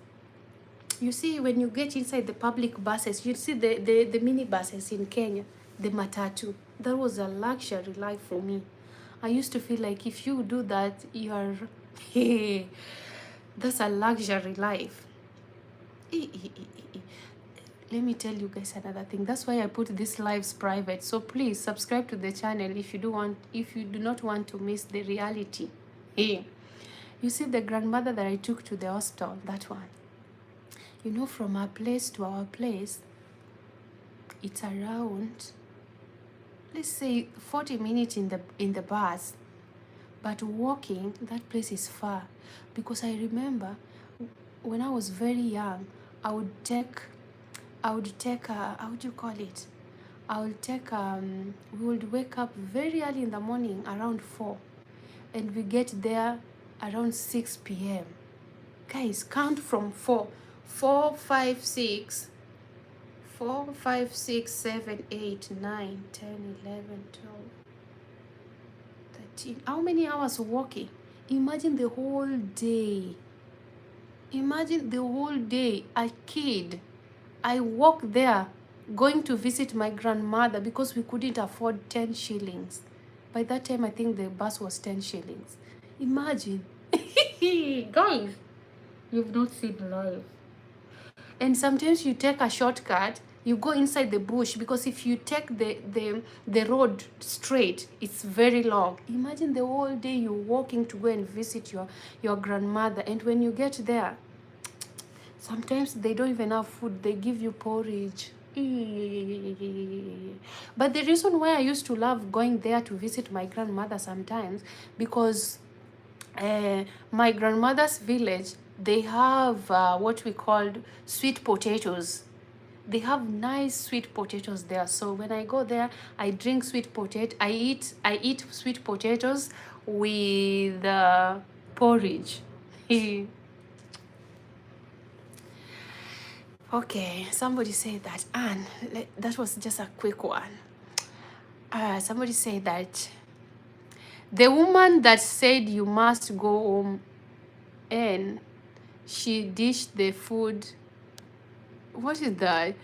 you see, when you get inside the public buses, you see the mini buses in Kenya, the matatu, that was a luxury life for me. I used to feel like if you do that, you're that's a luxury life. Let me tell you guys another thing. That's why I put these lives private. So please subscribe to the channel if you do not want to miss the reality. Hey, you see the grandmother that I took to the hospital, that one. You know, from our place to our place, it's around, let's say 40 minutes in the bus. But walking, that place is far. Because I remember when I was very young, I would take how do you call it? We would wake up very early in the morning around 4, and we get there around 6 p.m. Guys, count from 4. 4, 5, 6, 4, 5, 6, 7, 8, 9, 10, 11, 12, 13. How many hours walking? Imagine the whole day. Imagine the whole day, a kid. I walked there going to visit my grandmother because we couldn't afford 10 shillings. By that time, I think the bus was 10 shillings. Imagine. Guys, you've not seen life. And sometimes you take a shortcut, you go inside the bush, because if you take the road straight, it's very long. Imagine the whole day you're walking to go and visit your grandmother, and when you get there, sometimes they don't even have food, they give you porridge. But the reason why I used to love going there to visit my grandmother sometimes, because my grandmother's village, they have what we call sweet potatoes. They have nice sweet potatoes there. So when I go there, I drink sweet potato. I eat sweet potatoes with porridge. Okay, somebody said that, Anne, that was just a quick one. Somebody said that the woman that said you must go home and she dished the food. What is that?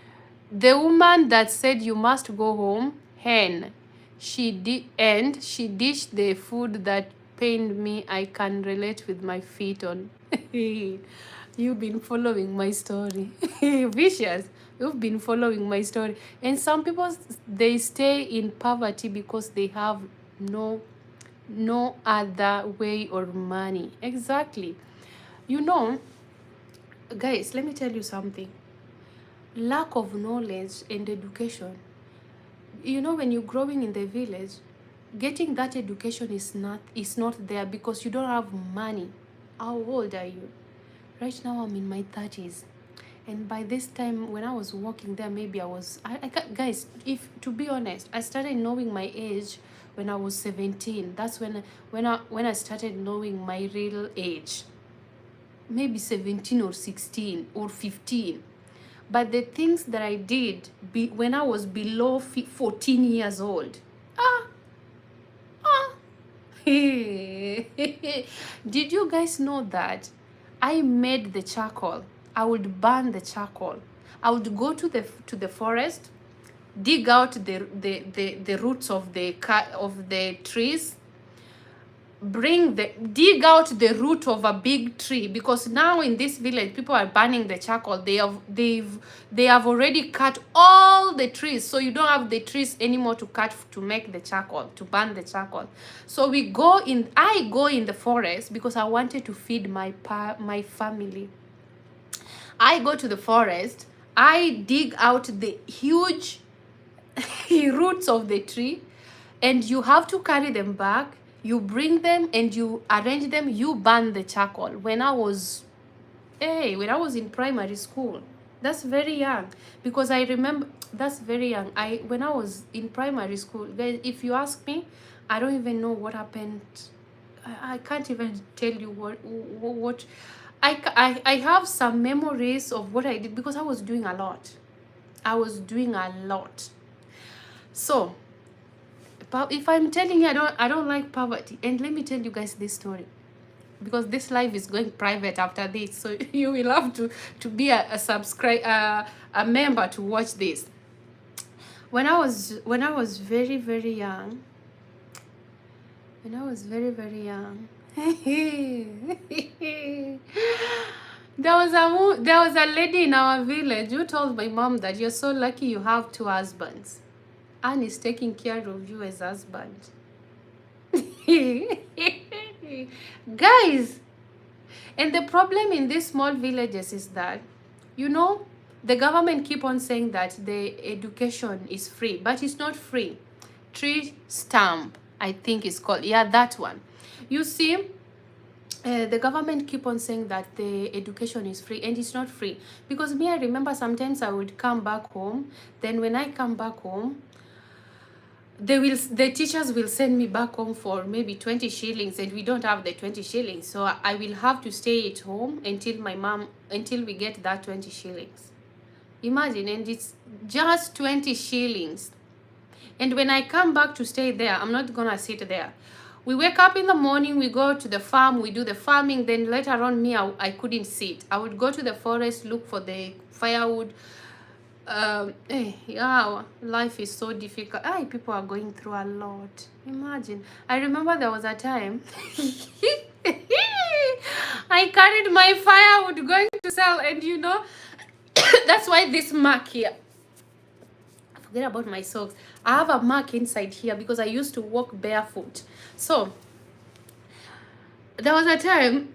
The woman that said you must go home, hen. She dished the food that pained me. I can relate with my feet on. You've been following my story. Vicious. You've been following my story. And some people, they stay in poverty because they have no other way or money. Exactly. You know, guys, let me tell you something. Lack of knowledge and education. You know, when you're growing in the village, getting that education is not there because you don't have money. How old are you? Right now, I'm in my 30s. And by this time, when I was working there, maybe guys, if to be honest, I started knowing my age when I was 17. That's when I started knowing my real age. Maybe 17 or 16 or 15. But the things that I did when I was below 14 years old. Did you guys know that I made the charcoal? I would burn the charcoal. I would go to the forest, dig out the roots of the trees, dig out the root of a big tree, because now in this village people are burning the charcoal. They have already cut all the trees, so you don't have the trees anymore to cut to make the charcoal, to burn the charcoal. So I go in the forest because I wanted to feed my family. I go to the forest, I dig out the huge roots of the tree, and you have to carry them back. You bring them and you arrange them, you burn the charcoal. When I was in primary school, that's very young, because I remember, that's very young. When I was in primary school, guys, if you ask me, I don't even know what happened. I can't even tell you what I have some memories of what I did, because I was doing a lot. So if I'm telling you, I don't like poverty. And let me tell you guys this story, because this live is going private after this, so you will have to be a member to watch this. When I was very, very young, when I was very, very young. There was a lady in our village who told my mom that you're so lucky you have two husbands. Anne is taking care of you as husband. Guys, and the problem in these small villages is that, you know, the government keep on saying that the education is free, but it's not free. Tree stamp, I think it's called. Yeah, that one. You see, the government keep on saying that the education is free, and it's not free. Because me, I remember sometimes I would come back home. Then when I come back home, the teachers will send me back home for maybe 20 shillings, and we don't have the 20 shillings, so I will have to stay at home until we get that 20 shillings. Imagine, and it's just 20 shillings. And when I come back to stay there, I'm not gonna sit there. We wake up in the morning, we go to the farm, we do the farming. Then later on, I couldn't sit. I would go to the forest, look for the firewood. Yeah, life is so difficult. People are going through a lot. Imagine. I remember there was a time I carried my firewood going to sell, and you know, that's why this mark here. Forget about my socks. I have a mark inside here because I used to walk barefoot. So there was a time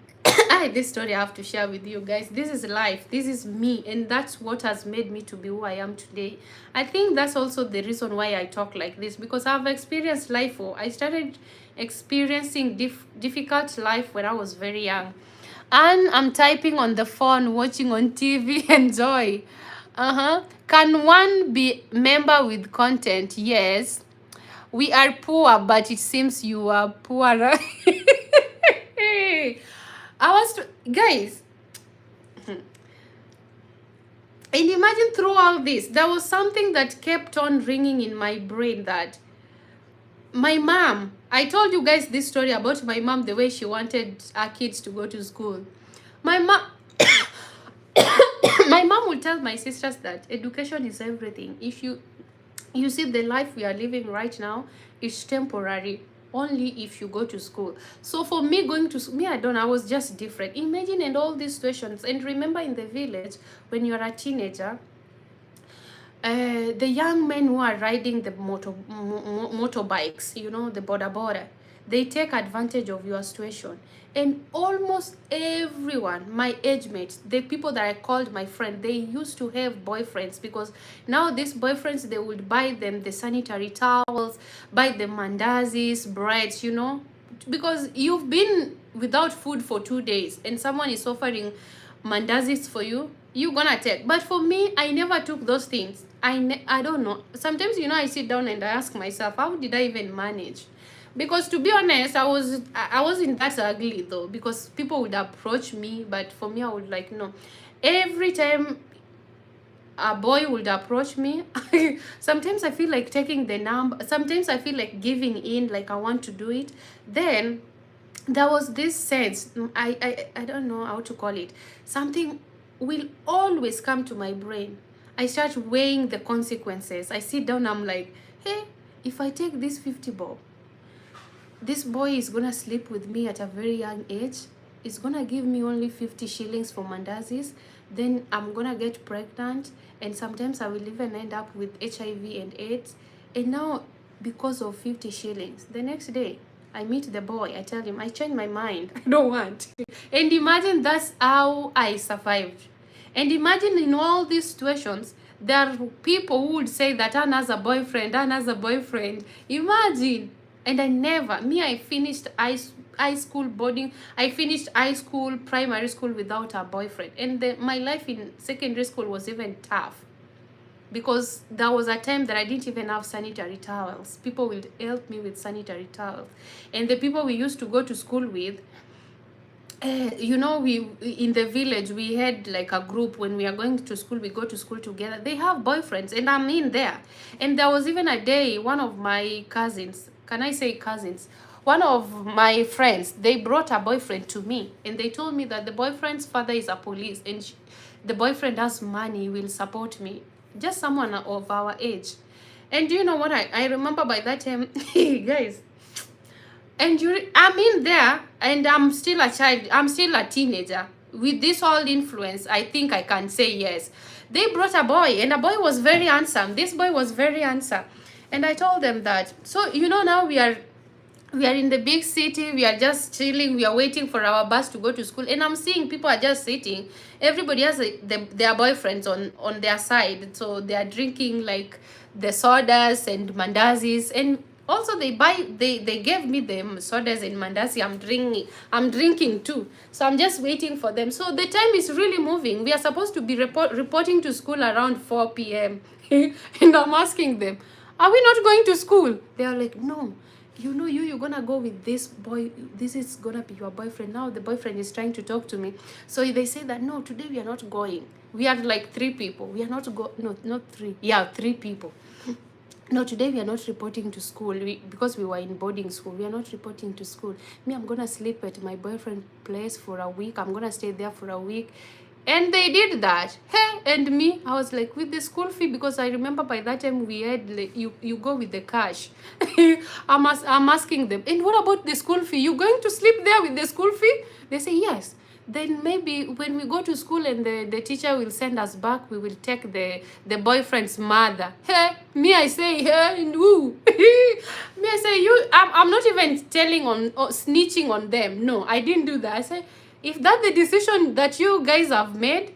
this story I have to share with you guys. This is life, this is me, and that's what has made me to be who I am today. I think that's also the reason why I talk like this, because I've experienced life. I started experiencing difficult life when I was very young, and I'm typing on the phone, watching on TV. Enjoy. Can one be member with content? Yes. We are poor, but it seems you are poorer. Guys, and imagine through all this, there was something that kept on ringing in my brain, that my mom, I told you guys this story about my mom, the way she wanted our kids to go to school. My mom, my mom would tell my sisters that education is everything. If you see, the life we are living right now is temporary, only if you go to school. So for me, going to me, I was just different. Imagine, and all these situations. And remember, in the village, when you're a teenager, the young men who are riding the motorbikes, you know, the boda, they take advantage of your situation. And almost everyone, my age mates, the people that I called my friend, they used to have boyfriends, because now these boyfriends, they would buy them the sanitary towels, buy them mandazis, breads, you know, because you've been without food for 2 days and someone is offering mandazis for you, you're gonna take. But for me, I never took those things. I don't know. Sometimes, you know, I sit down and I ask myself, how did I even manage? Because to be honest, I wasn't that ugly though, because people would approach me, but for me, I would like, no. Every time a boy would approach me, sometimes I feel like taking the number, sometimes I feel like giving in, like I want to do it. Then there was this sense, I don't know how to call it, something will always come to my brain. I start weighing the consequences. I sit down, I'm like, hey, if I take this 50 bob, this boy is gonna sleep with me at a very young age. It's gonna give me only 50 shillings for mandazis. Then I'm gonna get pregnant, and sometimes I will even end up with HIV and AIDS. And now, because of 50 shillings, the next day I meet the boy, I tell him, I changed my mind, I don't want. And imagine, that's how I survived. And imagine, in all these situations, there are people who would say that Anne has a boyfriend, Anne has a boyfriend. Imagine. And I finished high school boarding. I finished high school, primary school without a boyfriend. And my life in secondary school was even tough, because there was a time that I didn't even have sanitary towels. People would help me with sanitary towels. And the people we used to go to school with, you know, we in the village, we had like a group. When we are going to school, we go to school together. They have boyfriends, and I'm in there. And there was even a day, one of my cousins, can I say cousins, one of my friends, they brought a boyfriend to me, and they told me that the boyfriend's father is a police, and the boyfriend has money, will support me, just someone of our age. And do you know what, I remember by that time, guys, And I'm in there, and I'm still a child. I'm still a teenager. With this all influence, I think I can say yes. They brought a boy, and a boy was very handsome. This boy was very handsome. And I told them that. So, now we are in the big city. We are just chilling. We are waiting for our bus to go to school. And I'm seeing people are just sitting. Everybody has their boyfriends on their side. So they are drinking like the sodas and mandazis. And also they gave me the sodas and mandasi. I'm drinking too. So I'm just waiting for them. So the time is really moving. We are supposed to be reporting to school around 4 p.m. And I'm asking them, are we not going to school? They are like, no, you're gonna go with this boy. This is gonna be your boyfriend. Now the boyfriend is trying to talk to me. So they say that, no, today we are not going. We are like 3 people. We are not 3. Yeah, 3 people. No, today we are not reporting to school because we were in boarding school. We are not reporting to school. Me, I'm gonna sleep at my boyfriend's place for a week. I'm gonna stay there for a week. And they did that. Hey, and me, I was like, with the school fee, because I remember by that time we had, like, you go with the cash. I'm asking them, and what about the school fee? You going to sleep there with the school fee? They say yes. Then maybe when we go to school and the teacher will send us back, we will take the boyfriend's mother. Hey, me, I say, hey, and who? Me, I say, I'm not even telling on or snitching on them. No, I didn't do that. I say, if that's the decision that you guys have made,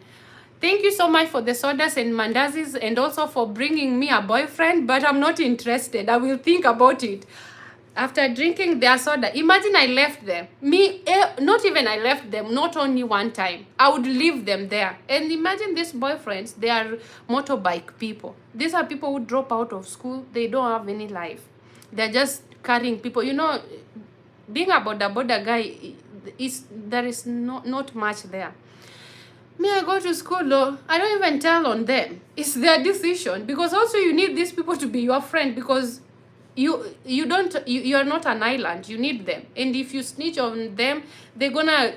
thank you so much for the sodas and mandazis, and also for bringing me a boyfriend, but I'm not interested. I will think about it. After drinking their soda, imagine I left them. Not even I left them, not only one time. I would leave them there. And imagine these boyfriends, they are motorbike people. These are people who drop out of school. They don't have any life. They're just carrying people. Being a border guy, there is not much there. Me, I go to school though, I don't even tell on them. It's their decision, because also you need these people to be your friend, because you are not an island. You need them, and if you snitch on them, they're gonna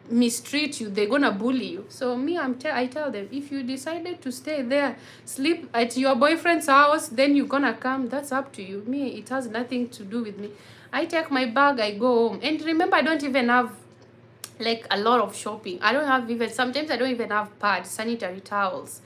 mistreat you, they're gonna bully you. So me, I tell them, if you decided to stay there, sleep at your boyfriend's house, then you're gonna come, that's up to you. Me, it has nothing to do with me. I take my bag, I go home. And remember, I don't even have like a lot of shopping. Sometimes I don't even have pads, sanitary towels.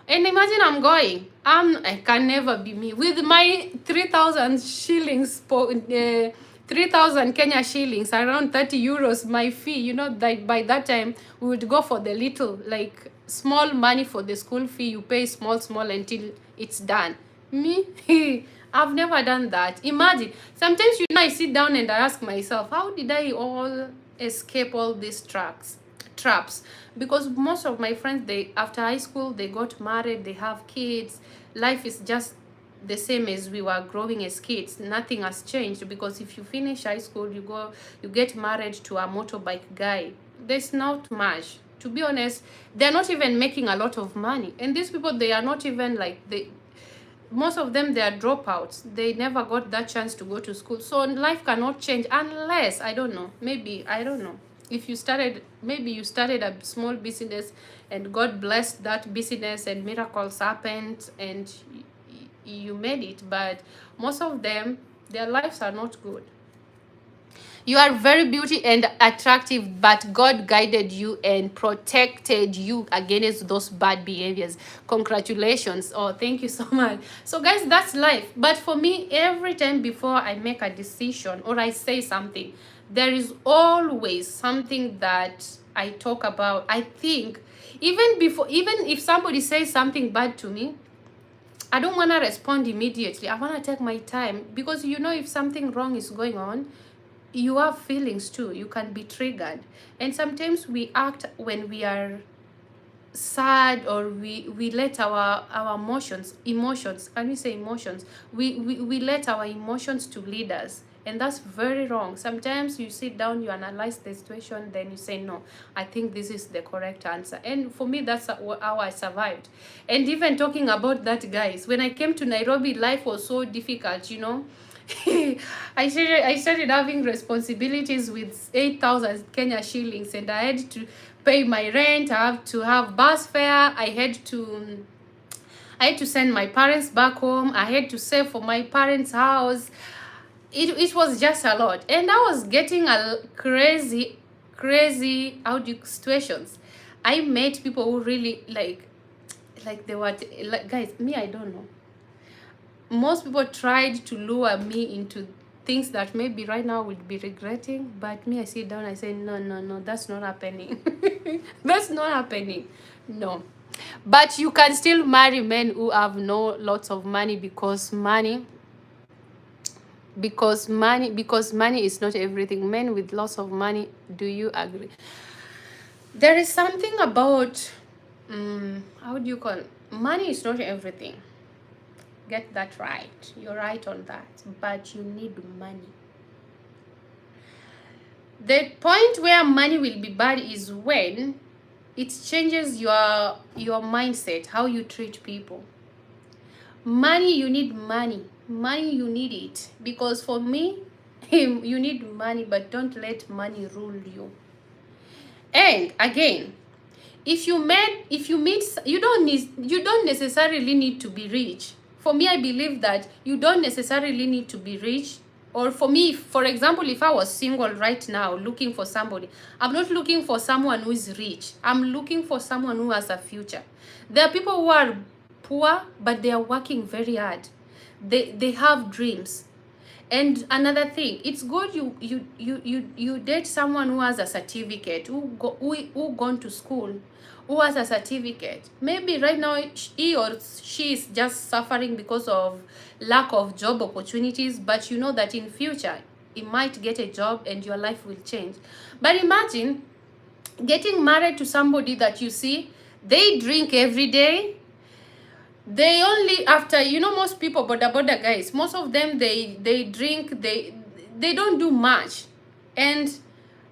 And imagine I'm going. I can never be me. With my 3,000 shillings, 3,000 Kenya shillings, around 30 euros, my fee, that by that time, we would go for the little, like, small money for the school fee. You pay small until it's done. Me, I've never done that. Imagine. Sometimes, I sit down and I ask myself, how did I all escape all these traps? Because most of my friends, after high school, they got married, they have kids. Life is just the same as we were growing as kids. Nothing has changed, because if you finish high school, you get married to a motorbike guy. There's not much. To be honest, they're not even making a lot of money. And these people, they are not even like, most of them, they are dropouts. They never got that chance to go to school. So life cannot change unless, I don't know, if you started a small business and God blessed that business and miracles happened and you made it. But most of them, their lives are not good. You are very beautiful and attractive, but God guided you and protected you against those bad behaviors. Congratulations. Oh, thank you so much. So guys, that's life. But for me, every time before I make a decision or I say something, there is always something that I talk about. I think even if somebody says something bad to me, I don't want to respond immediately. I want to take my time, because if something wrong is going on, you have feelings too. You can be triggered. And sometimes we act when we are sad, or we let our emotions, can we say emotions? We let our emotions to lead us. And that's very wrong. Sometimes you sit down, you analyze the situation, then you say, no, I think this is the correct answer. And for me, that's how I survived. And even talking about that, guys, when I came to Nairobi, life was so difficult, I started having responsibilities with 8,000 Kenya shillings, and I had to pay my rent. I have to have bus fare. I had to send my parents back home. I had to save for my parents' house. it was just a lot, and I was getting a crazy situations. I met people who really like they were like, guys, me, I don't know, most people tried to lure me into things that maybe right now would be regretting, but me, I sit down, I say, no, no, no, that's not happening. That's not happening. No. But you can still marry men who have no lots of money, because money is not everything. Men with lots of money, do you agree? There is something about how do you call it? Money is not everything. Get that right. You're right on that. But you need money. The point where money will be bad is when it changes your mindset, how you treat people. Money, you need money. Money, you need it. Because for me, you need money, but don't let money rule you. And again, if you meet, you don't necessarily need to be rich. For me, I believe that you don't necessarily need to be rich. Or for me, for example, if I was single right now looking for somebody, I'm not looking for someone who is rich. I'm looking for someone who has a future. There are people who are poor, but they are working very hard. They have dreams. And another thing, it's good you date someone who has a certificate, who gone to school, who has a certificate. Maybe right now he or she is just suffering because of lack of job opportunities, but you know that in future he might get a job and your life will change. But imagine getting married to somebody that you see, they drink every day. They only, after, most people, border guys, most of them, they drink, they don't do much. And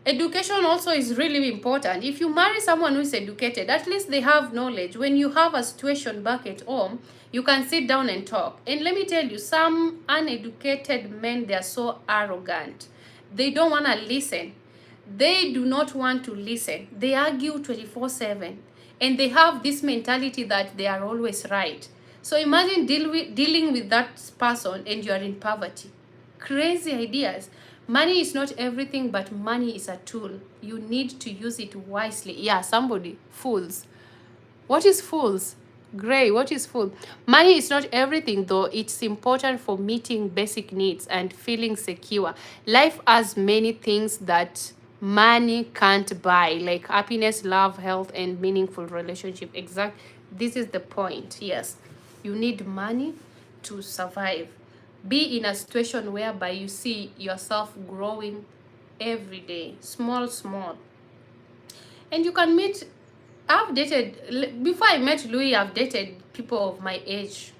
education also is really important. If you marry someone who is educated, at least they have knowledge. When you have a situation back at home, you can sit down and talk. And let me tell you, some uneducated men, they are so arrogant. They don't want to listen. They do not want to listen. They argue 24/7. And they have this mentality that they are always right. So imagine dealing with that person and you are in poverty. Crazy ideas. Money is not everything, but money is a tool. You need to use it wisely. Yeah, somebody. Fools. What is fools? Gray, what is fool? Money is not everything, though. It's important for meeting basic needs and feeling secure. Life has many things that money can't buy, like happiness, love, health, and meaningful relationship. This is the point. Yes, you need money to survive. Be in a situation whereby you see yourself growing every day, small, and you can meet. I've dated, before I met Louis, I've dated people of my age.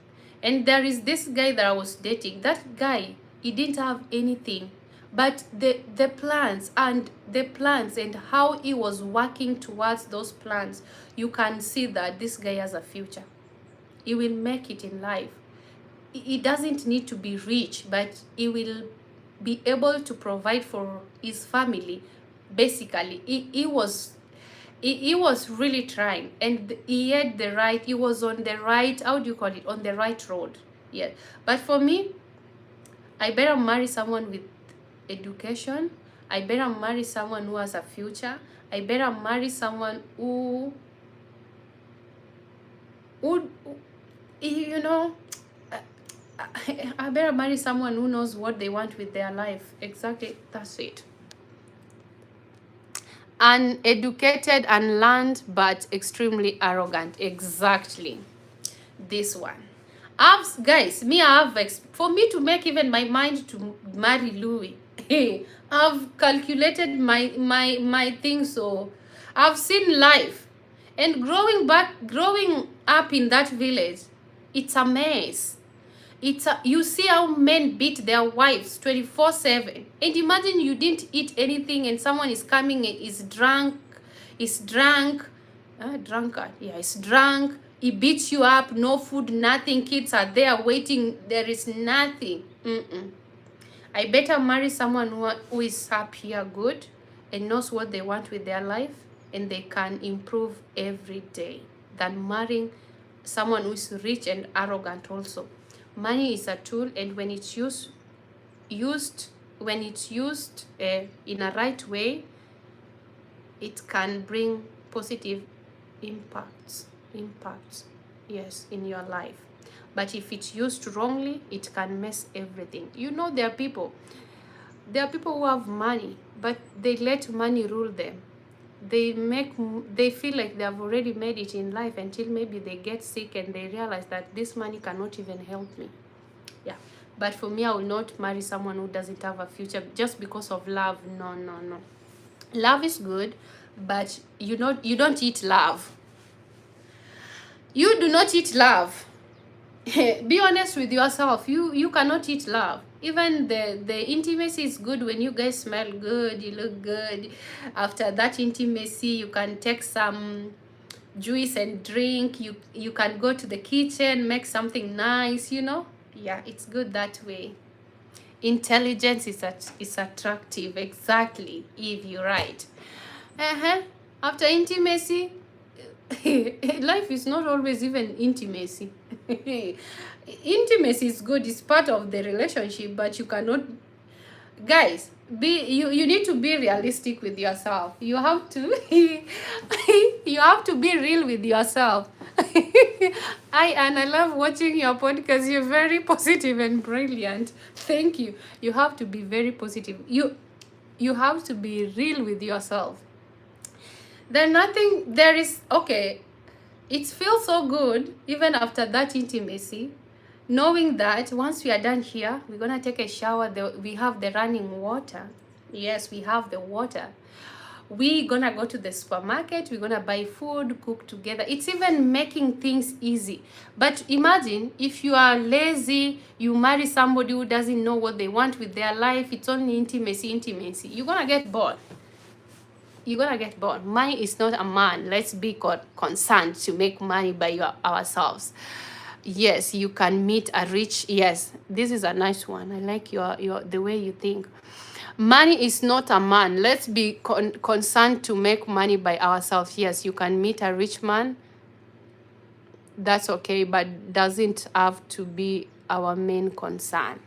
And there is this guy that I was dating. That guy, he didn't have anything. But the plans and how he was working towards those plans, you can see that this guy has a future. He will make it in life. He doesn't need to be rich, but he will be able to provide for his family. Basically, he was really trying, and he had he was on the right, how do you call it, on the right road. Yeah. But for me, I better marry someone with education. I better marry someone who has a future. I better marry someone who you know, I better marry someone who knows what they want with their life. Exactly, that's it. Uneducated and learned, but extremely arrogant. Exactly. This one. Guys, for me to make even my mind to marry Louis, I've calculated my thing. So I've seen life, and growing up in that village, it's a mess. You see how men beat their wives 24/7, and imagine you didn't eat anything and someone is coming and is drunk, drunkard, yeah, is drunk. He beats you up, no food, nothing. Kids are there waiting, there is nothing. I better marry someone who is happy, good, and knows what they want with their life, and they can improve every day, than marrying someone who is rich and arrogant also. Money is a tool, and when it's used when it's used in a right way, it can bring positive impacts, yes, in your life. But if it's used wrongly, it can mess everything. There are people who have money, but they let money rule them. They feel like they have already made it in life until maybe they get sick and they realize that this money cannot even help me. Yeah. But for me, I will not marry someone who doesn't have a future just because of love. No. Love is good, but you don't eat love. You do not eat love. Be honest with yourself. You cannot eat love. Even the intimacy is good when you guys smell good, you look good. After that intimacy, you can take some juice and drink. You can go to the kitchen, make something nice, Yeah, it's good that way. Intelligence is attractive, exactly, if you're right. After intimacy, life is not always even intimacy. Intimacy is good, it's part of the relationship, but you cannot, guys, you need to be realistic with yourself. You have to you have to be real with yourself. I love watching your podcast. You're very positive and brilliant. Thank you. You have to be very positive. You have to be real with yourself. It feels so good even after that intimacy, knowing that once we are done here, we're gonna take a shower. We have the running water. Yes, we have the water. We're gonna go to the supermarket, we're gonna buy food, cook together. It's even making things easy. But imagine if you are lazy, you marry somebody who doesn't know what they want with their life, it's only intimacy. You're gonna get bored. Money is not a man. Let's be concerned to make money by ourselves. Yes, you can meet a rich. Yes, this is a nice one. I like the way you think. Money is not a man. Let's be concerned to make money by ourselves. Yes, you can meet a rich man. That's okay, but doesn't have to be our main concern.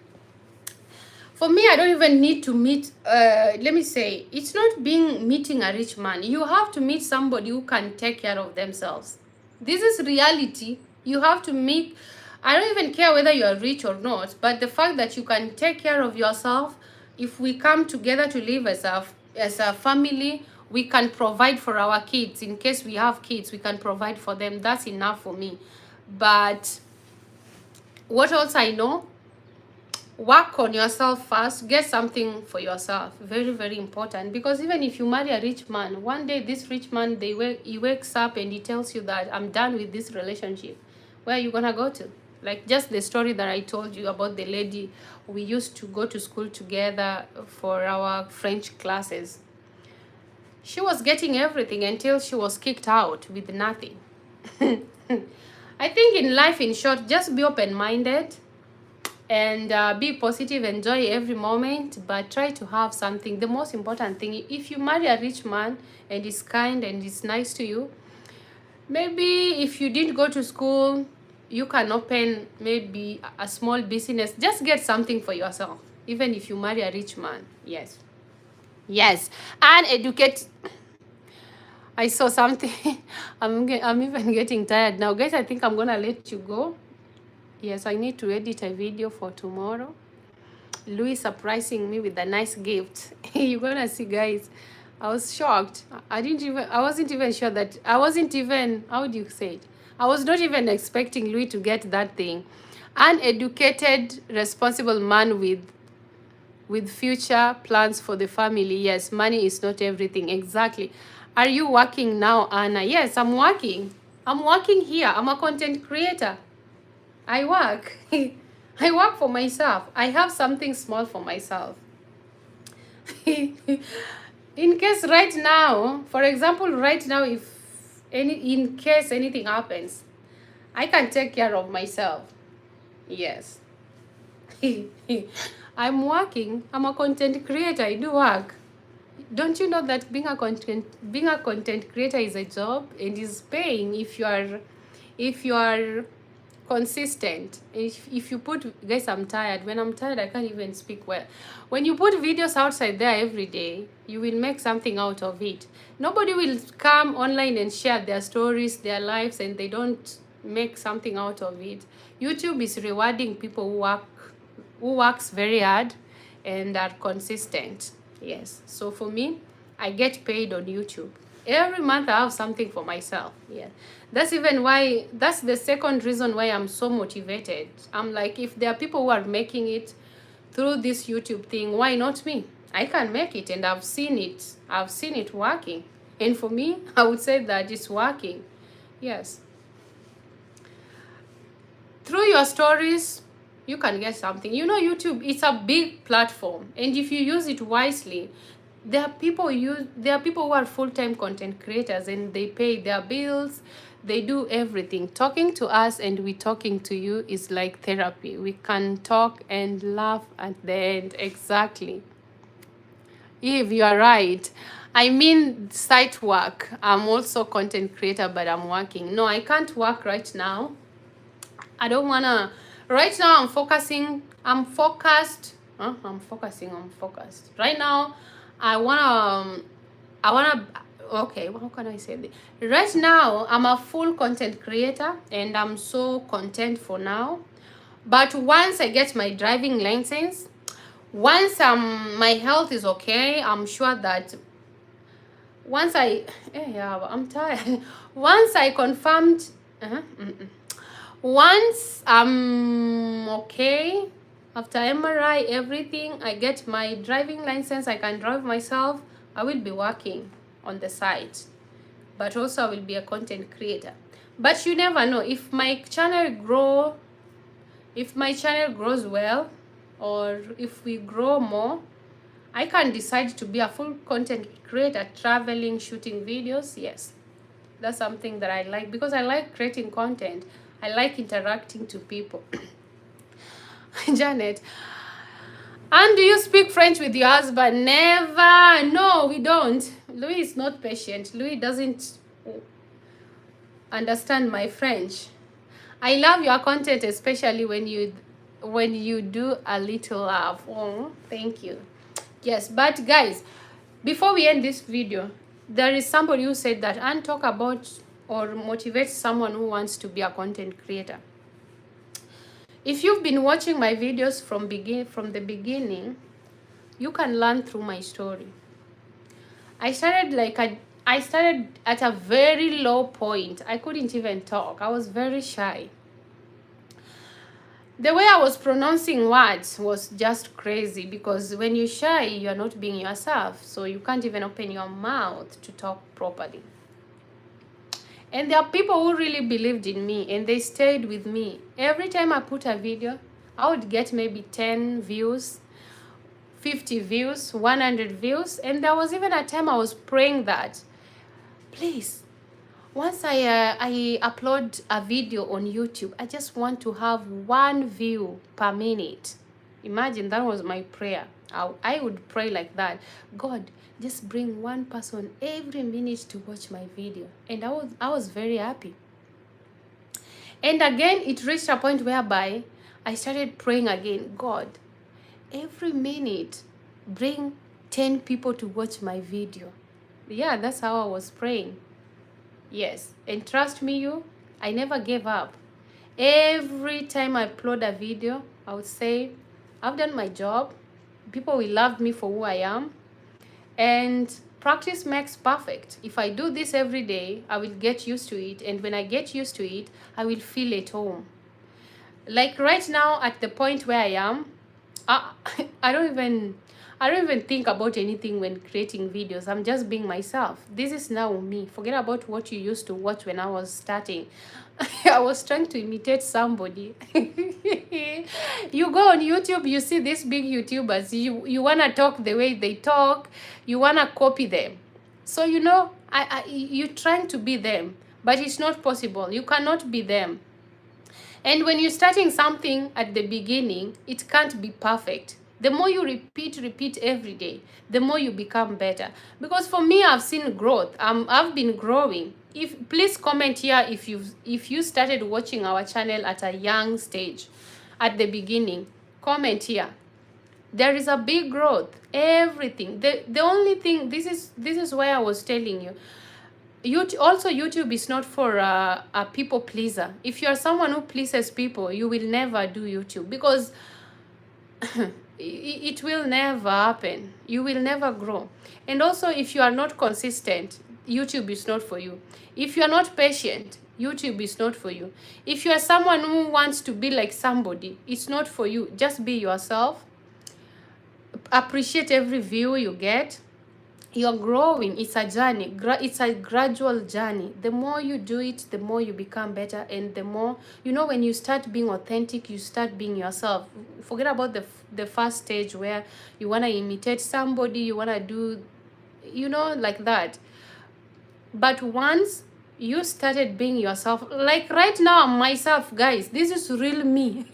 For me, I don't even need to meet, let me say, it's not meeting a rich man. You have to meet somebody who can take care of themselves. This is reality. You have to meet, I don't even care whether you are rich or not, but the fact that you can take care of yourself, if we come together to live as a family, we can provide for our kids. In case we have kids, we can provide for them. That's enough for me. But what else I know? Work on yourself first. Get something for yourself. Very, very important. Because even if you marry a rich man, one day this rich man, he wakes up and he tells you that I'm done with this relationship. Where are you gonna go to? Like just the story that I told you about the lady. We used to go to school together for our French classes. She was getting everything until she was kicked out with nothing. I think in life, in short, just be open-minded and be positive, enjoy every moment, but try to have something. The most important thing, if you marry a rich man and he's kind and he's nice to you, maybe if you didn't go to school, you can open maybe a small business. Just get something for yourself, even if you marry a rich man. Yes, and educate. I saw something. I'm even getting tired now, guys. I think I'm gonna let you go. Yes, I need to edit a video for tomorrow. Louis surprising me with a nice gift. You're gonna see, guys. I was shocked. I wasn't even sure that, how do you say it? I was not even expecting Louis to get that thing. An educated, responsible man with future plans for the family. Yes, money is not everything. Exactly. Are you working now, Anna? Yes, I'm working. I'm working here. I'm a content creator. I work. I work for myself. I have something small for myself. In case right now, for example, right now, in case anything happens, I can take care of myself. Yes. I'm working. I'm a content creator. I do work. Don't you know that being a content creator is a job and is paying if you are consistent. If you put, guys, I'm tired. When I'm tired, I can't even speak well. When you put videos outside there every day, you will make something out of it. Nobody will come online and share their stories, their lives, and they don't make something out of it. YouTube is rewarding people who works very hard and are consistent. Yes. So for me, I get paid on YouTube. Every month I have something for myself. Yeah. That's even why, that's the second reason why I'm so motivated. I'm like, if there are people who are making it through this YouTube thing, why not me? I can make it, and I've seen it. I've seen it working. And for me, I would say that it's working. Yes. Through your stories, you can get something. You know, YouTube, it's a big platform, and if you use it wisely, there are people who are full-time content creators, and they pay their bills, they do everything. Talking to us and we talking to you is like therapy. We can talk and laugh at the end. Exactly. Eve, you are right. I mean, site work. I'm also content creator, but I'm working. No, I can't work right now. I don't wanna. Right now, I'm focusing. I'm focused. I'm focused. Right now, I wanna. Okay, how can I say this? Right now, I'm a full content creator, and I'm so content for now. But once I get my driving license, once my health is okay, I'm sure that once I'm tired. Once I confirmed. Once I'm okay, after MRI, everything, I get my driving license, I can drive myself, I will be working on the site. But also I will be a content creator. But you never know, if my channel grows well, or if we grow more, I can decide to be a full content creator, traveling, shooting videos. Yes, that's something that I like, because I like creating content. I like interacting to people. Janet, and do you speak French with your husband? Never. No, we don't. Louis is not patient. Louis doesn't understand my French. I love your content, especially when you do a little laugh. Oh, thank you. Yes, but guys, before we end this video, there is somebody who said that and talk about or motivate someone who wants to be a content creator. If you've been watching my videos from the beginning, you can learn through my story. I started at a very low point. I couldn't even talk. I was very shy. The way I was pronouncing words was just crazy, because when you're shy, you're not being yourself. So you can't even open your mouth to talk properly. And there are people who really believed in me, and they stayed with me. Every time I put a video, I would get maybe 10 views, 50 views, 100 views. And there was even a time I was praying that, please, once I upload a video on YouTube, I just want to have 1 view per minute. Imagine, that was my prayer. I would pray like that. God, just bring 1 person every minute to watch my video. And I was very happy. And again, it reached a point whereby I started praying again. God, every minute, bring 10 people to watch my video. Yeah, that's how I was praying. Yes, and trust me, I never gave up. Every time I upload a video, I would say, I've done my job. People will love me for who I am. And practice makes perfect. If I do this every day, I will get used to it. And when I get used to it, I will feel at home. Like right now, at the point where I am, I don't even think about anything when creating videos. I'm just being myself. This is now me. Forget about what you used to watch when I was starting. I was trying to imitate somebody. You go on YouTube, you see these big YouTubers. You want to talk the way they talk. You want to copy them. So, you're trying to be them. But it's not possible. You cannot be them. And when you're starting something at the beginning, it can't be perfect. The more you repeat every day, the more you become better. Because for me, I've seen growth. I've been growing. if please comment here if you started watching our channel at a young stage, at the beginning. Comment here. There is a big growth. Everything. The only thing, this is why I was telling you. YouTube is not for a people pleaser. If you are someone who pleases people, you will never do YouTube, because it will never happen. You will never grow. And also, if you are not consistent, YouTube is not for you. If you are not patient, YouTube is not for you. If you are someone who wants to be like somebody, it's not for you. Just be yourself. Appreciate every view you get. You're growing. It's a journey. It's a gradual journey. The more you do it, the more you become better. And the more, when you start being authentic, you start being yourself. Forget about the first stage where you want to imitate somebody, you want to do, like that. But once you started being yourself, like right now, I'm myself, guys. This is real me.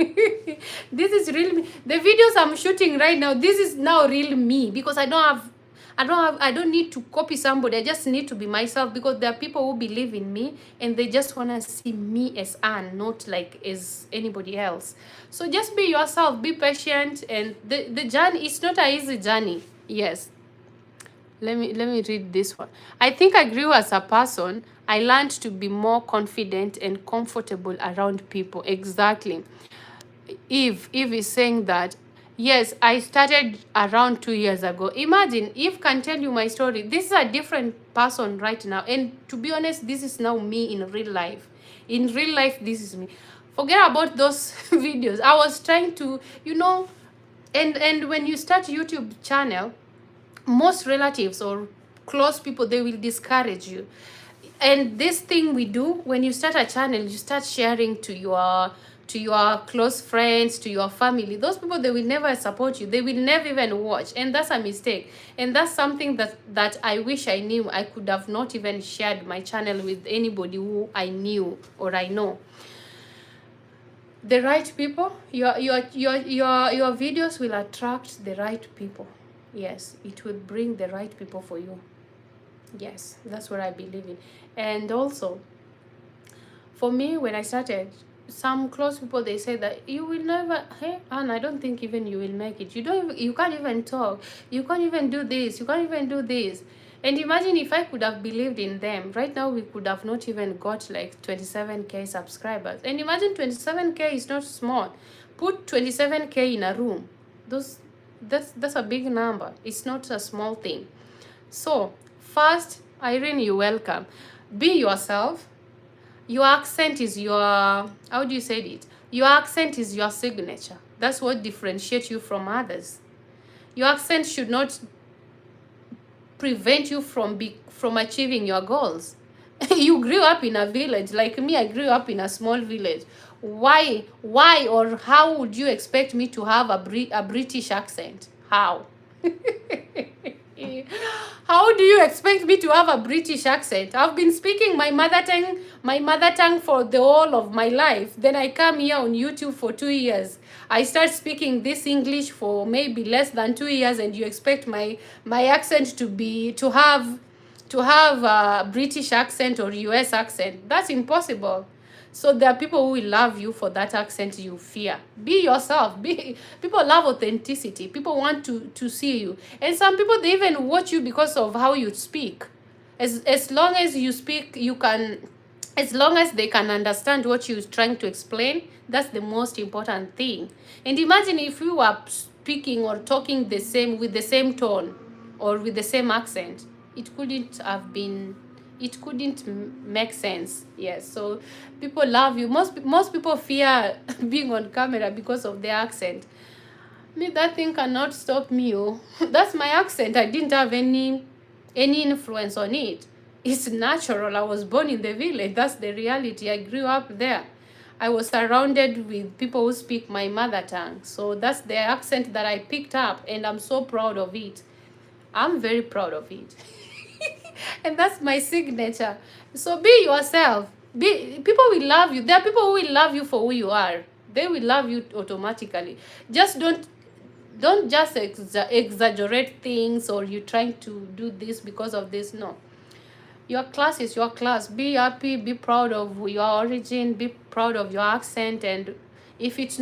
This is real me. The videos I'm shooting right now, this is now real me, because I don't need to copy somebody. I just need to be myself, because there are people who believe in me and they just want to see me as Anne, not like as anybody else. So just be yourself, be patient, and the journey, it's not an easy journey. Yes. Let me read this one. I think I grew as a person. I learned to be more confident and comfortable around people. Exactly. Eve is saying that, yes, I started around 2 years ago. Imagine, Eve can tell you my story. This is a different person right now. And to be honest, this is now me in real life. In real life, this is me. Forget about those videos. I was trying to, and when you start YouTube channel, most relatives or close people, they will discourage you. And this thing we do, when you start a channel, you start sharing to your close friends, to your family. Those people, they will never support you. They will never even watch. And that's a mistake. And that's something that I wish I knew. I could have not even shared my channel with anybody who I knew or I know. The right people, your videos will attract the right people. Yes, it will bring the right people for you. Yes, that's what I believe in. And also, for me, when I started, some close people, they say that you will never, hey Anne, I don't think even you will make it. You can't even talk, you can't even do this, you can't even do this. And imagine if I could have believed in them. Right now, we could have not even got like 27k subscribers. And imagine 27k is not small. Put 27k in a room. That's a big number. It's not a small thing. So first, Irene, you're welcome. Be yourself. Your accent is your, how do you say it? Your accent is your signature. That's what differentiates you from others. Your accent should not prevent you from achieving your goals. You grew up in a village. Like me, I grew up in a small village. Why or how would you expect me to have a British accent? How? How do you expect me to have a British accent? I've been speaking my mother tongue for the whole of my life. Then I come here on YouTube for 2 years. I start speaking this English for maybe less than 2 years, and you expect my accent to have a British accent or US accent. That's impossible. So there are people who will love you for that accent you fear. Be yourself. People love authenticity. People want to see you. And some people, they even watch you because of how you speak. As long as you speak, as long as they can understand what you're trying to explain, that's the most important thing. And imagine if you were speaking or talking with the same tone or with the same accent. It couldn't make sense. Yes, so people love you. Most people fear being on camera because of their accent. Me, that thing cannot stop me. That's my accent. I didn't have any influence on it. It's natural. I was born in the village. That's the reality. I grew up there. I was surrounded with people who speak my mother tongue. So that's the accent that I picked up, and I'm so proud of it. I'm very proud of it. And that's my signature. So be yourself. People will love you. There are people who will love you for who you are. They will love you automatically. Just don't exaggerate things, or you trying to do this because of this. No. Your class is your class. Be happy, be proud of your origin, be proud of your accent. And if it's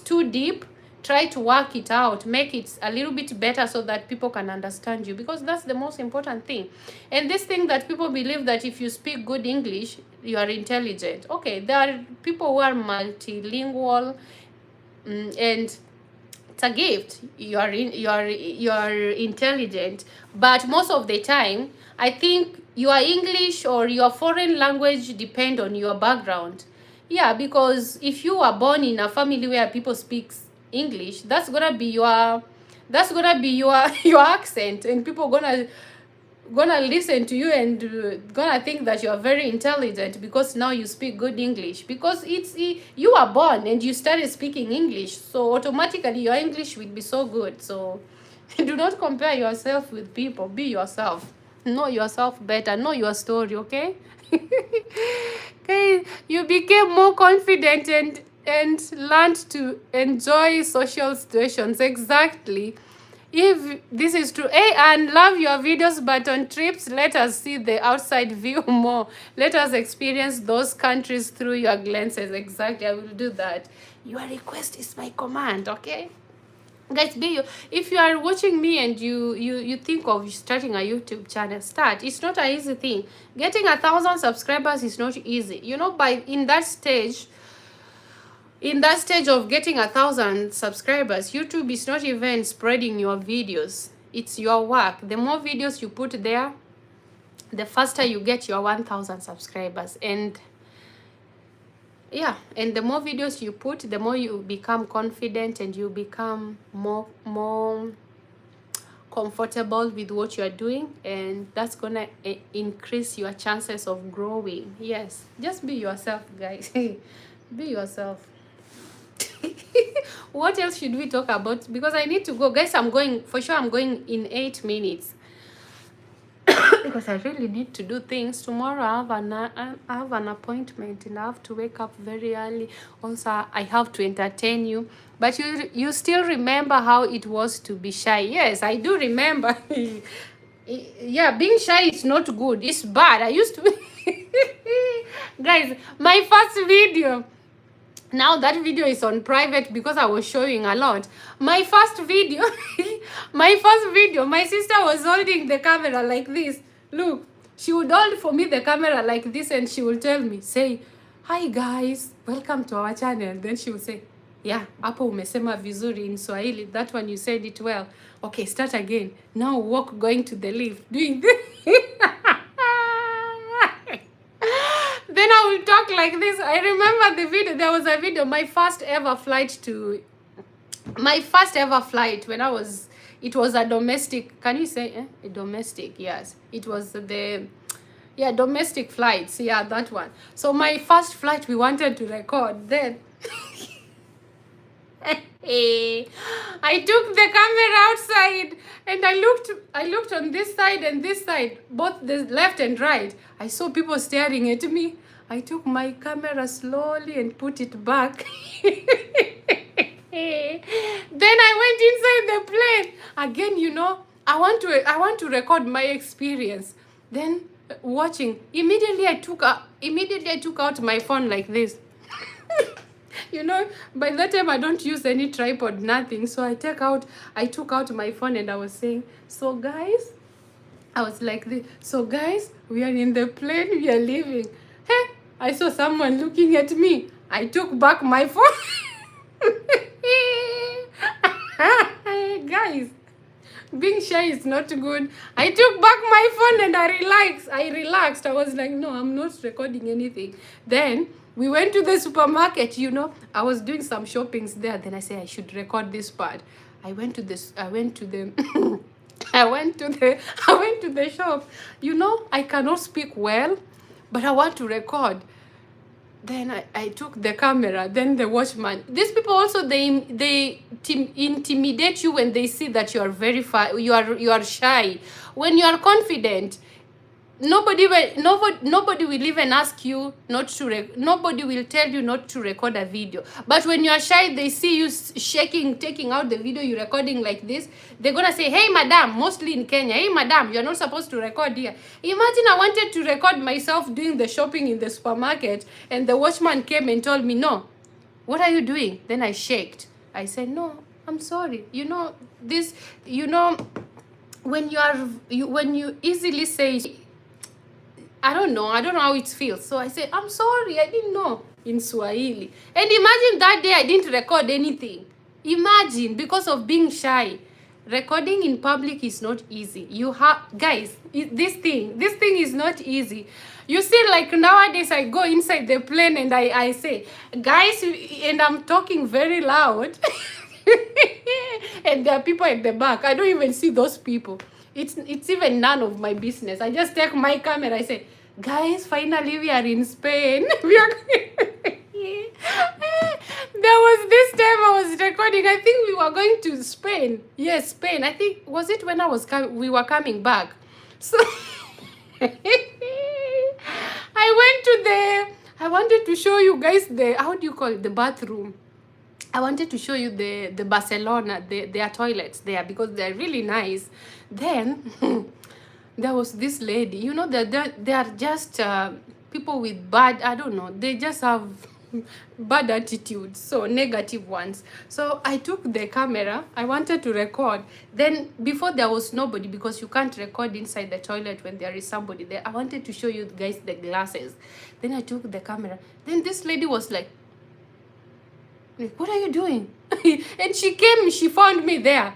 too deep, try to work it out, make it a little bit better so that people can understand you, because that's the most important thing. And this thing that people believe that if you speak good English, you are intelligent. Okay, there are people who are multilingual, and it's a gift. You're intelligent, but most of the time I think your English or your foreign language depend on your background. Yeah, because if you are born in a family where people speak English, that's gonna be your your accent, and people gonna listen to you and gonna think that you are very intelligent because now you speak good English, because you are born and you started speaking English, so automatically your English will be so good. So do not compare yourself with people. Be yourself. Know yourself better. Know your story, okay? Okay, you became more confident and learned to enjoy social situations. Exactly. If this is true, hey, and love your videos, but on trips, let us see the outside view more. Let us experience those countries through your glances. Exactly, I will do that. Your request is my command, okay? Guys, be you. If you are watching me and you think of starting a YouTube channel, start. It's not an easy thing. Getting 1,000 subscribers is not easy. You know, in that stage of getting 1,000 subscribers, YouTube is not even spreading your videos. It's your work. The more videos you put there, the faster you get your 1,000 subscribers. And yeah, and the more videos you put, the more you become confident and you become more comfortable with what you are doing, and that's gonna increase your chances of growing. Yes, just be yourself, guys. Be yourself. What else should we talk about? Because I need to go, guys. I'm going in 8 minutes. Because I really need to do things tomorrow. I have an appointment and I have to wake up very early. Also, I have to entertain you. But you still remember how it was to be shy? Yes, I do remember. Yeah, being shy is not good. It's bad. I used to guys, my first video, now that video is on private because I was showing a lot. My first video, my sister was holding the camera like this. Look, she would hold for me the camera like this and she will tell me, say, hi guys, welcome to our channel. Then she will say, yeah, hapo umesema vizuri in Swahili. That one you said it well. Okay, start again. Now walk going to the lift. Doing this. Then I will talk like this. I remember the video. There was a video, my first ever flight when it was a domestic, can you say, a domestic, yes. It was domestic flights, yeah, that one. So my first flight, we wanted to record, then I took the camera outside and I looked on this side and this side, both the left and right. I saw people staring at me. I took my camera slowly and put it back. Then I went inside the plane. Again, you know, I want to record my experience. Then watching, immediately I took out my phone like this. You know, by that time I don't use any tripod, nothing. So I took out my phone and I was saying, so guys, I was like this. So guys, we are in the plane, we are leaving. Hey, I saw someone looking at me. I took back my phone. Guys, being shy is not good. I took back my phone and I relaxed. I was like, no, I'm not recording anything. Then we went to the supermarket, you know. I was doing some shoppings there. Then I said I should record this part. I went to the shop. You know, I cannot speak well, but I want to record. Then I took the camera. Then the watchman. These people also, they intimidate you when they see that you are you are shy. When you are confident, nobody will even ask you not to nobody will tell you not to record a video. But when you are shy, they see you shaking, taking out the video you're recording like this, they're gonna say, hey madam, mostly in Kenya, hey madam, you're not supposed to record here. Imagine I wanted to record myself doing the shopping in the supermarket, and the watchman came and told me, no, what are you doing? Then I shaked. I said, no, I'm sorry, this, when when you easily say, I don't know how it feels. So I said, I'm sorry, I didn't know, in Swahili. And imagine that day I didn't record anything. Imagine, because of being shy. Recording in public is not easy. You have, guys, this thing is not easy. You see, like nowadays I go inside the plane and I say, guys, and I'm talking very loud. And there are people at the back. I don't even see those people. It's even none of my business. I just take my camera, I say, guys, finally we are in Spain. We are there was this time I was recording, I think we were going to Spain. Yes, Spain. I think, was it when we were coming back? So I wanted to show you guys how do you call it, the bathroom. I wanted to show you the Barcelona, their toilets there, because they're really nice. Then there was this lady, they are just people with bad, I don't know, they just have bad attitudes, so negative ones. So I took the camera, I wanted to record. Then before, there was nobody, because you can't record inside the toilet when there is somebody there. I wanted to show you guys the glasses. Then I took the camera. Then this lady was like, what are you doing? And she came, she found me there.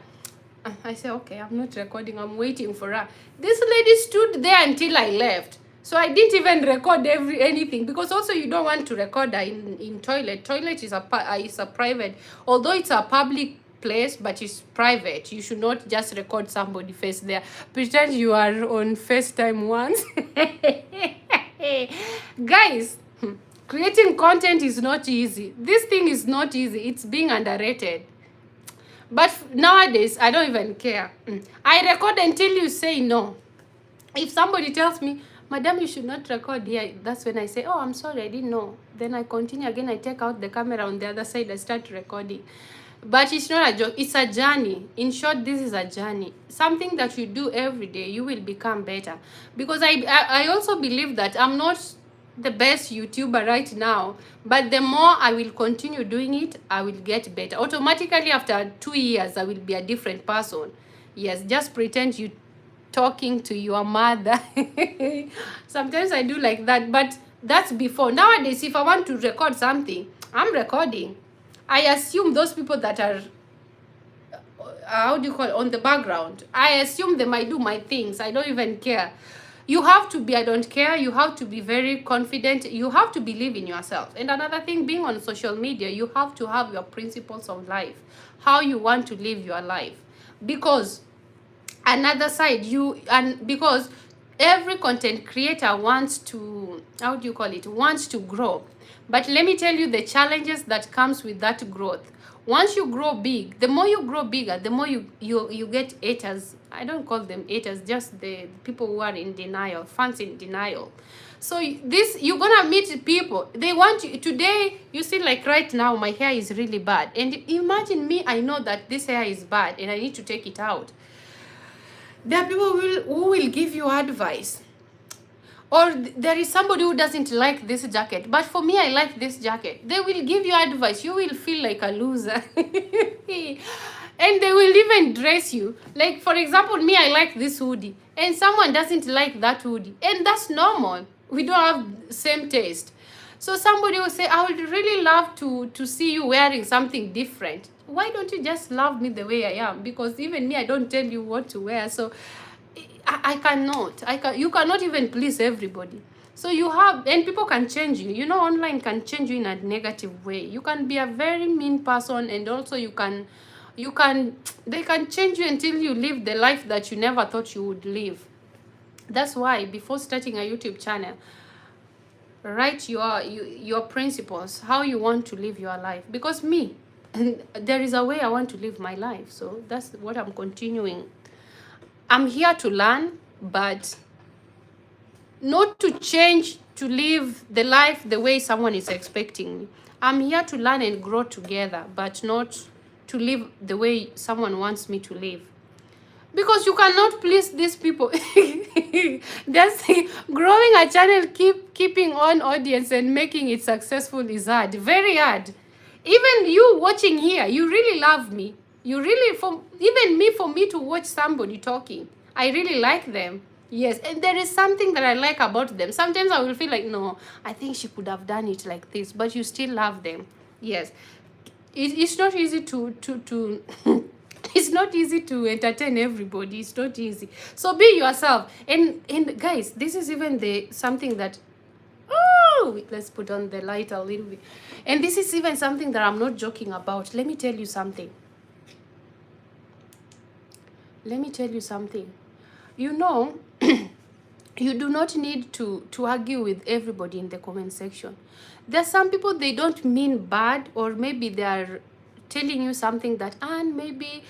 I said, okay, I'm not recording, I'm waiting for her. This lady stood there until I left. So I didn't even record anything, because also you don't want to record in toilet. Toilet is a private, although it's a public place, but it's private. You should not just record somebody face there. Pretend you are on FaceTime once. Guys, creating content is not easy. This thing is not easy. It's being underrated. But nowadays, I don't even care. I record until you say no. If somebody tells me, madam, you should not record here, that's when I say, oh, I'm sorry, I didn't know. Then I continue again. I take out the camera on the other side. I start recording. But it's not a joke. It's a journey. In short, this is a journey. Something that you do every day, you will become better. Because I also believe that I'm not the best YouTuber right now, but the more I will continue doing it, I will get better. Automatically, after 2 years, I will be a different person. Yes, just pretend you talking to your mother. Sometimes I do like that, but that's before. Nowadays, if I want to record something, I'm recording. I assume those people that are how do you call it, on the background, I assume they might do my things. I don't even care. You have to be, I don't care. You have to be very confident. You have to believe in yourself. And another thing, being on social media, you have to have your principles of life, how you want to live your life. Because another side, because every content creator wants to, how do you call it, wants to grow. But let me tell you the challenges that comes with that growth. Once you grow big, the more you grow bigger, the more you get haters. I don't call them haters, just the people who are in denial, fans in denial. So you're gonna meet people, they want you. Today, you see, like right now, my hair is really bad. And imagine me, I know that this hair is bad and I need to take it out. There are people who will give you advice. Or there is somebody who doesn't like this jacket, but for me, I like this jacket. They will give you advice. You will feel like a loser. And they will even dress you. Like, for example, me, I like this hoodie. And someone doesn't like that hoodie. And that's normal. We don't have same taste. So somebody will say, I would really love to see you wearing something different. Why don't you just love me the way I am? Because even me, I don't tell you what to wear. So I cannot. You cannot even please everybody. So you have, and people can change you. You know, online can change you in a negative way. You can be a very mean person, and also they can change you until you live the life that you never thought you would live. That's why before starting a YouTube channel, write your principles, how you want to live your life. Because me, there is a way I want to live my life. So that's what I'm continuing. I'm here to learn, but not to change, to live the life the way someone is expecting me. I'm here to learn and grow together, but not to live the way someone wants me to live. Because you cannot please these people. Just growing a channel, keeping on audience and making it successful is hard, very hard. Even you watching here, you really love me. You really, for even me, for me to watch somebody talking, I really like them. Yes, and there is something that I like about them. Sometimes I will feel like, no, I think she could have done it like this, but you still love them. Yes, it's not easy to it's not easy to entertain everybody. It's not easy. So be yourself. And guys, this is even the something that, oh, let's put on the light a little bit. And this is even something that I'm not joking about. Let me tell you something. Let me tell you something. You know, you do not need to argue with everybody in the comment section. There are some people, they don't mean bad, or maybe they are telling you something that, and maybe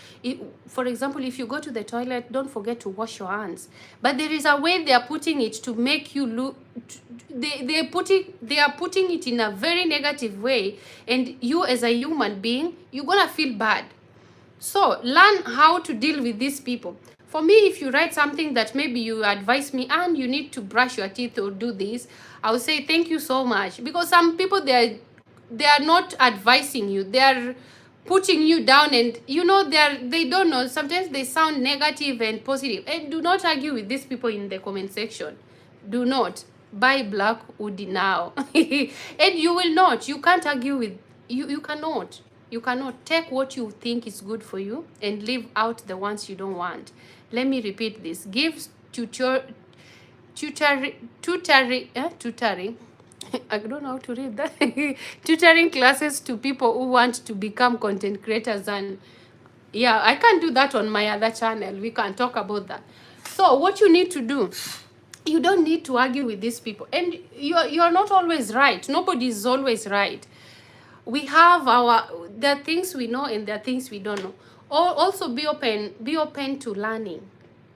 for example, if you go to the toilet, don't forget to wash your hands, but there is a way they are putting it to make you look, they are putting it in a very negative way, and you as a human being, you're gonna feel bad. So learn how to deal with these people. For me, if you write something that maybe you advise me, and you need to brush your teeth or do this, I will say thank you so much. Because some people, they are not advising you, they are putting you down, and you know, they don't know. Sometimes they sound negative and positive. And do not argue with these people in the comment section. Do not buy black wood now. And you can't argue with, you cannot. You cannot take what you think is good for you and leave out the ones you don't want. Let me repeat this. Give tutoring. I don't know how to read that. Tutoring classes to people who want to become content creators. And yeah, I can't do that on my other channel. We can talk about that. So what you need to do, you don't need to argue with these people. And you're not always right. Nobody is always right. We have there are things we know and there are things we don't know. Also be open to learning.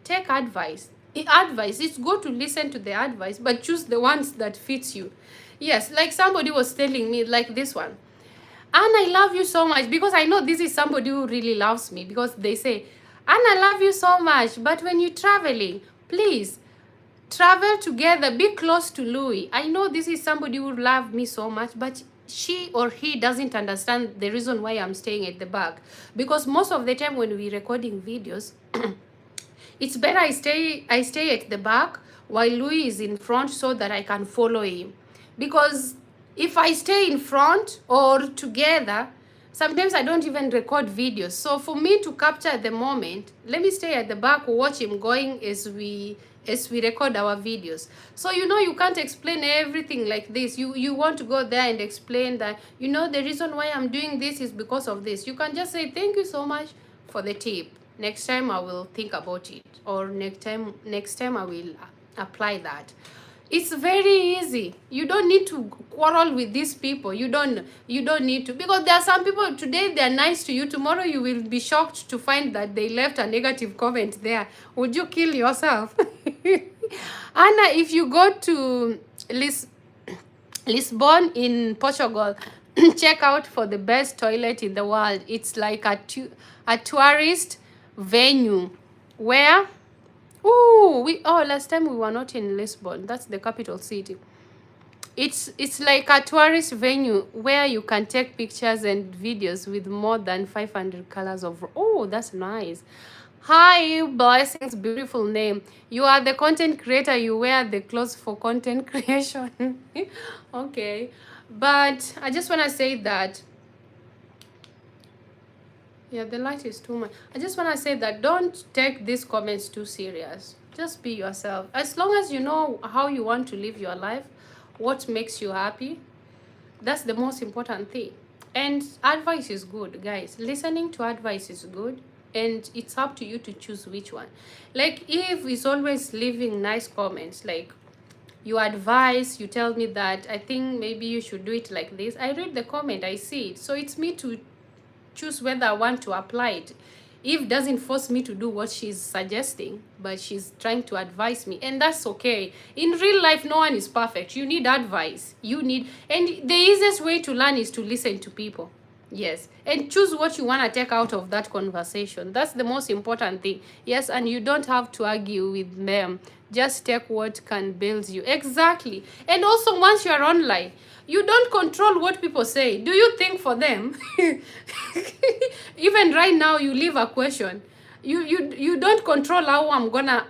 Take advice. It's good to listen to the advice, but choose the ones that fits you. Yes, like somebody was telling me, like this one, and I love you so much, because I know this is somebody who really loves me, because they say, and I love you so much, but when you're traveling, please travel together, be close to Louis. I know this is somebody who loves me so much, but she or he doesn't understand the reason why I'm staying at the back. Because most of the time when we're recording videos, it's better I stay at the back while Louis is in front, so that I can follow him. Because if I stay in front or together, sometimes I don't even record videos. So for me to capture the moment, let me stay at the back, watch him going as we record our videos. So you know, you can't explain everything like this. You want to go there and explain that, you know, the reason why I'm doing this is because of this. You can just say thank you so much for the tip. Next time I will think about it, or next time I will apply that. It's very easy. You don't need to quarrel with these people. You don't need to, because there are some people today, they're nice to you, tomorrow you will be shocked to find that they left a negative comment there. Would you kill yourself? Anna, if you go to Lisbon in Portugal, check out for the best toilet in the world. It's like a tourist venue where, last time we were not in Lisbon. That's the capital city. It's like a tourist venue where you can take pictures and videos with more than 500 colors of, that's nice. Hi, Blessings, beautiful name. You are the content creator, you wear the clothes for content creation. Okay, but I just want to say that, yeah, the light is too much. I just want to say that don't take these comments too serious. Just be yourself. As long as you know how you want to live your life, what makes you happy, that's the most important thing. And advice is good, guys. Listening to advice is good, and it's up to you to choose which one. Like, if it's always leaving nice comments, like you advise, you tell me that I think maybe you should do it like this, I read the comment, I see it, so it's me to choose whether I want to apply it. Eve doesn't force me to do what she's suggesting, but she's trying to advise me, and that's okay. In real life, no one is perfect. You need advice. And the easiest way to learn is to listen to people. Yes, and choose what you want to take out of that conversation. That's the most important thing. Yes, and you don't have to argue with them. Just take what can build you. Exactly. And also, once you're online, you don't control what people say. Do you think for them? Even right now, you leave a question. You don't control how I'm gonna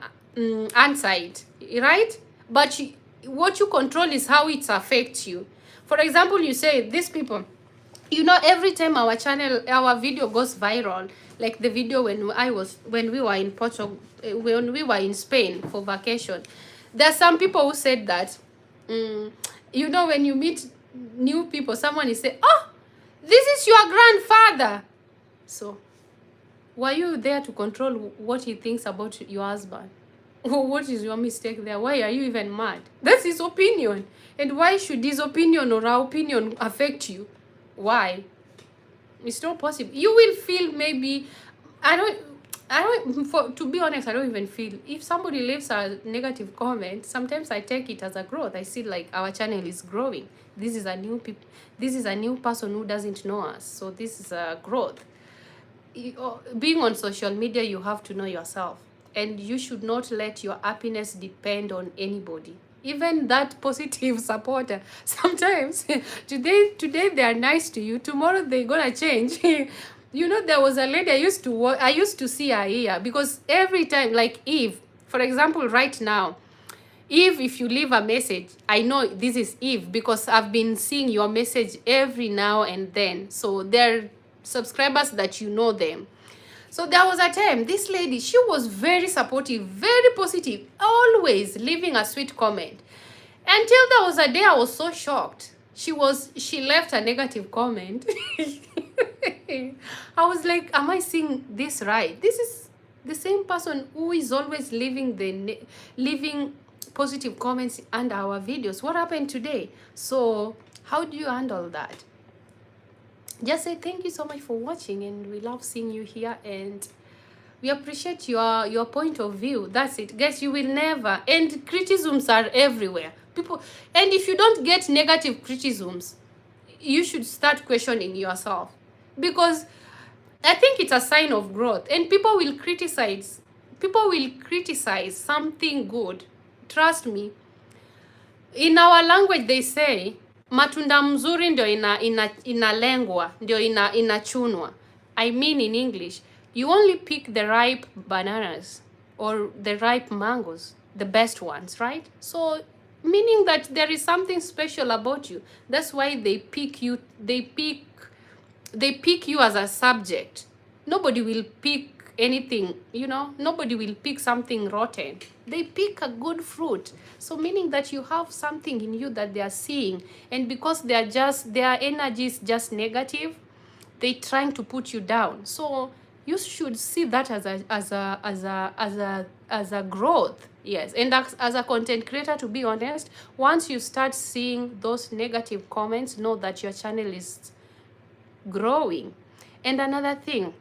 answer it, right? But what you control is how it affects you. For example, you say, these people, every time our video goes viral, like the video when we were in Portugal, when we were in Spain for vacation, there are some people who said that, when you meet new people, someone is saying, oh, this is your grandfather. So, were you there to control what he thinks about your husband? What is your mistake there? Why are you even mad? That's his opinion. And why should his opinion or our opinion affect you? Why? It's not possible. You will feel maybe, to be honest, I don't even feel. If somebody leaves a negative comment, sometimes I take it as a growth. I see like our channel is growing. This is a new person who doesn't know us. So this is a growth. Being on social media, you have to know yourself. And you should not let your happiness depend on anybody. Even that positive supporter. Sometimes, today they are nice to you. Tomorrow they're going to change. There was a lady I used to see her here. Because every time, like Eve, for example, right now, Eve, if you leave a message, I know this is Eve because I've been seeing your message every now and then. So they're subscribers that you know them. So there was a time, this lady, she was very supportive, very positive, always leaving a sweet comment. Until there was a day I was so shocked. She left a negative comment. I was like, am I seeing this right? This is the same person who is always leaving positive comments under our videos. What happened today? So how do you handle that? Just say thank you so much for watching, and we love seeing you here, and we appreciate your point of view. That's it, guys. You will never, and criticisms are everywhere, people. And if you don't get negative criticisms, you should start questioning yourself, because I think it's a sign of growth. And people will criticize something good. Trust me. In our language they say matunda mzuri ndio inalengwa, ndio inachunwa. I mean, in English, you only pick the ripe bananas or the ripe mangoes, the best ones, right? So meaning that there is something special about you. That's why they pick you. They pick you as a subject. Nobody will pick anything, nobody will pick something rotten. They pick a good fruit. So meaning that you have something in you that they are seeing, and because their energy is just negative, they trying to put you down. So you should see that as a growth. Yes. And as a content creator, to be honest, once you start seeing those negative comments, know that your channel is growing. And another thing,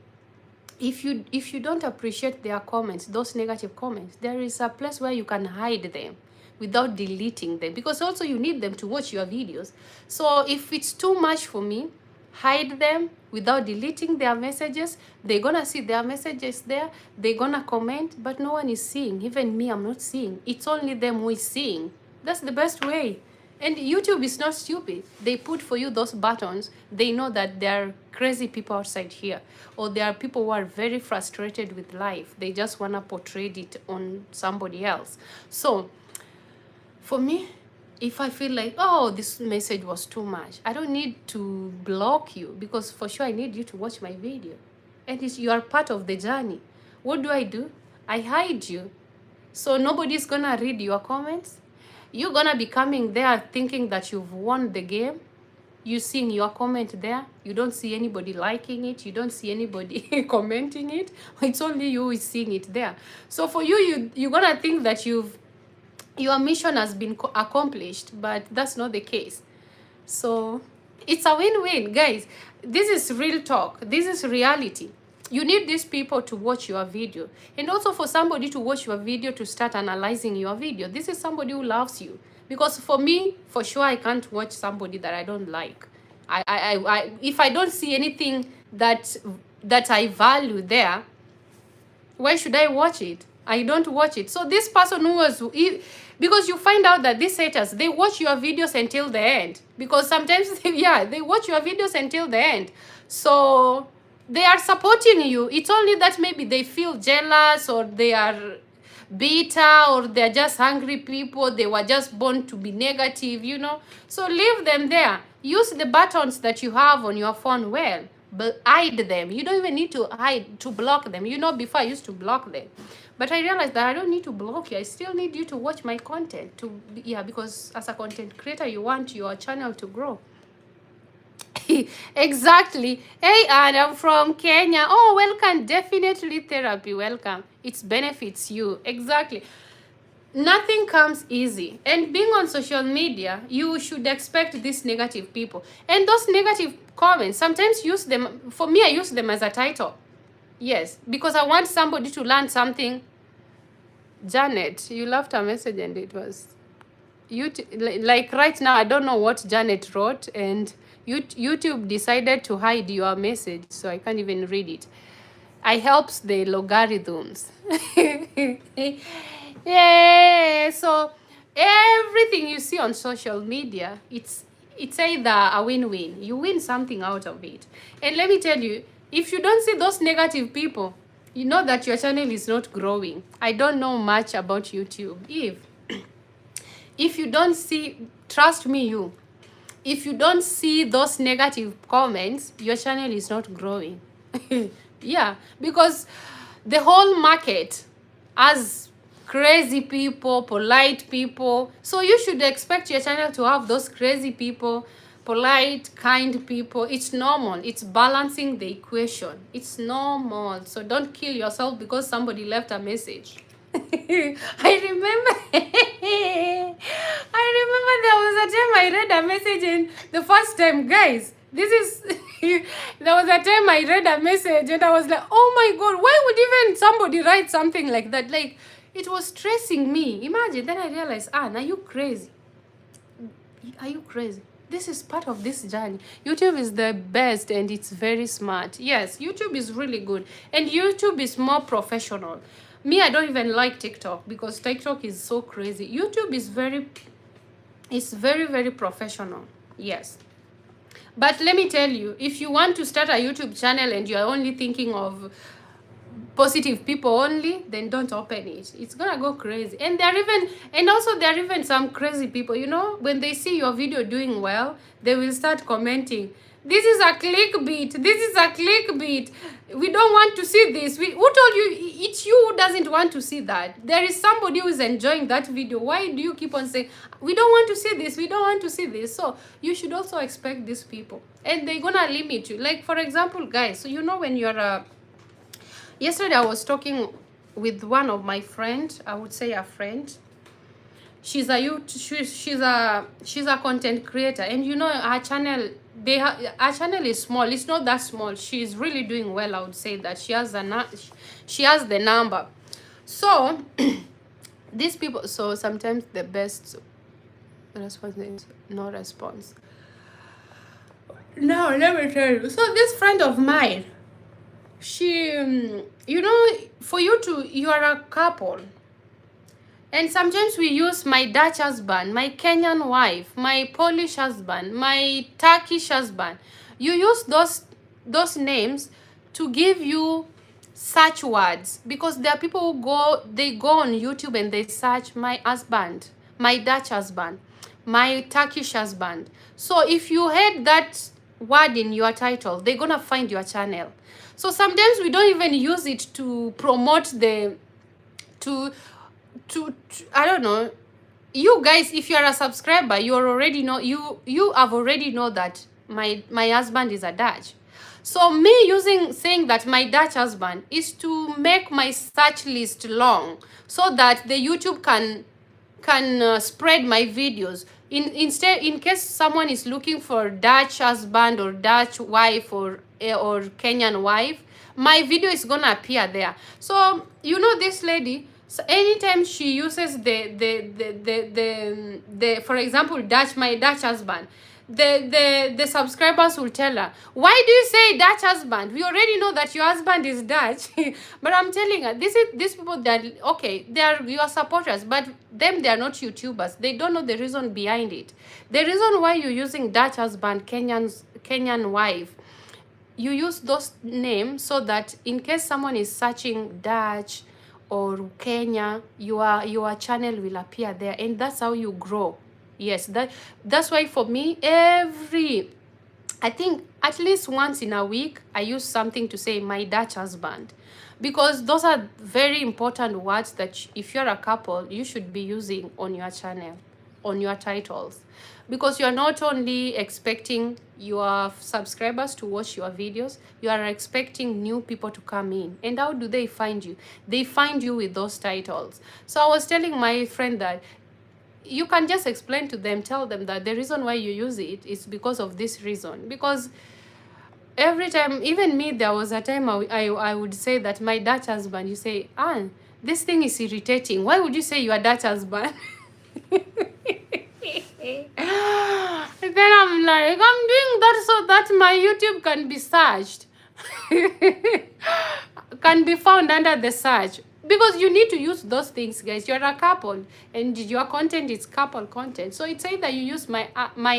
if you don't appreciate their comments, those negative comments, there is a place where you can hide them without deleting them, because also you need them to watch your videos. So if it's too much for me, hide them without deleting their messages. They're gonna see their messages there, they're gonna comment, but no one is seeing. Even me, I'm not seeing. It's only them who is seeing. That's the best way. And YouTube is not stupid. They put for you those buttons. They know that there are crazy people outside here, or there are people who are very frustrated with life. They just want to portray it on somebody else. So for me, if I feel like, oh, this message was too much, I don't need to block you, because for sure I need you to watch my video. And you are part of the journey. What do? I hide you. So nobody's going to read your comments. You're going to be coming there thinking that you've won the game. You seeing your comment there. You don't see anybody liking it. You don't see anybody commenting it. It's only you who is seeing it there. So for you're going to think that your mission has been accomplished, but that's not the case. So it's a win-win, guys. This is real talk. This is reality. You need these people to watch your video, and also for somebody to watch your video to start analyzing your video. This is somebody who loves you, because for me, for sure, I can't watch somebody that I don't like. If I don't see anything that I value there, why should I watch it? I don't watch it. So this person who was, because you find out that these haters, they watch your videos until the end, because sometimes yeah, they watch your videos until the end, so they are supporting you. It's only that maybe they feel jealous, or they are bitter, or they're just hungry people. They were just born to be negative, you know. So leave them there. Use the buttons that you have on your phone well, but hide them. You don't even need to hide to block them. You know, before I used to block them, but I realized that I don't need to block you. I still need you to watch my content, to yeah, because as a content creator, you want your channel to grow. Exactly. Hey, and I'm from Kenya. Oh, welcome. Definitely therapy. Welcome. It benefits you. Exactly. Nothing comes easy, and being on social media, you should expect these negative people, and those negative comments, sometimes use them. For me, I use them as a title. Yes, because I want somebody to learn something. Janet, you left a message and it was like right now, I don't know what Janet wrote, and YouTube decided to hide your message, so I can't even read it. I helps the logarithms. Yeah, so everything you see on social media, it's either a win-win. You win something out of it. And let me tell you, if you don't see those negative people, you know that your channel is not growing. I don't know much about YouTube. If you don't see, trust me, if you don't see those negative comments, your channel is not growing. Yeah, because the whole market has crazy people, polite people. So you should expect your channel to have those crazy people, polite, kind people. It's normal. It's balancing the equation. It's normal. So don't kill yourself because somebody left a message. I remember there was a time I read a message, and the first time, guys, this is there was a time I read a message and I was like, oh my god, why would even somebody write something like that? Like, it was stressing me. Imagine. Then I realized, Anne, are you crazy? Are you crazy? This is part of this journey. YouTube is the best, and it's very smart. Yes, YouTube is really good, and YouTube is more professional. Me, I don't even like TikTok because TikTok is so crazy. YouTube is very, very professional. Yes. But let me tell you, if you want to start a YouTube channel and you're only thinking of positive people only, then don't open it. It's gonna go crazy. And there are even some crazy people, you know, when they see your video doing well, they will start commenting, this is a clickbait, this is a clickbait, we don't want to see this. Who told you? It's you who doesn't want to see that. There is somebody who is enjoying that video. Why do you keep on saying, we don't want to see this, we don't want to see this? So you should also expect these people, and they're gonna limit you. Like, for example, guys, so you know, when you're yesterday I was talking with one of my friends, I would say a friend. She's a content creator, and you know, her channel, her channel is small. It's not that small. She's really doing well. I would say that she has the number. So these people, so sometimes the best response is no response. Now let me tell you. So this friend of mine, she, you know, you are a couple, and sometimes we use my Dutch husband, my Kenyan wife, my Polish husband, my Turkish husband. You use those names to give you search words, because there are people who go on YouTube and they search my husband, my Dutch husband, my Turkish husband. So if you had that word in your title, they're gonna find your channel. So sometimes we don't even use it to promote I don't know. You guys, if you are a subscriber, you have already know that my husband is a Dutch. So me saying that my Dutch husband is to make my search list long, so that the YouTube can spread my videos. In case someone is looking for Dutch husband or Dutch wife or Kenyan wife, my video is gonna appear there. So you know this lady, so anytime she uses the for example my Dutch husband, the subscribers will tell her, why do you say Dutch husband? We already know that your husband is Dutch. But I'm telling her, these people that, okay, they are your supporters, but they are not YouTubers. They don't know the reason behind it. The reason why you're using Dutch husband, Kenyan wife, you use those names so that in case someone is searching Dutch or Kenya, your channel will appear there, and that's how you grow. Yes, that's why for me, I think at least once in a week I use something to say my Dutch husband, because those are very important words that if you're a couple you should be using on your channel, on your titles, because you are not only expecting your subscribers to watch your videos, you are expecting new people to come in. And how do they find you? They find you with those titles. So I was telling my friend that you can just explain to them, tell them that the reason why you use it is because of this reason. Because every time, even me, there was a time I would say that my Dutch husband, you say, this thing is irritating. Why would you say your Dutch husband? And then I'm like, I'm doing that so that my YouTube can be searched. Can be found under the search. Because you need to use those things, guys. You're a couple and your content is couple content. So it's either you use my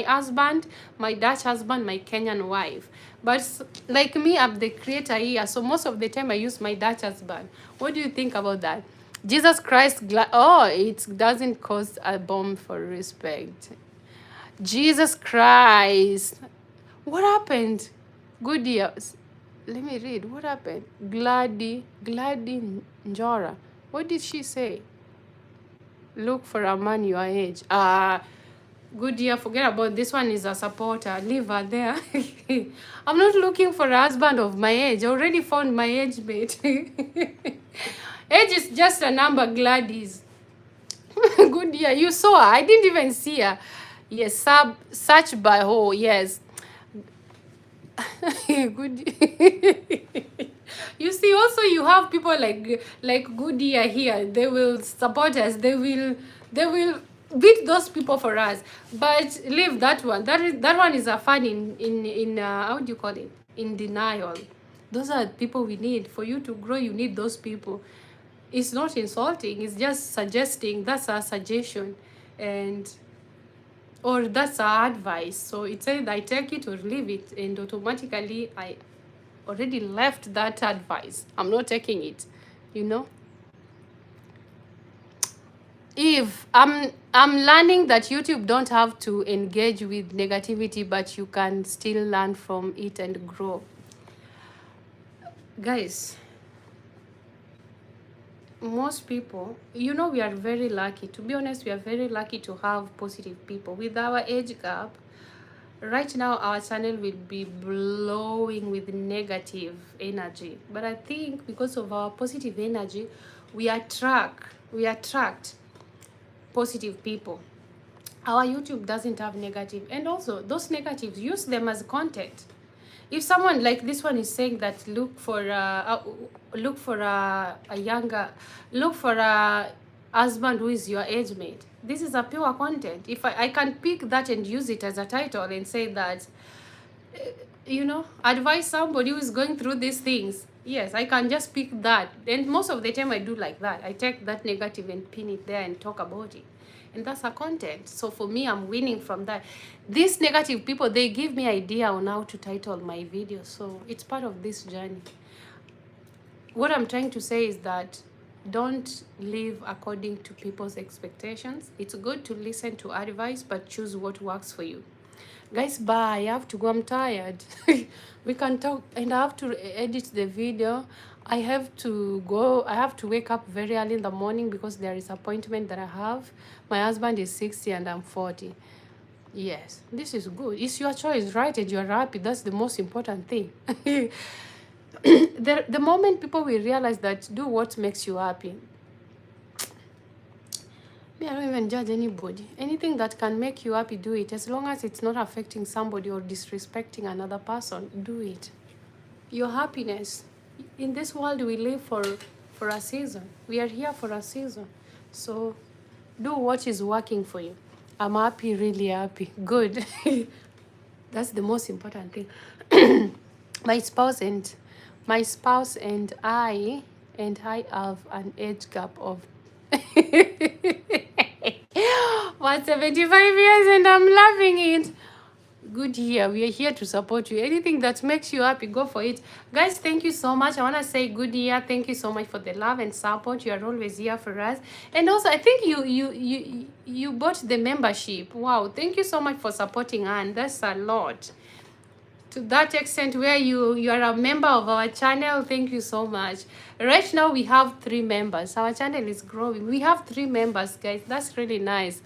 husband, my Dutch husband, my Kenyan wife. But like me, I'm the creator here. So most of the time I use my Dutch husband. What do you think about that? Jesus Christ, it doesn't cost a bomb for respect. Jesus Christ. What happened? Good years. Let me read. What happened? Gladdy Njora. What did she say? Look for a man your age. Good year. Forget about this one. Is a supporter. Leave her there. I'm not looking for a husband of my age. I already found my age mate. Age is just a number, Gladys. Good year. You saw her. I didn't even see her. Yes, search by who? Yes. Good. You see, also you have people like Goodyear here. They will support us. They will beat those people for us. But leave that one. That one is a fan in how do you call it? In denial. Those are people we need. For you to grow, you need those people. It's not insulting. It's just suggesting. That's our suggestion, or that's our advice. So it's either I take it or leave it, and automatically I already left that advice. I'm not taking it, you know. If I'm learning that YouTube don't have to engage with negativity, but you can still learn from it and grow. Guys, most people, you know, we are very lucky. To be honest, we are very lucky to have positive people. With our age gap, right now our channel will be blowing with negative energy. But I think because of our positive energy, we attract positive people. Our YouTube doesn't have negative. And also, those negatives, use them as content. If someone like this one is saying that look for a husband who is your age mate, this is a pure content. If I can pick that and use it as a title and say that, you know, advise somebody who is going through these things, yes, I can just pick that. And most of the time I do like that. I take that negative and pin it there and talk about it. And that's a content. So for me, I'm winning from that. These negative people, they give me idea on how to title my videos. So it's part of this journey. What I'm trying to say is that don't live according to people's expectations. It's good to listen to advice, but choose what works for you. Guys, bye. I have to go. I'm tired. We can talk, and I have to edit the video. I have to go. I have to wake up very early in the morning because there is an appointment that I have. My husband is 60 and I'm 40. Yes, this is good. It's your choice, right? And you're happy. That's the most important thing. The moment people will realize that, do what makes you happy. Me, I don't even judge anybody. Anything that can make you happy, do it. As long as it's not affecting somebody or disrespecting another person, do it. Your happiness In this world, we live for a season. We are here for a season. So do what is working for you. I'm happy, really happy. Good. That's the most important thing. my spouse and my spouse and I have an age gap of 175 years, and I'm loving it. Good year. We are here to support you. Anything that makes you happy, go for it. Guys, thank you so much. I want to say good year. Thank you so much for the love and support. You are always here for us. And also, I think you bought the membership. Wow. Thank you so much for supporting Anne. That's a lot. To that extent where you are a member of our channel, thank you so much. Right now, we have 3 members. Our channel is growing. We have 3 members, guys. That's really nice.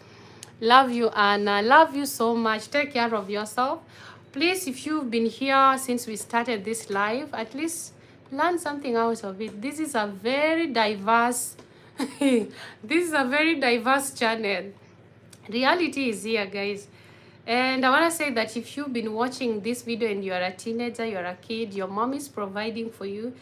Love you, Anna. Love you so much. Take care of yourself. Please, if you've been here since we started this live, at least learn something out of it. This is a very diverse this is a very diverse channel. Reality is here, guys. And I want to say that if you've been watching this video and you're a teenager, you're a kid, your mom is providing for you,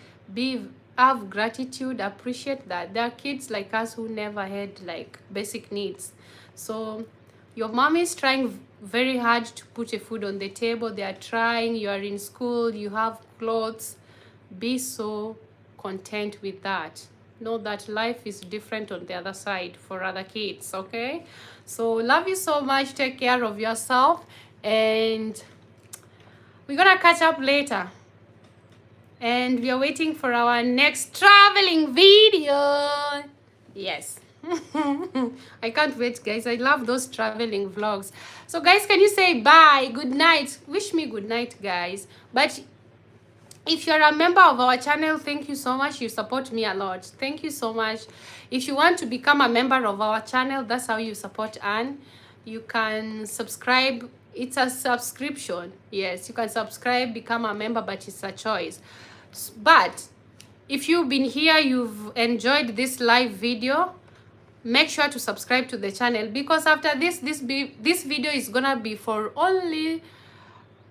have gratitude, appreciate that. There are kids like us who never had like basic needs. So your mom is trying very hard to put a food on the table. They are trying, you are in school, you have clothes. Be so content with that. Know that life is different on the other side for other kids, okay? So love you so much. Take care of yourself. And we're gonna catch up later. And we are waiting for our next traveling video. Yes. I can't wait, guys. I love those traveling vlogs. So guys, can you say bye, good night? Wish me good night, guys. But if you're a member of our channel, thank you so much. You support me a lot. Thank you so much. If you want to become a member of our channel, that's how you support Anne. You can subscribe. It's a subscription. Yes, you can subscribe, become a member, but it's a choice. But if you've been here, you've enjoyed this live video, make sure to subscribe to the channel, because after this video is gonna be for only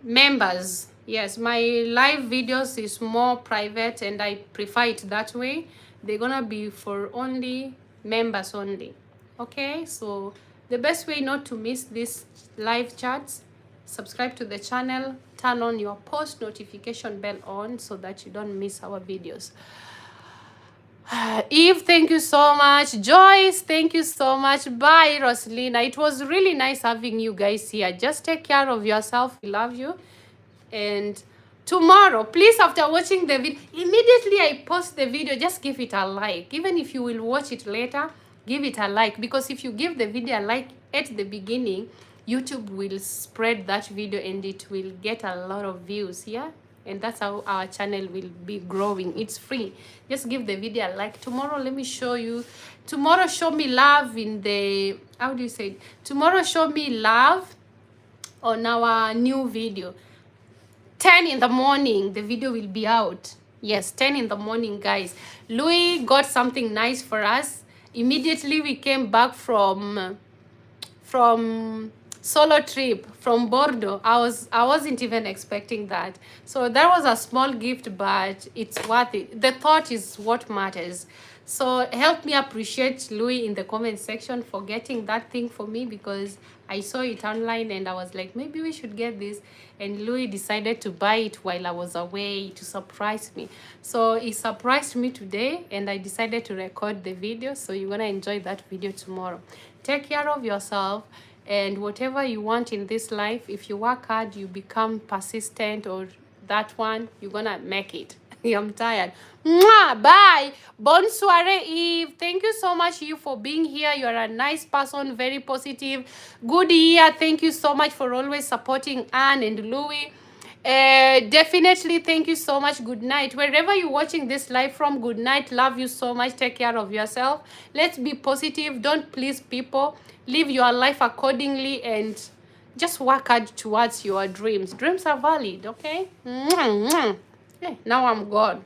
members. Yes, my live videos is more private and I prefer it that way. They're gonna be for only members only. Okay, so the best way not to miss these live chats, subscribe to the channel, turn on your post notification bell on so that you don't miss our videos. Eve, thank you so much. Joyce, thank you so much. Bye, Rosalina. It was really nice having you guys here. Just take care of yourself. We love you. And tomorrow, please, after watching the video, immediately I post the video, just give it a like. Even if you will watch it later, give it a like. Because if you give the video a like at the beginning, YouTube will spread that video and it will get a lot of views, yeah? And that's how our channel will be growing. It's free. Just give the video a like. Tomorrow, let me show you. Tomorrow, show me love in the, how do you say it? Tomorrow, show me love on our new video. 10 in the morning, the video will be out. Yes, 10 in the morning, guys. Louis got something nice for us. Immediately, we came back from solo trip from Bordeaux. I wasn't even expecting that. So that was a small gift, but it's worth it. The thought is what matters. So help me appreciate Louis in the comment section for getting that thing for me, because I saw it online and I was like, maybe we should get this. And Louis decided to buy it while I was away to surprise me. So he surprised me today and I decided to record the video. So you're gonna enjoy that video tomorrow. Take care of yourself. And whatever you want in this life, if you work hard, you become persistent, or that one, you're gonna make it. I'm tired. Mwah! Bye. Bonne soirée, Eve. Thank you so much, you, for being here. You're a nice person, very positive. Good year. Thank you so much for always supporting Anne and Louis. Definitely, thank you so much. Good night. Wherever you're watching this live from, good night. Love you so much. Take care of yourself. Let's be positive. Don't please people. Live your life accordingly and just work hard towards your dreams. Dreams are valid, okay? Now I'm gone.